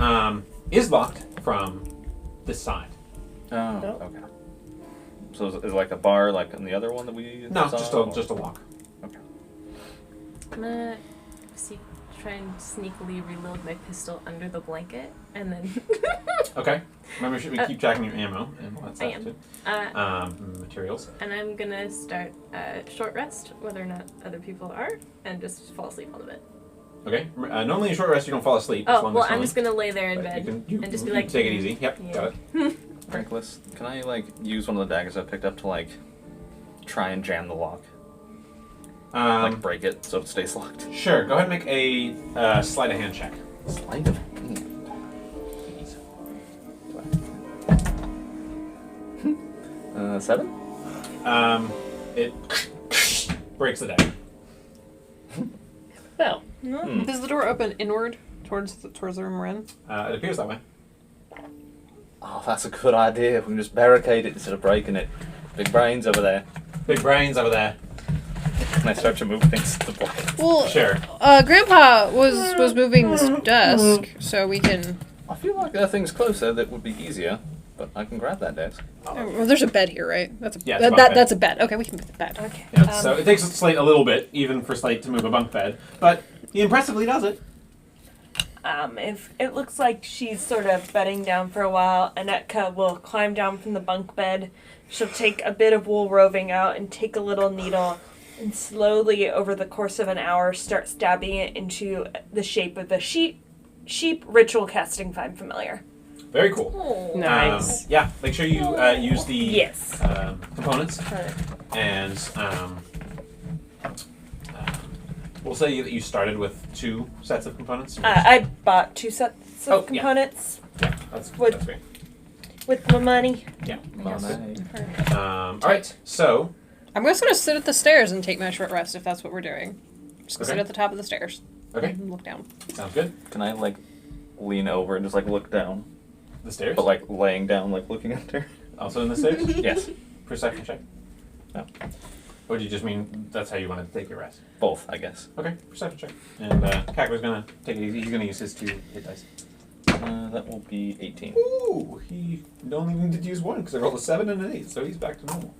is locked from this side. Oh, No. okay. So is it like a bar like on the other one that we No, saw? just a lock. Okay. I'm gonna try and sneakily reload my pistol under the blanket, and then. Okay. Remember, should we keep tracking your ammo and all that I stuff am. too? Materials. And I'm gonna start a short rest, whether or not other people are, and just fall asleep on the bed. Okay. Normally in short rest you don't fall asleep. as Oh, long well, as I'm fine. just gonna lay there in But bed and just be you like, take it easy. Yep. Yeah. Got it. Franklin, can I use one of the daggers I picked up to try and jam the lock? Break it so it stays locked. Sure. Go ahead and make a sleight of hand check. Sleight of hand. 7? It breaks the dagger. Well, Does the door open inward towards the room we're in? It appears that way. Oh, that's a good idea. We can just barricade it instead of breaking it. Big brains over there. Big brains over there. And I start to move things to the block. Well, Sure. Grandpa was moving this desk, so we can. I feel like there are things closer that would be easier, but I can grab that desk. Well, there's a bed here, right? That's a Yeah, it's a bunk bed. that's a bed. Okay, we can move the bed. Okay. Yeah, so it takes Slate a little bit, even for Slate to move a bunk bed, but he impressively does it. If it looks like she's sort of bedding down for a while, Anetka will climb down from the bunk bed. She'll take a bit of wool roving out and take a little needle and slowly, over the course of an hour, start stabbing it into the shape of the sheep ritual casting find familiar. Very cool. Oh. nice. Yeah, make sure you use the Yes. components, and we'll say that you started with 2 sets of components. I bought 2 sets of Oh, yeah. components Yeah, that's Would- great. with my money. Yeah. Money. All right, so I'm just gonna sit at the stairs and take my short rest if that's what we're doing. Just gonna sit Okay. at the top of the stairs okay, and look down. sounds good. Can I lean over and just look down? The stairs. But laying down, looking at her? Also in the stairs. Yes. Perception check. No. Or do you just mean that's how you want to take your rest? Both, I guess. Okay, perception check. And Cackler's gonna take it easy. He's gonna use his 2 hit dice. That will be 18. Ooh, he only needed to use 1 because I rolled a 7 and an 8, so he's back to normal.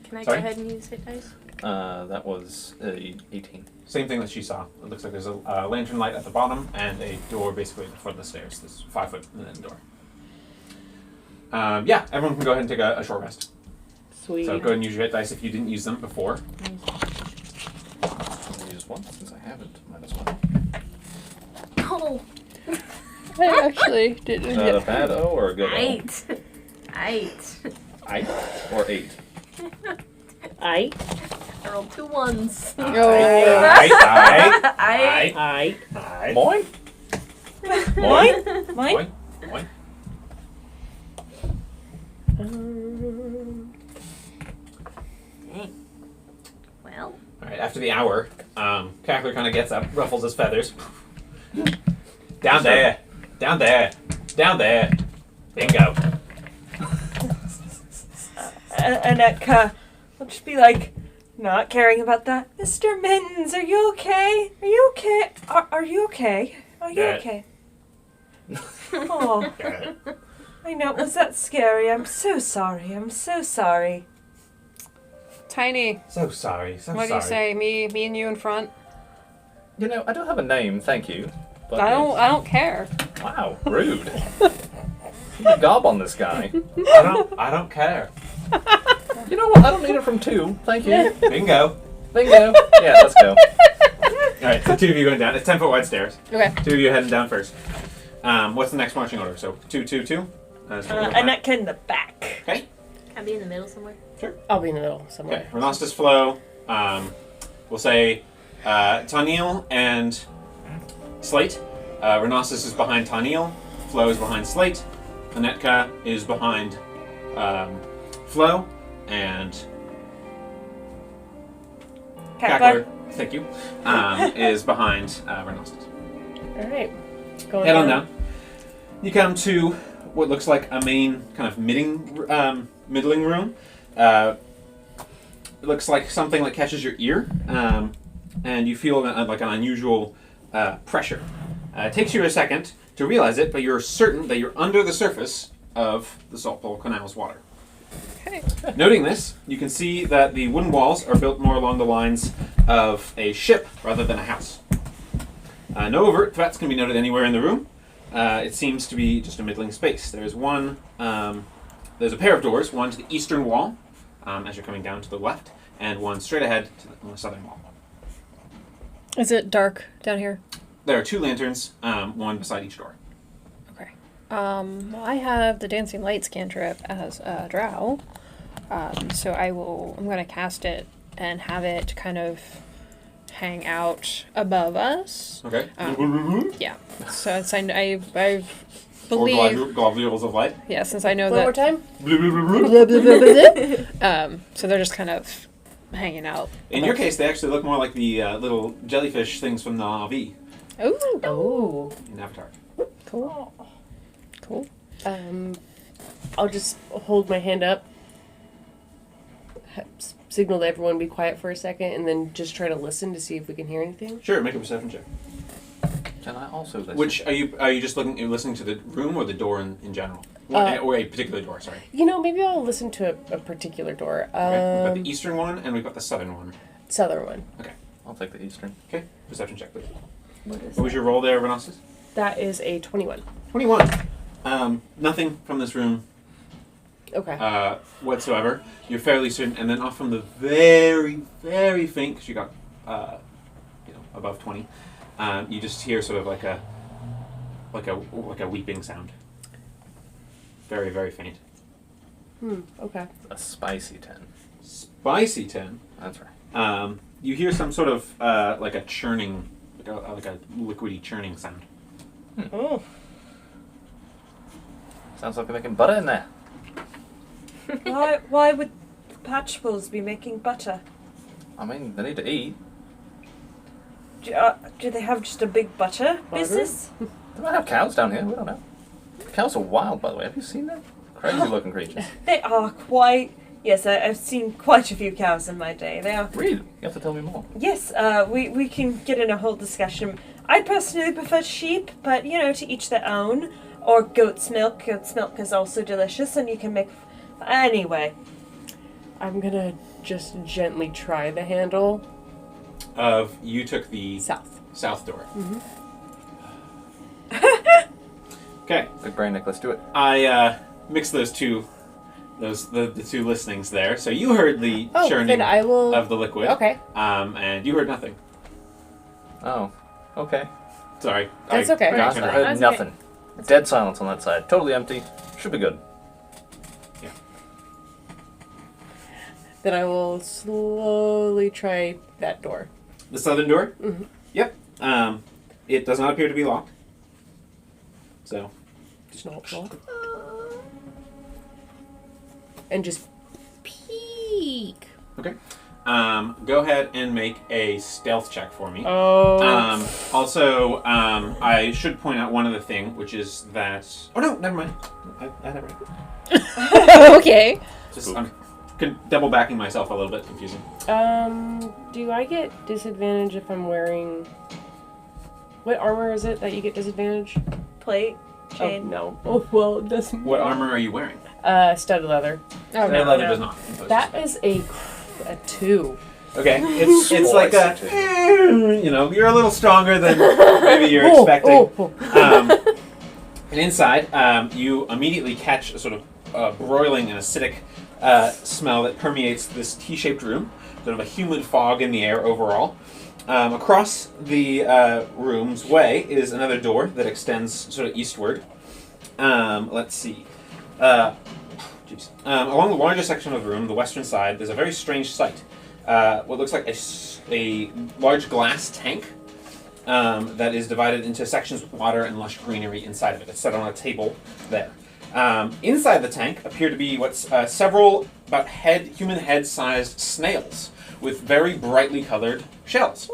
Can I Sorry? go ahead and use hit dice? That was 18. Same thing that she saw. It looks like there's a lantern light at the bottom and a door basically at the front of the stairs. This 5-foot and then door. Yeah, everyone can go ahead and take a short rest. Sweet. So go ahead and use your hit dice if you didn't use them before. I'll use 1 since I haven't. -1. Oh, I actually didn't. Is that a bad O or a good O? 8. 8. 8 or 8? I. I rolled 2 1s. Aye. Moin? Mine? Mine? Moin. Dang. Well. Alright, after the hour, Cackler kind of gets up, ruffles his feathers. Down there. Down there. Down there. Bingo. Anetka will just be not caring about that. Mr. Mittens, are you okay? Are you okay? Are you okay? Are you Yeah. okay? Oh, I know. Was that scary? I'm so sorry. I'm so sorry. Tiny. So sorry. So What do sorry. you say? Me and you in front. You know, I don't have a name, thank you. But I don't care. Wow, rude. Keep a gob on this guy. I don't care. You know what? I don't need it from 2. Thank you. Bingo. Bingo. Yeah, let's go. Alright, so 2 of you going down. It's 10-foot wide stairs. Okay. 2 of you heading down first. What's the next marching order? So 2, 2, 2. Anetka in the back. Okay. I'll be in the middle somewhere. I'll be in the middle Okay. somewhere. Renostas Flo. We'll say Tanil and Slate. Renostas is behind Tanil. Flo is behind Slate. Anetka is behind Flo. And Cackler, thank you, is behind Renostas. All right. Going Head on down. You come to what looks like a main kind of middling room. It looks like something that catches your ear, and you feel like an unusual pressure. It takes you a second to realize it, but you're certain that you're under the surface of the Saltpole Canal's water. Okay. Noting this, you can see that the wooden walls are built more along the lines of a ship rather than a house. No overt threats can be noted anywhere in the room. It seems to be just a middling space. There's one. There's a pair of doors, one to the eastern wall, as you're coming down to the left, and one straight ahead to the southern wall. Is it dark down here? There are 2 lanterns, one beside each door. Okay. I have the dancing lights cantrip as a drow, so I'm going to cast it and have it kind of hang out above us. Okay. Yeah. So it's, I Or believe. globules of light. Yeah, since I know One more that. time. So they're just kind of hanging out. In your case, they actually look more like the little jellyfish things from the Na'vi Oh. Oh. in Avatar. Cool. Cool. I'll just hold my hand up, signal to everyone be quiet for a second, and then just try to listen to see if we can hear anything. Sure, make a perception check. Can I also listen? Which are you just listening to the room or the door in general? Or a particular door, sorry. You know, maybe I'll listen to a particular door. Okay. We've got the eastern one and we've got the southern one. Southern one. Okay. I'll take the eastern. Okay. Perception check, please. What is What was your roll there, Renasis? that? Is a 21. 21. Nothing from this room Okay. whatsoever. You're fairly certain, and then off from the very, very faint, because you got, above 20. You just hear sort of like a weeping sound. Very, very faint. Okay. A spicy 10. Spicy 10. That's right. You hear some sort of like a churning, like a liquidy churning sound. Oh. Sounds like they're making butter in there. Why would Patchpoles be making butter? I mean, they need to eat. Do they have just a big butter business? They might have cows down here. We don't know. Cows are wild, by the way. Have you seen them? Crazy looking creatures. They are quite. Yes, I've seen quite a few cows in my day. They are. Really? You have to tell me more. Yes, we can get in a whole discussion. I personally prefer sheep, but to each their own. Or goat's milk. Goat's milk is also delicious, and you can make. Anyway. I'm gonna just gently try the handle. You took the South door. Mm-hmm. Okay. Big brain, Nick. Let's do it. I mixed those two, the two listenings there. So you heard the churning then I will... of the liquid. Okay. And you heard nothing. Oh. Okay. Sorry. That's okay. Gosh, I heard That's nothing. Dead silence on that side. Totally empty. Should be good. Yeah. Then I will slowly try that door. The southern door? Mm-hmm. Yep. It does not appear to be locked. So. Just not lock. And just peek. Okay. Go ahead and make a stealth check for me. Oh. Also, I should point out one other thing, which is that... Oh, no, never mind. I had it right. Okay. Just, I'm double backing myself a little bit, confusing. Do I get disadvantage if I'm wearing... What armor is it that you get disadvantage? Plate, Oh, chain. no. Oh, well, it doesn't... What armor are you wearing? Studded leather. Oh, Leather no. does not. That is a 2. Okay, it's like a... Spicy you're a little stronger than maybe you're expecting. And inside, you immediately catch a sort of broiling and acidic smell that permeates this T-shaped room. Sort of a humid fog in the air overall. Across the room's way is another door that extends sort of eastward. Let's see. Along the larger section of the room, the western side, there's a very strange sight. What looks like a large glass tank that is divided into sections with water and lush greenery inside of it. It's set on a table there. Inside the tank appear to be what's several about human head-sized snails with very brightly colored shells.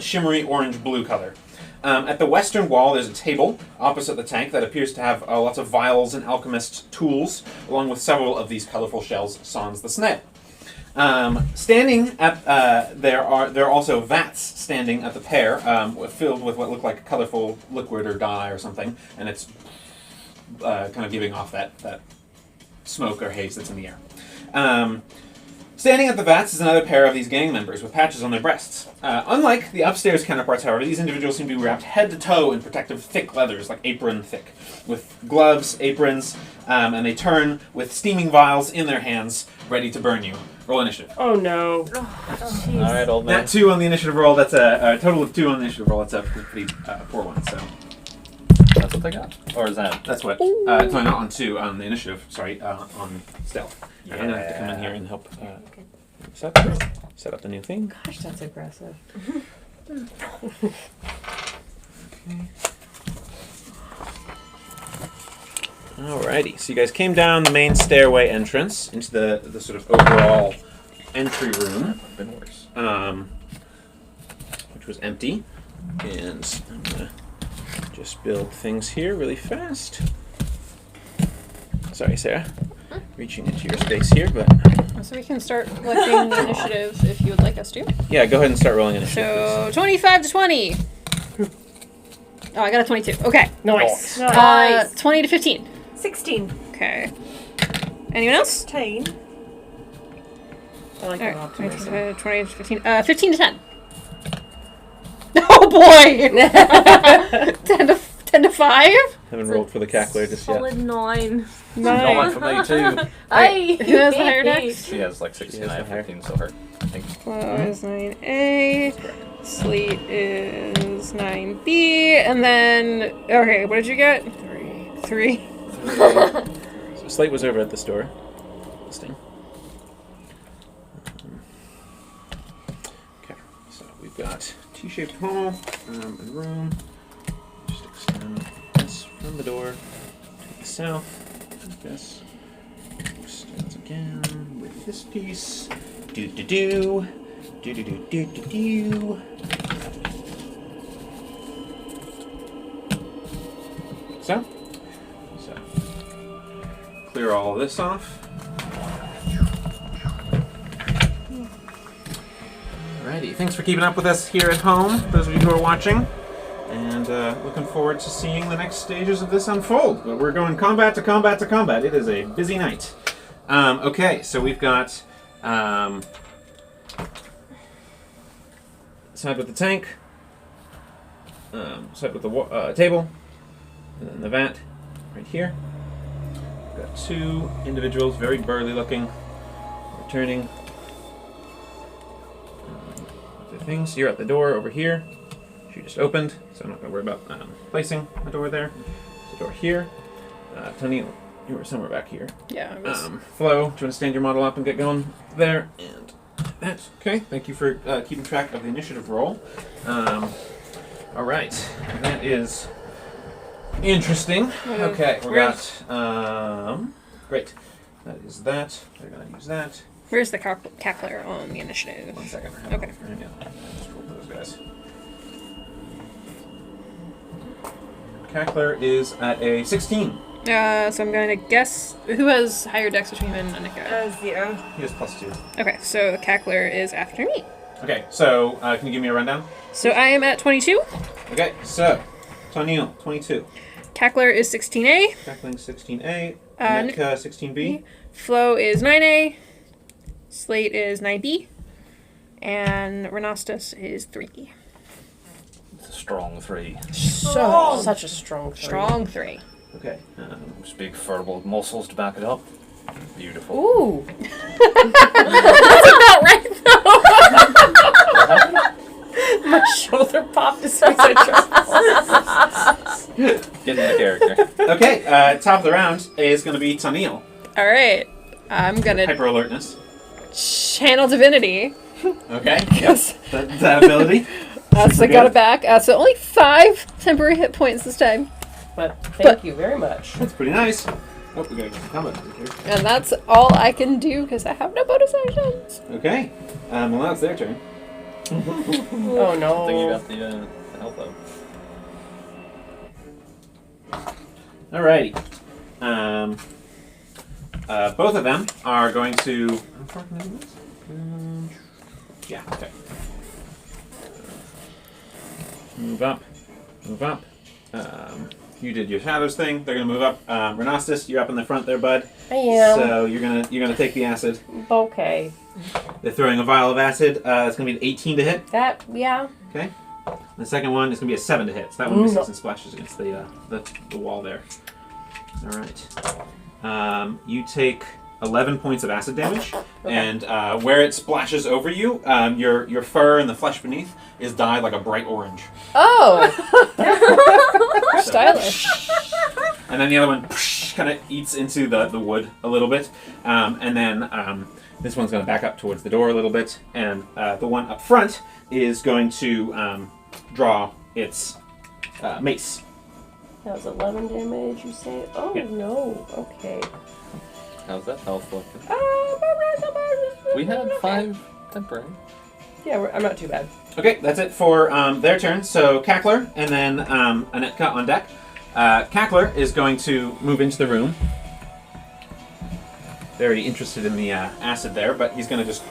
Shimmery orange-blue color. At the western wall, there's a table opposite the tank that appears to have lots of vials and alchemist tools, along with several of these colorful shells, sans the snail. Standing at there are also vats standing at the pair, filled with what look like a colorful liquid or dye or something, and it's kind of giving off that smoke or haze that's in the air. Standing at the vats is another pair of these gang members with patches on their breasts. Unlike the upstairs counterparts, however, these individuals seem to be wrapped head to toe in protective thick leathers, like apron thick, with gloves, aprons, and they turn with steaming vials in their hands, ready to burn you. Roll initiative. Oh no. Alright, old man. Nat 2 on the initiative roll, that's a total of 2 on the initiative roll, that's a pretty poor one, so. That's what they got? Or is that? That's what. Sorry, not on 2, on the initiative, sorry, on stealth. I'm going to have to come in here and help set up the new thing. Gosh, that's aggressive. Okay. Alrighty, so you guys came down the main stairway entrance into the sort of overall entry room, Been worse. which was empty. And I'm gonna just build things here really fast. Sorry, Sarah. Reaching into your space here, but So we can start collecting the initiative if you would like us to. yeah, go ahead and start rolling initiative. So 25 to 20. Oh, I got a 22. Okay. Nice. Nice. 20 to 15. 16. Okay. Anyone else? 10. I like All that right. optimism. 20 to 15. 15 to 10. Oh boy! 10 to 5? Haven't rolled for the cackler just yet. Solid 9. Not one for me, too. Who has the higher dex? She has like 16, She has I have the higher. 15, so her. I think. Flow is 9A. Slate is 9B. And then, okay, what did you get? 3. So Slate was over at the store. Listing. Okay, so we've got T-shaped hall and room. Just extend this from the door to the south. Like this. Extends again with this piece. Do do do. Do do do do do do. So clear all of this off. Alrighty, thanks for keeping up with us here at home, those of you who are watching. And looking forward to seeing the next stages of this unfold. But we're going combat to combat to combat. It is a busy night. Okay, so we've got side with the tank, side with the table, and then the vat right here. We've got 2 individuals, very burly looking, returning with their things. You're at the door over here. She just opened, so I'm not going to worry about placing a door there. There's a door here. Tony, you were somewhere back here. Yeah, I was. Flo, do you want to stand your model up and get going there? And that. Okay, thank you for keeping track of the initiative roll. All right, that is interesting. Okay, we got great. That is that. We're gonna use that. Where's the cackler on the initiative? 1 second. Okay. Hang on. Just roll those guys. Cackler is at a 16. So I'm going to guess who has higher dex between him and Anika. 0. He has +2. Okay, so the cackler is after me. Okay, so can you give me a rundown? So I am at 22. Okay, so Toniel, 22. Cackler is 16A. Cackling 16A. Nick- Nick 16B. Flo is 9A. Slate is 9B. And Renastus is 3. It's a strong 3. Such a strong 3. Strong 3. Okay. Those big furble muscles to back it up. Beautiful. Ooh. About right My shoulder popped as soon as I tried. Get in the character. Okay, top of the round is going to be Toniel. All right. I'm going to Hyper alertness. channel Divinity. Okay. Yes. That ability. So I got it back. So only 5 temporary hit points this time. But thank you very much. That's pretty nice. Oh, we got a combat here. And that's all I can do because I have no bonus actions. Okay. Well, now it's their turn. Oh I no. think you got the health though. Alrighty. Both of them are going to. How far can I do this? Yeah. Okay. Move up. Move up. you did your shadows thing. They're gonna move up. Renostis, you're up in the front there, bud. I am. So you're gonna take the acid. Okay. They're throwing a vial of acid. It's gonna be an 18 to hit. That, yeah. Okay. The second one is gonna be a 7 to hit. So that one misses and splashes against the wall there. All right. You take 11 points of acid damage, and where it splashes over you, your fur and the flesh beneath is dyed like a bright orange. Oh! Stylish. And then the other one kind of eats into the wood a little bit, and then this one's going to back up towards the door a little bit, and the one up front is going to draw its mace. That was 11 damage, you say? Oh, Yeah. no. Okay. How's that health looking? We had 5 temporary. Yeah, I'm not too bad. Okay, that's it for their turn. So Cackler and then Anetka on deck. Cackler is going to move into the room. Very interested in the acid there, but he's going to just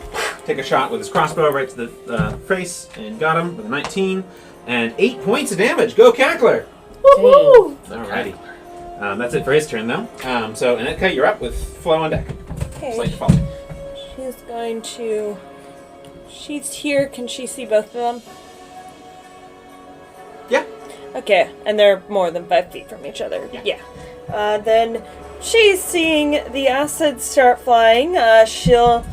take a shot with his crossbow right to the face and got him with a 19 and 8 points of damage. Go Cackler! Woohoo! Alrighty. That's it for his turn though. So Anetka, you're up with Flo on deck. Okay. Slate to follow. She's going to. She's here. Can she see both of them? Yeah. Okay, and they're more than 5 feet from each other. Yeah. Then she's seeing the acid start flying. She'll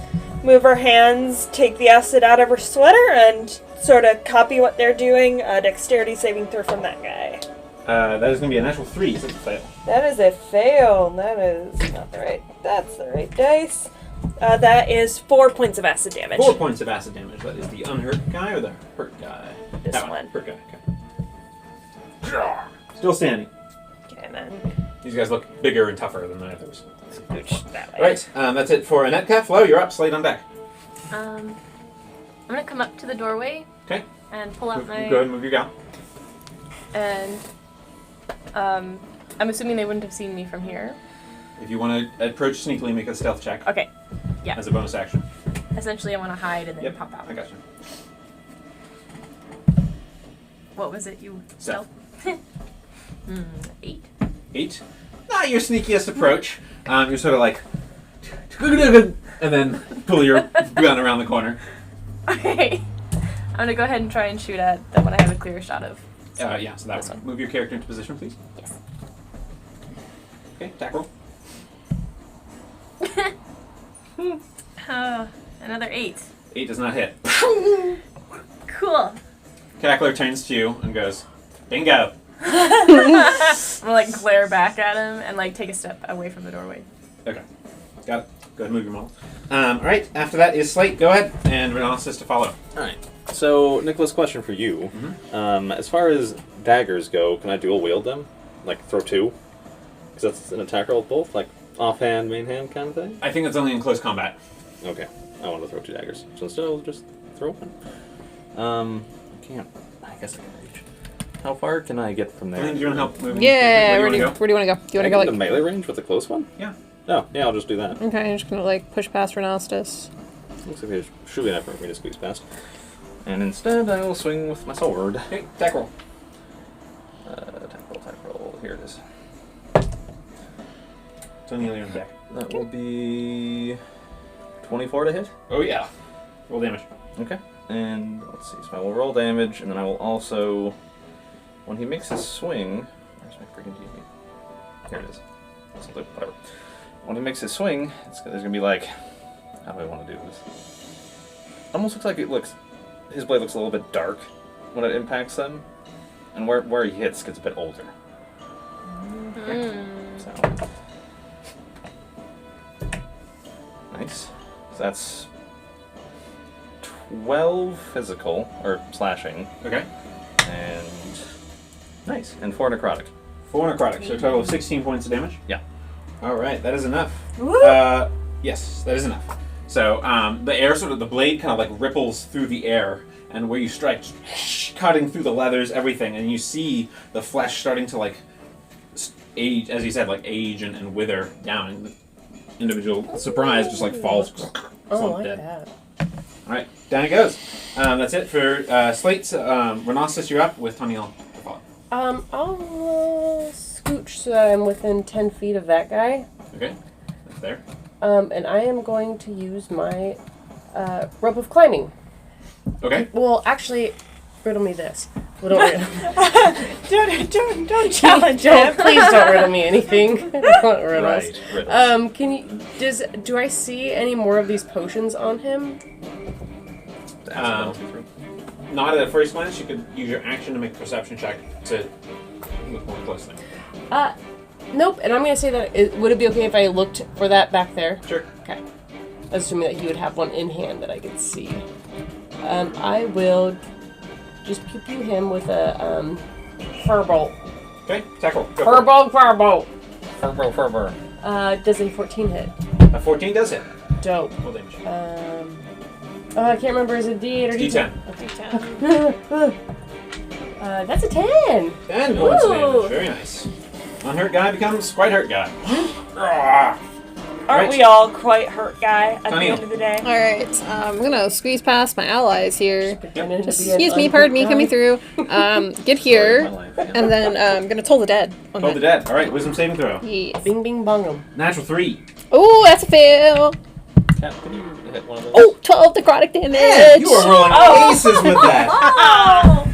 move her hands, take the acid out of her sweater, and sort of copy what they're doing. Dexterity saving throw from that guy. That is going to be a natural 3, so it's a fail. That is a fail. That is not the right. That's the right dice. That is 4 points of acid damage. 4 points of acid damage. That is the unhurt guy or the hurt guy? This That one. Hurt guy, okay. Still standing. Okay, and then These guys look bigger and tougher than the others. scooch that way. Right, that's it for Anetka. Flo, you're up. Slate on deck. I'm gonna come up to the doorway Okay. and pull out Go my. ahead and move your gun. And I'm assuming they wouldn't have seen me from here. If you want to approach sneakily, make a stealth check Okay. Yeah. as a bonus action. Essentially, I want to hide and then Yep, pop out. I got you. What was it? You Stealth. 8. 8. Not your sneakiest approach. You're sort of like, and then pull your gun around the corner. Okay. I'm gonna go ahead and try and shoot at the one I have a clear shot of. Yeah, so that This one. one. Move your character into position, please. Yes. Okay, attack roll. Another 8. 8 does not hit. Cool. Cackler turns to you and goes, bingo. I'm gonna like glare back at him and like take a step away from the doorway. Okay, got it. Go ahead and move your model. Alright, after that is Slate. Go ahead, and Renalis to follow. Alright. So, Nicholas, question for you. As far as daggers go, can I dual wield them? Like, throw 2? Because that's an attack roll with both? Like, offhand, main hand kind of thing? I think that's only in close combat. Okay. I want to throw 2 daggers. So instead I'll just throw one. I can't. I guess I can reach. How far can I get from there? Do you want to help moving? Yeah, Where do you where do you want to go? Do you want to Can go I like... get into melee range with the close one? Yeah. Oh, yeah, I'll just do that. Okay, I'm just going to like push past Renostis. Looks like there should be enough for me to squeeze past. And instead, I will swing with my sword. Okay, attack roll. Attack roll. Here it is. It's only on your deck. That will be 24 to hit. Oh yeah. Roll damage. Okay. And let's see. So I will roll damage, and then I will also, when he makes his swing, where's my freaking TV? Here it is. Whatever. When he makes his swing, there's gonna be like, how do I want to do this? Almost looks like his blade looks a little bit dark when it impacts them, and where he hits gets a bit older. So nice. So that's 12 physical or slashing, Okay. and nice, and 4 necrotic. 4 necrotic, so a total of 16 points of damage? Yeah. Alright, that is enough. Woo! Yes, that is enough. So, the air the blade kind of like ripples through the air, and where you strike, cutting through the leathers, everything, and you see the flesh starting to like age, as you said, like age and wither down, and the individual, surprise, just like falls. Oh, I dead. like that. Alright, down it goes. That's it for Slate's. Renostis, you're up with Tony on. I'll scooch so that I'm within 10 feet of that guy. Okay. That's there. And I am going to use my rope of climbing. Okay. Well, actually, riddle me this. Well, don't riddle. Don't challenge him. Please don't riddle me anything. I don't want riddles. Right. Riddles. Do I see any more of these potions on him? Not at a first glance. You could use your action to make a perception check to look more closely. Nope. And I'm gonna say that would it be okay if I looked for that back there? Sure. Okay. Assuming that he would have one in hand that I could see. I will just pew pew him with a firebolt. Okay. Tackle. Firebolt. Fervor. Does a 14 hit? A 14 does hit. Dope. Full damage. I can't remember. Is it D8 or D10. D10. That's a 10. 10 points of Ooh. damage. Very nice. Unhurt guy becomes quite hurt guy. Ah. Aren't we all quite hurt, guy, at the end of the day? Alright, I'm gonna squeeze past my allies here. Pretending to be Excuse an me, pardon me, unhurt coming guy. through. Get here, and then I'm gonna toll the dead. On Toll the that. dead. All right. Wisdom saving throw. Yes. Bing bing bong 'em. Natural 3. Oh, that's a fail. Cap, can you hit one of those? Oh, 12 necrotic damage. Man, you are rolling aces with that. Oh!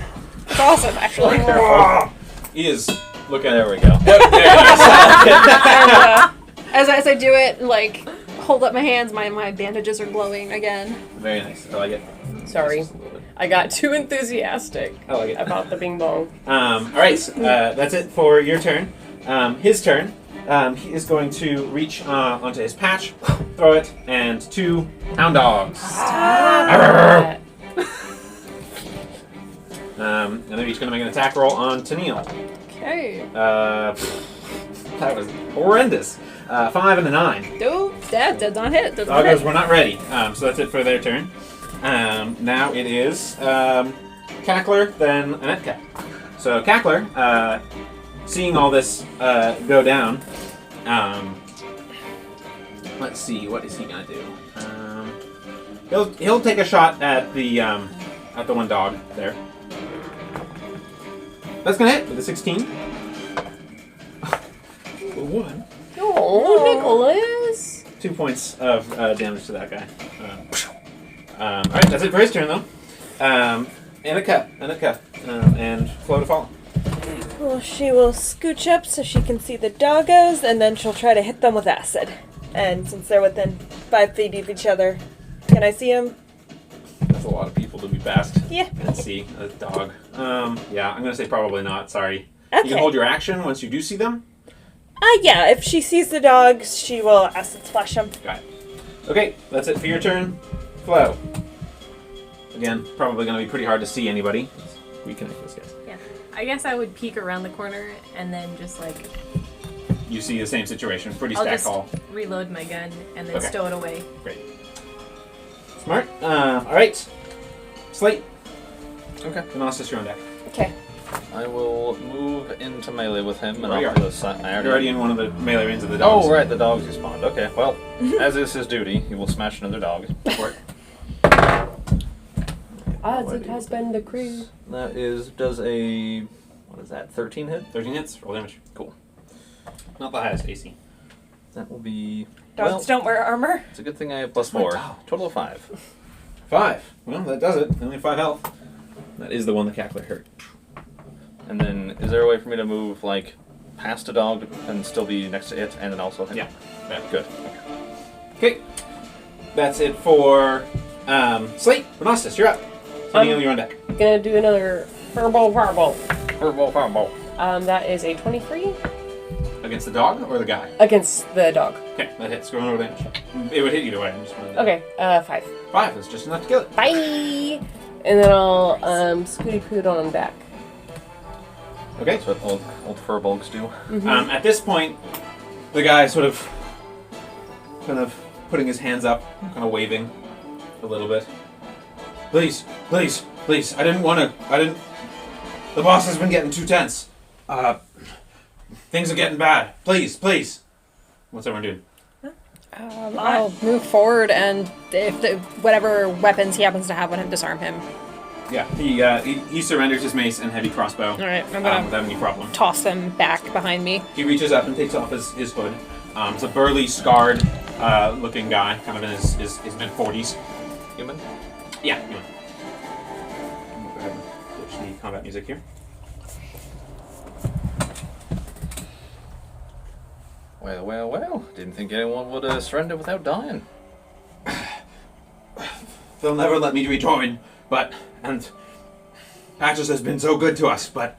It's awesome, actually. He is. Look at There we go. Yep, there it As I do it, like, hold up my hands, my bandages are glowing again. is. Very nice. I like it. Sorry. Just a little bit. I got too enthusiastic I like it. about the bing bong. All right, that's it for your turn. His turn. He is going to reach onto his patch, throw it, and 2 hound dogs. And they're each going to make an attack roll on Tennille. Okay. That was horrendous. 5 and a 9. Nope, that does not hit. Does not Doggos hit. were not ready. So that's it for their turn. Now it is Cackler, then Anetka. So Cackler, seeing all this go down, let's see, what is he gonna do? He'll take a shot at the one dog there. That's gonna hit with a 16. One. Oh, Nicholas. 2 points of damage to that guy. Alright, that's it for his turn though. Anetka, and Flow to follow. Well, she will scooch up so she can see the doggos, and then she'll try to hit them with acid. And since they're within 5 feet of each other, can I see them? That's a lot of people to be past. Yeah. And see a dog. Yeah, I'm gonna say probably not. Sorry. Okay. You can hold your action once you do see them. Yeah, if she sees the dogs, she will acid splash them. Got it. Okay, that's it for your turn. Flow. Again, probably gonna be pretty hard to see anybody. Let's reconnect those guys. Yeah. I guess I would peek around the corner and then just You see the same situation. Pretty I'll stack just hall. reload my gun and then Okay. stow it away. Great. Smart. Alright. Slate. Okay. Venostus, you're on deck. Okay. I will move into melee with him, and There you I'll are. do the side. You're already in one of the melee range of the dogs. Oh, right, the dogs he spawned. Okay, well, as is his duty, he will smash another dog. For it. As it has been decreed. That does a, what is that, 13 hit? 13 hits. Roll damage. Cool. Not the highest AC. That will be, Dogs don't wear armor. it's a good thing I have +4. Total of 5. 5. Well, that does it. Only 5 health. That is the one the Cackler hurt. And then, is there a way for me to move, past a dog and still be next to it, and then also hit? Yeah. Good. Okay. That's it for Slate. Venostus, you're up. Neil, you're on deck. Gonna do another fireball. Fireball. That is a 23 Against the dog or the guy? against the dog. Okay, that hits. Go on over damage. It would hit either way. I'm just wondering. Okay, 5. 5 is just enough to kill it. Bye! And then I'll scooty poot on him back. Okay. That's what old fur bulks do. At this point, the guy sort of kind of putting his hands up, kind of waving a little bit. Please. I didn't want to. The boss has been getting too tense. Things are getting bad. Please. What's everyone doing? I'll move forward, and if whatever weapons he happens to have on him, disarm him. Yeah, he surrenders his mace and heavy crossbow. All right, I'm gonna without any problem. toss them back behind me. He reaches up and takes off his hood. It's a burly, scarred looking guy, kind of in his mid-40s. Human? Yeah, human. I'm gonna go ahead and switch the combat music here. Well. Didn't think anyone would surrender without dying. They'll never let me rejoin, and Patches has been so good to us, but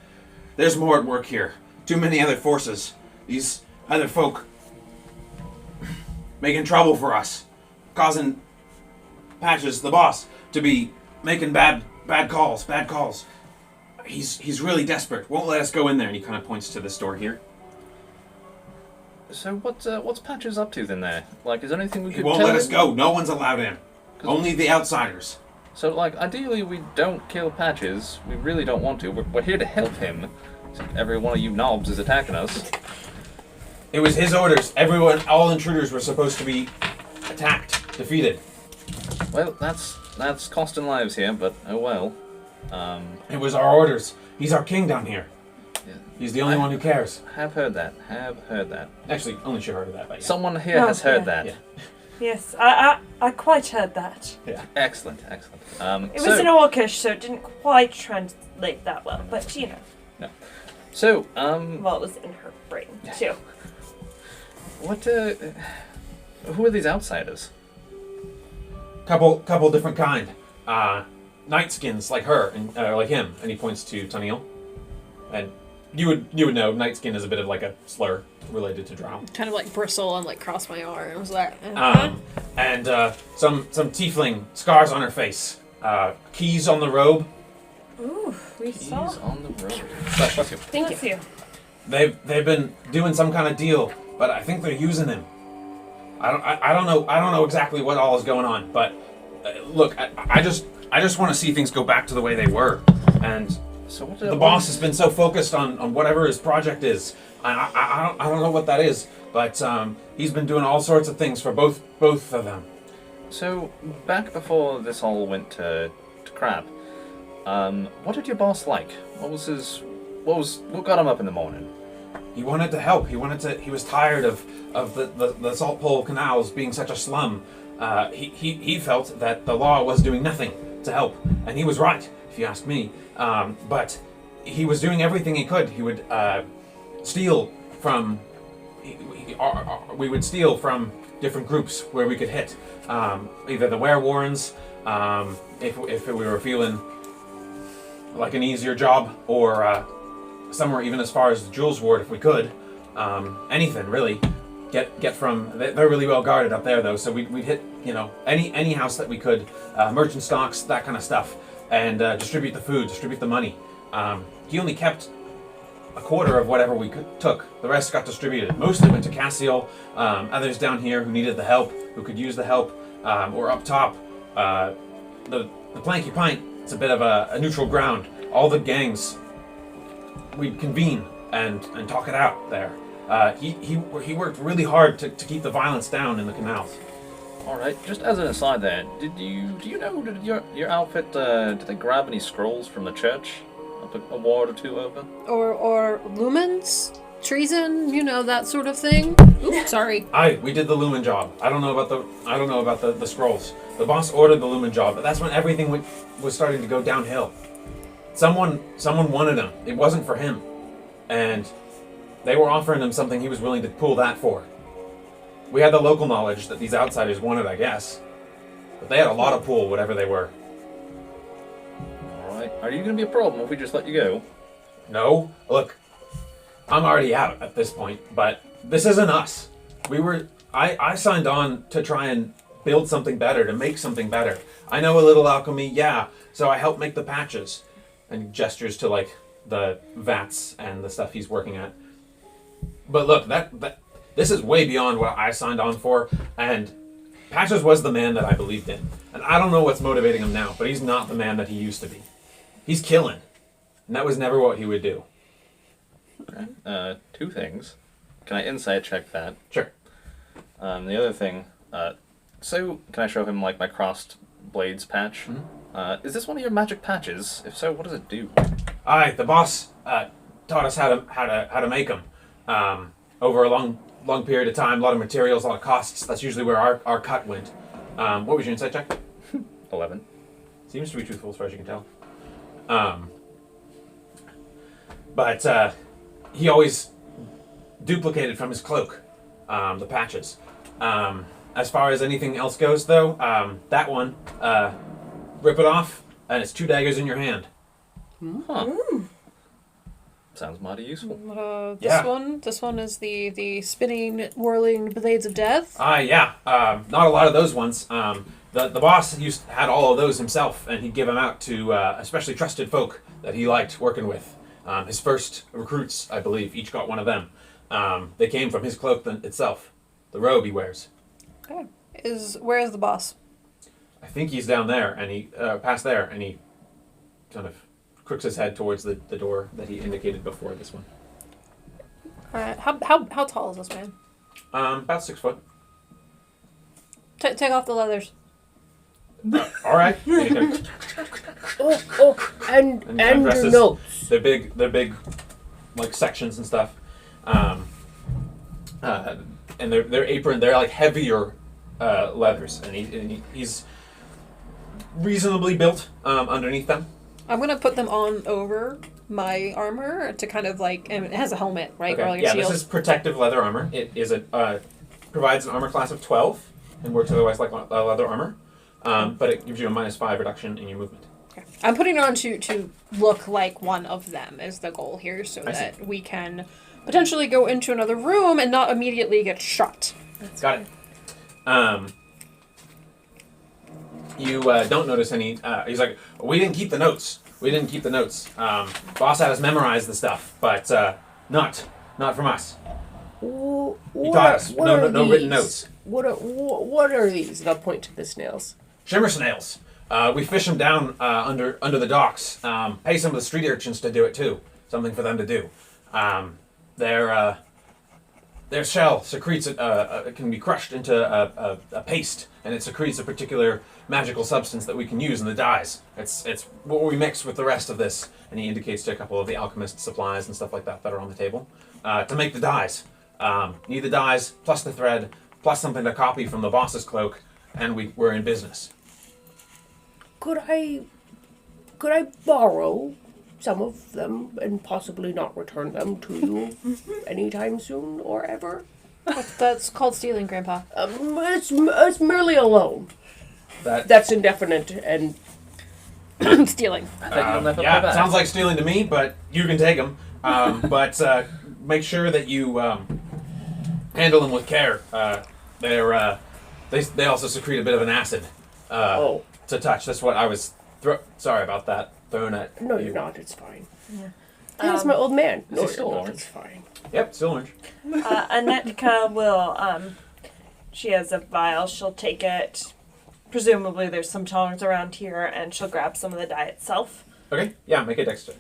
there's more at work here. Too many other forces. These other folk making trouble for us, causing Patches, the boss, to be making bad calls. He's really desperate. Won't let us go in there, and he kind of points to this door here. So what's Patches up to then there? Like, is there anything we could He won't tell let us him? go. No one's allowed in. Only the outsiders. So, like, ideally we don't kill Patches. We really don't want to. We're here to help him. Except every one of you knobs is attacking us. It was his orders. All intruders were supposed to be attacked, defeated. Well, that's costing lives here, but oh well. It was our orders. He's our king down here. Yeah. He's the only one who cares. Have heard that. Actually, only she heard of that, but yeah. Someone here has heard that. Yeah. Yes, I quite heard that. Yeah. Excellent. It was in Orcish, so it didn't quite translate that well, but you know. No. So, Well, it was in her brain, too. what, who are these outsiders? Couple different kind. Nightskins like her and like him, and he points to Taniel. And you would know Nightskin is a bit of like a slur related to Drow. Kind of like bristle and like cross my arms. Like, And some tiefling scars on her face. Keys on the robe. Ooh, we Keys saw. on the road. Bless you. Thank you. They've been doing some kind of deal, but I think they're using him. I don't know exactly what all is going on, but look, I just want to see things go back to the way they were. And So what the boss has been so focused on whatever his project is. I don't know what that is, but he's been doing all sorts of things for both of them. So back before this all went to crap, what did your boss like? What got him up in the morning? He wanted to help. He was tired of the salt pole canals being such a slum. He felt that the law was doing nothing to help, and he was right, if you ask me. But he was doing everything he could. He would steal from. We would steal from different groups where we could hit. Either the Werewarrens, if we were feeling like an easier job, or somewhere even as far as the Jules Ward if we could. Anything really. Get from. They're really well guarded up there though, so we'd hit any house that we could, merchant stocks, that kind of stuff, and distribute the food, distribute the money. He only kept a quarter of whatever we took. The rest got distributed. Mostly went to Cassiel. Others down here who needed the help, who could use the help, or up top. The Planky Pint. It's a bit of a neutral ground. All the gangs. We'd convene and talk it out there. He worked really hard to keep the violence down in the canals. All right. Just as an aside, there, do you know did your outfit did they grab any scrolls from the church up a ward or two over? or lumens, treason, that sort of thing. Oops, sorry. We did the lumen job. I don't know about the scrolls. The boss ordered the lumen job, but that's when everything was starting to go downhill. Someone wanted him. It wasn't for him, and they were offering him something he was willing to pull that for. We had the local knowledge that these outsiders wanted, I guess, but they had a lot of pull, whatever they were. All right. Are you going to be a problem if we just let you go? No, look, I'm already out at this point, but this isn't us. I signed on to try and build something better, to make something better. I know a little alchemy, yeah, so I helped make the patches. And gestures to like the vats and the stuff he's working at. But look, this is way beyond what I signed on for, and Patches was the man that I believed in. And I don't know what's motivating him now, but he's not the man that he used to be. He's killing. And that was never what he would do. Okay. Two things. Can I insight check that? Sure. The other thing, so can I show him like my crossed blades patch? Mm-hmm. Is this one of your magic patches? If so, what does it do? Aye, the boss taught us how to make them. Over a long period of time, a lot of materials, a lot of costs. That's usually where our cut went. What was your insight check? 11. Seems to be truthful as far as you can tell. But he always duplicated from his cloak the patches. As far as anything else goes, though, that one, rip it off, and it's 2 daggers in your hand. Huh. Sounds mighty useful. This one is the spinning, whirling blades of death. Yeah. Not a lot of those ones. The boss had all of those himself, and he'd give them out to especially trusted folk that he liked working with. His first recruits, I believe, each got one of them. They came from his cloak itself, the robe he wears. Okay. Where is the boss? I think he's down there, and he past there, and he kind of crooks his head towards the door that he indicated before this one. How tall is this man? About 6 foot. Take off the leathers. All right. and And your dresses. notes. They're big, like sections and stuff. And they're apron. They're like heavier leathers, and he's reasonably built underneath them. I'm gonna put them on over my armor to kind of like, and it has a helmet, right? Okay. Or like a Yeah, shield. this is protective leather armor. It is provides an armor class of 12 and works otherwise like leather armor, but it gives you a -5 reduction in your movement. Okay. I'm putting it on to look like one of them is the goal here, so that we can potentially go into another room and not immediately get shot. Got it. You don't notice any. He's like, we didn't keep the notes. Boss had us memorize the stuff, but not from us. He taught us. No written notes. What are these? And I'll point to the snails. Shimmer snails. We fish them down under the docks. Pay some of the street urchins to do it too. Something for them to do. Their shell secretes it can be crushed into a paste, and it secretes a particular magical substance that we can use in the dyes. It's what we mix with the rest of this, and he indicates to a couple of the alchemist supplies and stuff like that are on the table to make the dyes. Need the dyes plus the thread plus something to copy from the boss's cloak, and we're in business. Could I borrow some of them and possibly not return them to you anytime soon or ever? That's called stealing, Grandpa. It's merely a loan. That's indefinite and Stealing. I think you'll never pay Yeah, back. sounds like stealing to me, but you can take them. But make sure that you handle them with care. They also secrete a bit of an acid to touch. That's what I was. Sorry about that. Throwing at no, you. you're not. It's fine. Yeah. That's my old man. Is No, it still you're not. orange? It's fine. Yep, still orange. Anetka will, she has a vial, she'll take it. Presumably there's some tongs around here, and she'll grab some of the dye itself. Okay, yeah, make a dex check.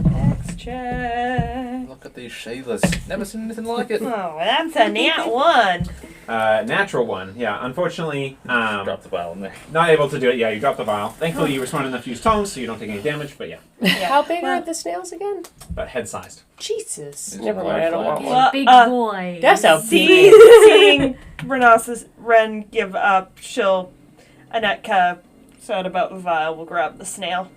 Dex check. Look at these shavers. Never seen anything like it. Oh, that's a nat 1. Natural one. Yeah, unfortunately, Drop the vial in there. not able to do it. Yeah, you dropped the vial. Thankfully, you were smart enough to use tongs, so you don't take any damage. But yeah, How big are the snails again? about head-sized. Jesus. It's Never a mind. I don't large want flag. one. Big boy. That's a Seeing, big. seeing Ren give up, Anetka said about the vial, will grab the snail.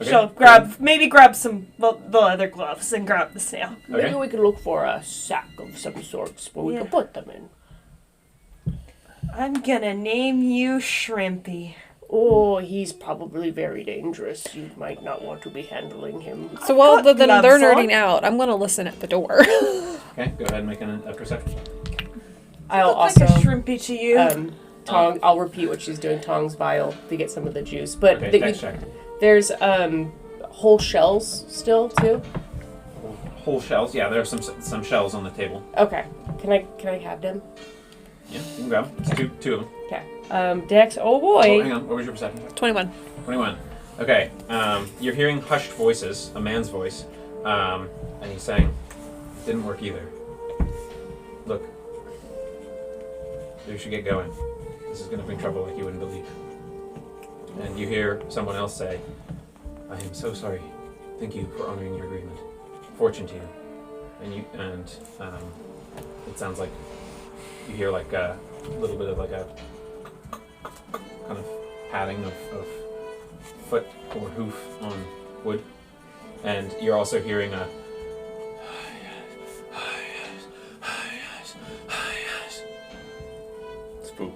Okay. She'll maybe grab some the leather gloves and grab the snail. Okay. Maybe we can look for a sack of some sorts where we can put them in. I'm gonna name you Shrimpy. Oh, he's probably very dangerous. You might not want to be handling him. So while got they're gloves nerding on. out, I'm gonna listen at the door. Okay, go ahead and make a perception. I'll Look also like a Shrimpy to you. I'll repeat what she's doing. Tong's vial to get some of the juice, but Okay, dex check. there's whole shells still too. Whole shells. Yeah, there are some shells on the table. Okay, can I have them? Yeah, you can grab them. It's two of them. Okay. Dex. Oh Oh, boy. hang on. What was your perception? 21. 21. Okay. You're hearing hushed voices, a man's voice, and he's saying, "Didn't work either. Look, you should get going. This is going to bring trouble like you wouldn't believe." And you hear someone else say, I am so sorry. Thank you for honoring your agreement. Fortune to you. And it sounds like you hear like a little bit of like a kind of padding of foot or hoof on wood. And you're also hearing a Spook.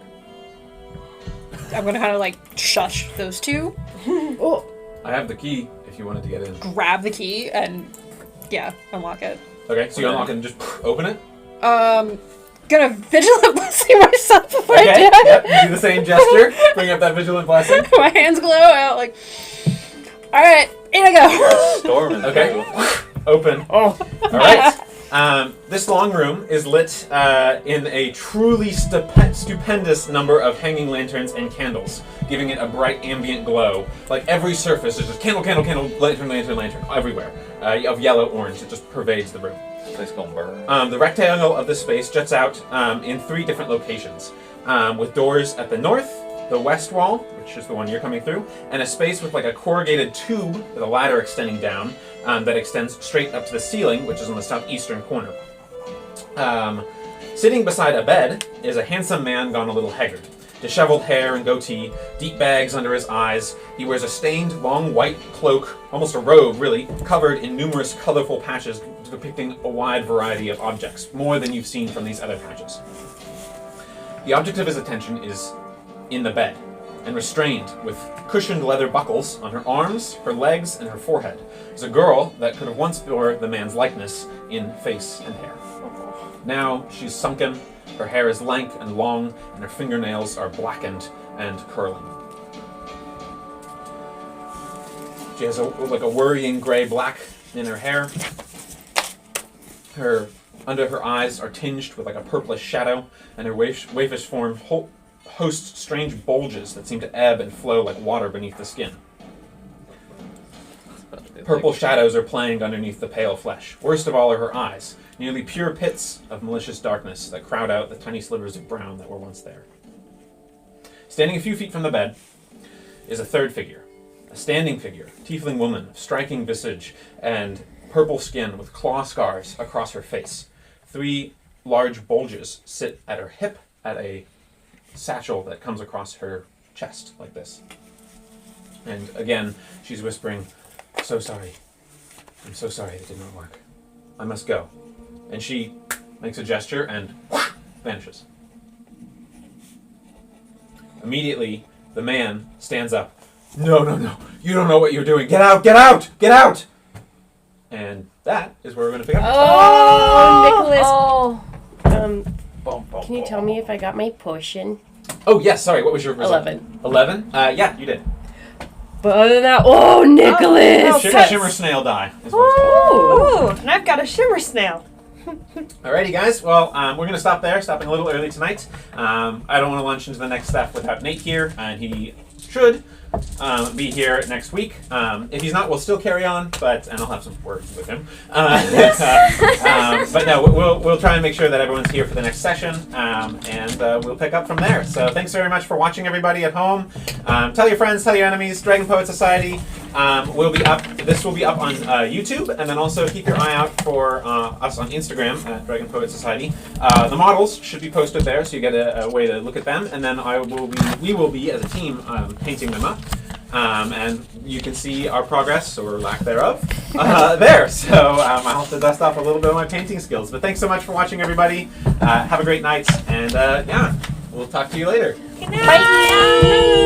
I'm gonna kind of like shush those two. Oh, I have the key if you wanted to get in. grab the key and unlock it. Okay, so you unlock it and just open it? Gonna vigilant blessing myself before Okay, I do it. yep, you do the same gesture. Bring up that vigilant blessing. My hands glow out like, alright, in I go. Storm. Okay. Open. Oh. Alright. This long room is lit in a truly stupendous number of hanging lanterns and candles, giving it a bright ambient glow. Like every surface is just candle, lantern, everywhere. Of yellow, orange. It just pervades the room. Place gonna burn. The rectangle of this space juts out in 3 different locations, with doors at the north, the west wall, which is the one you're coming through, and a space with like a corrugated tube with a ladder extending down that extends straight up to the ceiling, which is on the southeastern corner. Sitting beside a bed is a handsome man gone a little haggard. Disheveled hair and goatee, deep bags under his eyes. He wears a stained, long white cloak, almost a robe really, covered in numerous colorful patches depicting a wide variety of objects, more than you've seen from these other patches. The object of his attention is in the bed, and restrained with cushioned leather buckles on her arms, her legs, and her forehead is a girl that could have once bore the man's likeness in face and hair. Now she's sunken, her hair is lank and long, and her fingernails are blackened and curling. She has like a worrying gray-black in her hair. Under her eyes are tinged with like a purplish shadow, and her waifish form hosts strange bulges that seem to ebb and flow like water beneath the skin. Purple shadows are playing underneath the pale flesh. Worst of all are her eyes, nearly pure pits of malicious darkness that crowd out the tiny slivers of brown that were once there. Standing a few feet from the bed is a third figure, a standing figure, tiefling woman of striking visage and purple skin with claw scars across her face. 3 large bulges sit at her hip at a satchel that comes across her chest like this. And again, she's whispering, so sorry. I'm so sorry it did not work. I must go. And she makes a gesture and vanishes. Immediately, the man stands up. No. You don't know what you're doing. Get out! And that is where we're going to pick up. Oh, Nicholas. Can you tell me if I got my potion? Oh, yes, sorry. What was your result? 11. 11? Yeah, you did. But other than that, Nicholas! Shimmer snail die is what it's called. Ooh, and I've got a shimmer snail. Alrighty, guys. Well, we're going to stop there. Stopping a little early tonight. I don't want to launch into the next stuff without Nate here, and he should be here next week. If he's not, we'll still carry on, and I'll have some words with him. But no, we'll try and make sure that everyone's here for the next session, and we'll pick up from there. So thanks very much for watching, everybody at home. Tell your friends, tell your enemies. Dragon Poet Society will be up. This will be up on YouTube, and then also keep your eye out for us on Instagram at Dragon Poet Society. The models should be posted there, so you get a way to look at them, and then we will be as a team painting them up. And you can see our progress, or lack thereof, there. So I'll have to dust off a little bit of my painting skills. But thanks so much for watching, everybody. Have a great night, and we'll talk to you later. Good night. Bye.